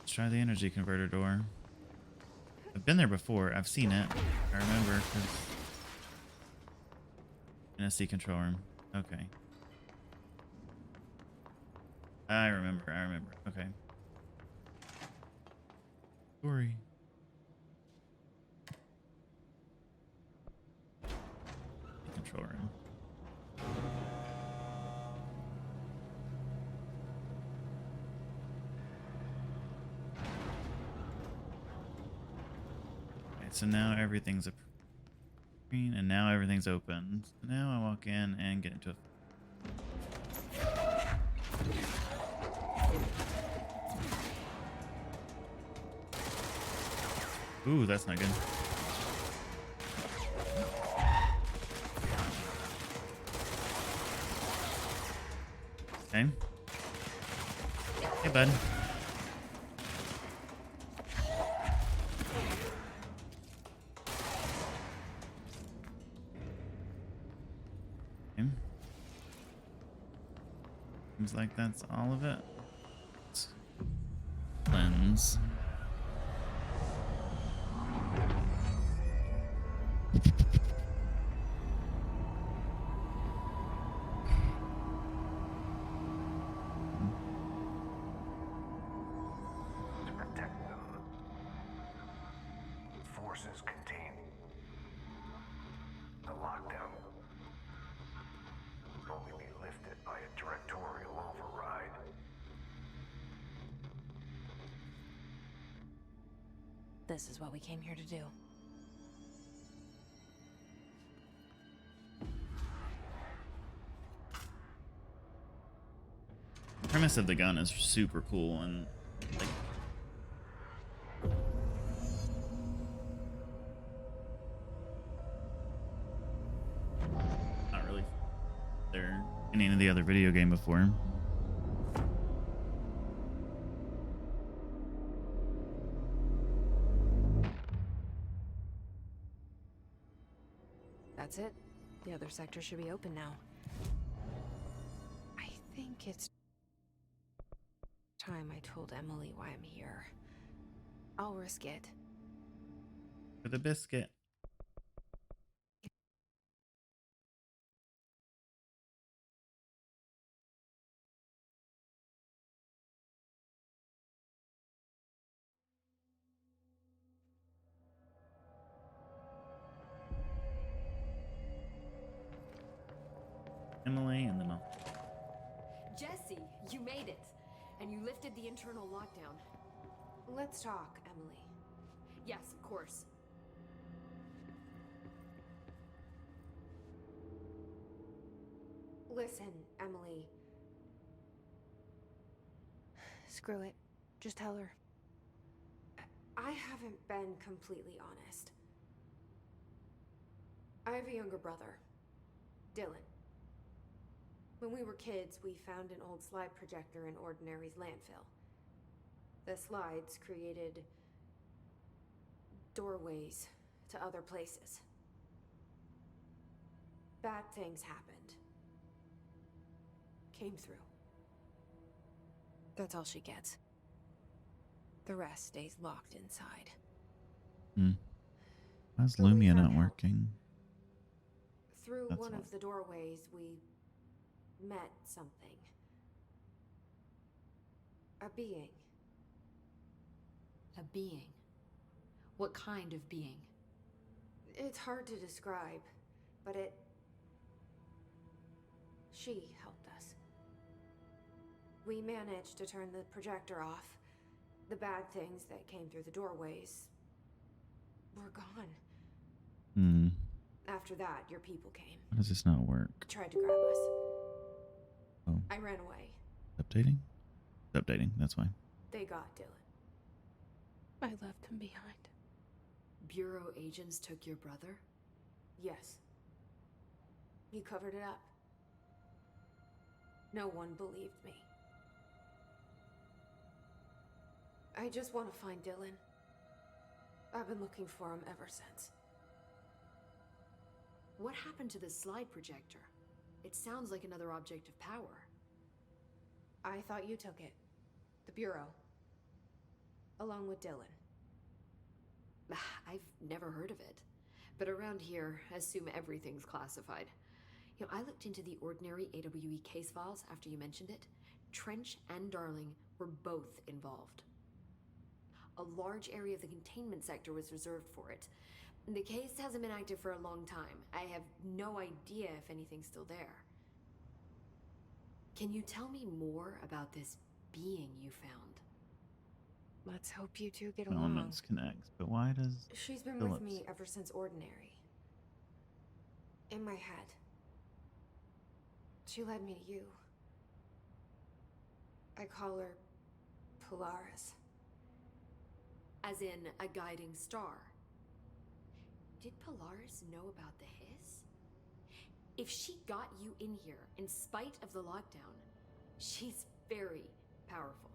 S1: Let's try the energy converter door. I've been there before. I've seen it. I remember because NSC control room. Okay. I remember. Okay. Story. Control room. Okay, so now everything's a green, and now everything's open. So now I walk in and get into a. Ooh, that's not good. Okay. Hey, bud. Okay. Seems like that's all of it. Let's cleanse.
S2: This is what we came here to do.
S1: The premise of the gun is super cool and like not really there in any of the other video game before.
S2: That's it. The other sector should be open now. I think it's time I told Emily why I'm here. I'll risk it.
S1: For the biscuit. Emily, and then I'll...
S7: Jesse, you made it. And you lifted the internal lockdown.
S2: Let's talk, Emily.
S7: Yes, of course.
S2: Listen, Emily. Screw it. Just tell her. I haven't been completely honest. I have a younger brother, Dylan. When we were kids, we found an old slide projector in Ordinary's landfill. The slides created doorways to other places. Bad things happened. Came through. That's all she gets. The rest stays locked inside.
S1: How's
S2: But we
S1: Lumia
S2: found
S1: not
S2: help.
S1: working?
S2: Through
S1: That's
S2: one
S1: why.
S2: of the doorways, we met something. A being.
S7: A being? What kind of being?
S2: It's hard to describe, but she helped us. We managed to turn the projector off. The bad things that came through the doorways were gone. After that, your people came.
S1: Why does this not work?
S2: Tried to grab us.
S1: Oh.
S2: I ran away.
S1: Updating? It's updating, that's why.
S2: They got Dylan. I left him behind.
S7: Bureau agents took your brother?
S2: Yes. You covered it up. No one believed me. I just want to find Dylan. I've been looking for him ever since.
S7: What happened to the slide projector? It sounds like another object of power.
S2: I thought you took it. The Bureau. Along with Dylan.
S7: I've never heard of it. But around here, assume everything's classified. You know, I looked into the Ordinary AWE case files after you mentioned it. Trench and Darling were both involved. A large area of the containment sector was reserved for it. The case hasn't been active for a long time. I have no idea if anything's still there. Can you tell me more about this being you found?
S2: Let's hope you two get along.
S1: Elements connect, but why does
S2: She's been
S1: Phillips?
S2: with me ever since Ordinary. In my head. She led me to you. I call her Polaris.
S7: As in a guiding star. Did Polaris know about the hiss? If she got you in here in spite of the lockdown, she's very powerful.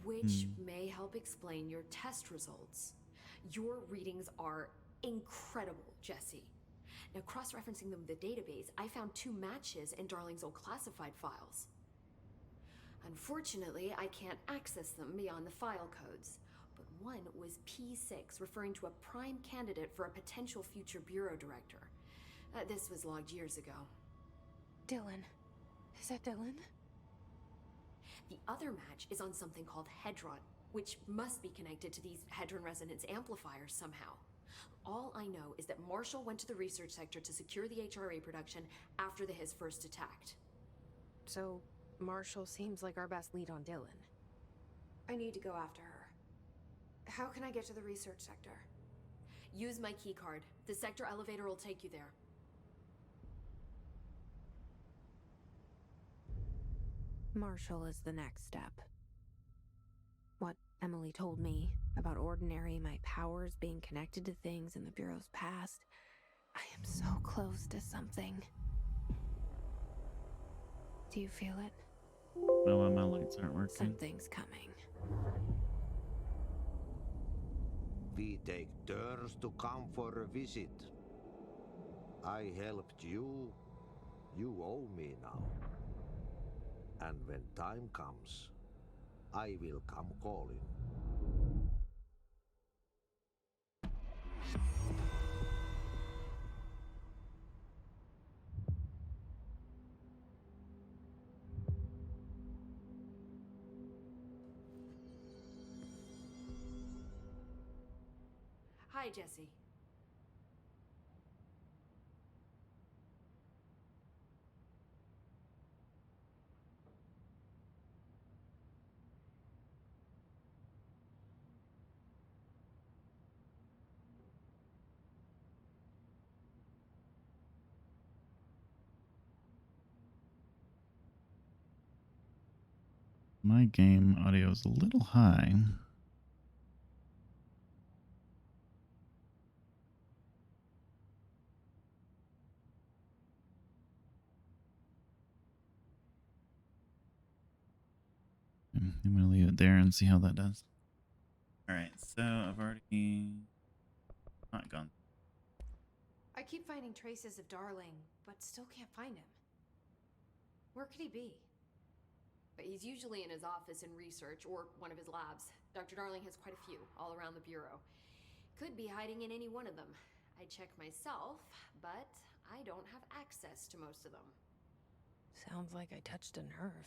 S7: Which may help explain your test results. Your readings are incredible, Jesse. Now, cross-referencing them with the database, I found 2 matches in Darling's old classified files. Unfortunately, I can't access them beyond the file codes, but one was P6, referring to a prime candidate for a potential future bureau director. This was logged years ago.
S2: Dylan. Is that Dylan?
S7: The other match is on something called Hedron, which must be connected to these Hedron resonance amplifiers somehow. All I know is that Marshall went to the research sector to secure the HRA production after the hiss first attacked.
S2: So, Marshall seems like our best lead on Dylan. I need to go after her. How can I get to the research sector?
S7: Use my keycard. The sector elevator will take you there.
S2: Marshall is the next step. What Emily told me about Ordinary, my powers being connected to things in the Bureau's past. I am so close to something. Do you feel it?
S1: No, why my lights aren't working.
S2: Something's coming.
S15: We take turns to come for a visit.
S3: I helped you. You owe me now. And when time comes, I will come calling.
S7: Hi, Jesse.
S1: My game audio is a little high. I'm going to leave it there and see how that does. All right, so I've already not gone.
S2: I keep finding traces of Darling, but still can't find him. Where could he be?
S7: But he's usually in his office in research or one of his labs. Dr. Darling has quite a few all around the Bureau. Could be hiding in any one of them. I check myself, but I don't have access to most of them.
S2: Sounds like I touched a nerve.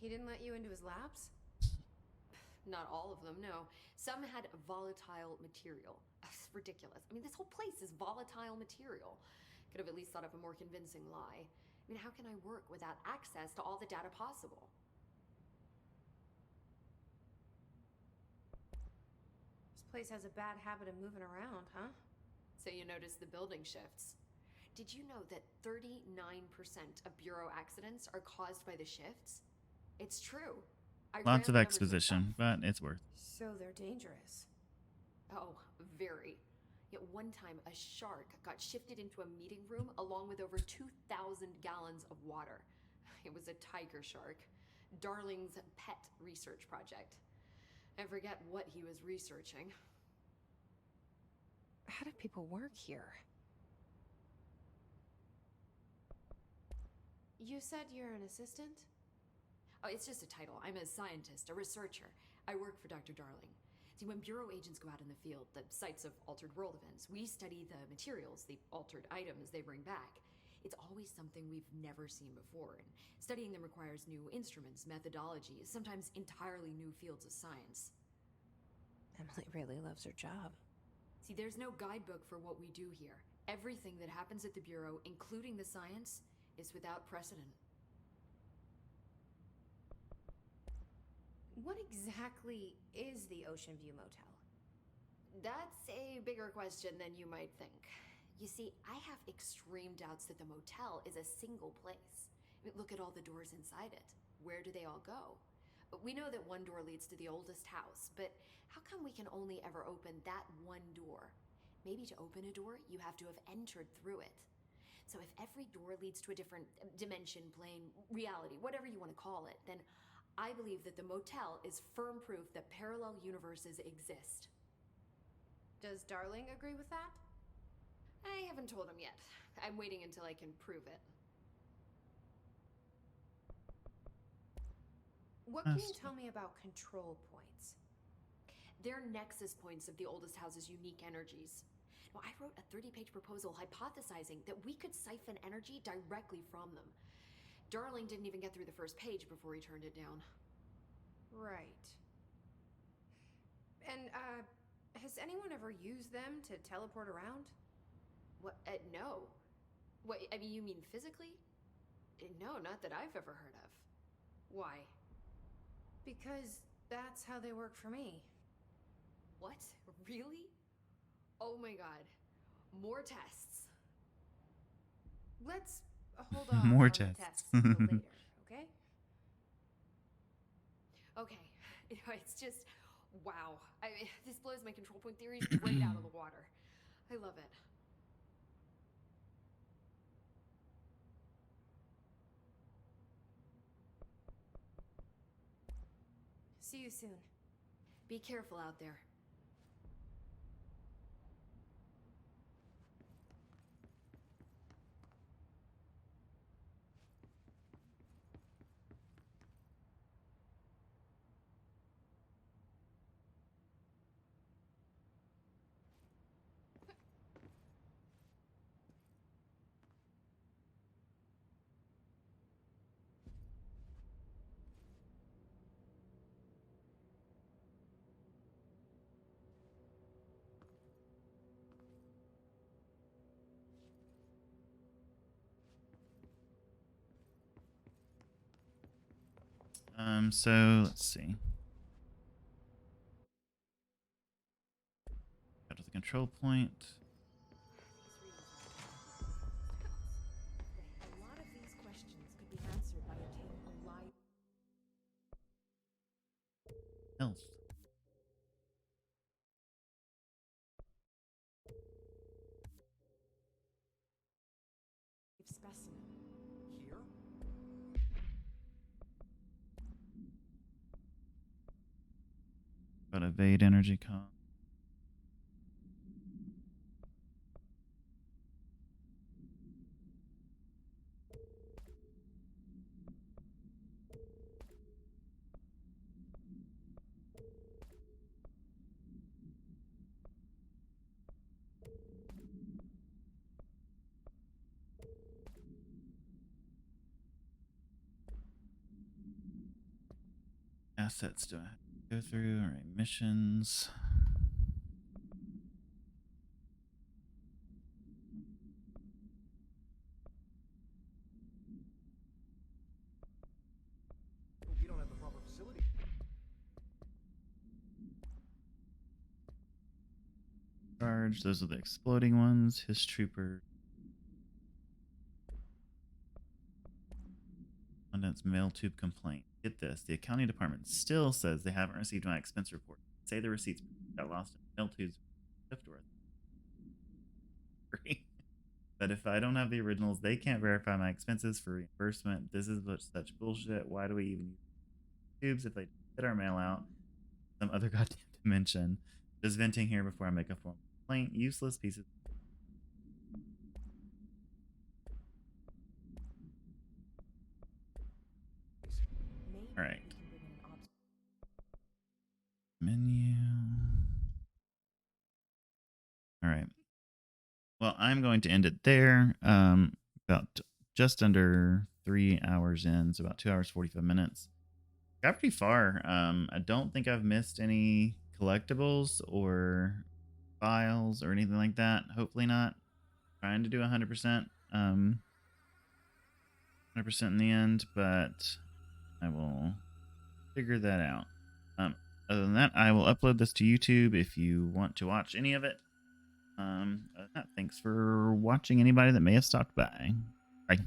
S2: He didn't let you into his labs?
S7: Not all of them, no. Some had volatile material. It's ridiculous. I mean, this whole place is volatile material. Could have at least thought of a more convincing lie. I mean, how can I work without access to all the data possible?
S2: This place has a bad habit of moving around, huh?
S7: So you notice the building shifts. Did you know that 39% of Bureau accidents are caused by the shifts? It's true.
S1: Lots of exposition, but it's worth.
S2: So they're dangerous.
S7: Oh, very. Yet one time, a shark got shifted into a meeting room along with over 2,000 gallons of water. It was a tiger shark. Darling's pet research project. I forget what he was researching.
S2: How do people work here? You said you're an assistant?
S7: Oh, it's just a title. I'm a scientist, a researcher. I work for Dr. Darling. See, when Bureau agents go out in the field, the sites of altered world events, we study the materials, the altered items they bring back. It's always something we've never seen before, and studying them requires new instruments, methodologies, sometimes entirely new fields of science.
S2: Emily really loves her job.
S7: See, there's no guidebook for what we do here. Everything that happens at the Bureau, including the science, is without precedent.
S2: What exactly is the Ocean View Motel?
S7: That's a bigger question than you might think. You see, I have extreme doubts that the motel is a single place. I mean, look at all the doors inside it. Where do they all go? We know that one door leads to the oldest house, but how come we can only ever open that one door? Maybe to open a door, you have to have entered through it. So if every door leads to a different dimension, plane, reality, whatever you want to call it, then I believe that the motel is firm proof that parallel universes exist.
S2: Does Darling agree with that?
S7: I haven't told him yet. I'm waiting until I can prove it.
S2: What can you tell me about control points?
S7: They're nexus points of the oldest house's unique energies. Now, I wrote a 30-page proposal hypothesizing that we could siphon energy directly from them. Darling didn't even get through the first page before he turned it down.
S2: Right. And, has anyone ever used them to teleport around?
S7: What? No. What, I mean, you mean physically? No, not that I've ever heard of. Why?
S2: Because that's how they work for me.
S7: What? Really? Oh my god. More tests.
S2: Let's hold on
S1: More
S2: on
S1: tests.
S2: the tests until later, okay?
S7: Okay. It's just, wow. I mean, this blows my control point theories right out of the water. I love it.
S2: See you soon.
S7: Be careful out there.
S1: So let's see. Go to the control point.
S12: A lot of these questions could be answered by obtaining reliable
S1: Health.
S12: specimen. Here?
S1: But evade energy cost. Assets do I have to go through? All right, missions.
S15: We don't have the proper facility.
S1: Charge. Those are the exploding ones. His trooper. Abundance mail tube complaint. Get this. The accounting department still says they haven't received my expense report. Say the receipts got lost in mail tubes. But if I don't have the originals, they can't verify my expenses for reimbursement. This is such bullshit. Why do we even use tubes if they get our mail out? Some other goddamn dimension. Just venting here before I make a formal complaint. Useless pieces. All right. Menu. All right. Well, I'm going to end it there. About just under 3 hours in, so about 2 hours 45 minutes. Got pretty far. I don't think I've missed any collectibles or files or anything like that. Hopefully not. Trying to do 100%. 100% in the end, but I will figure that out. Other than that, I will upload this to YouTube if you want to watch any of it. Thanks for watching, anybody that may have stopped by. Bye.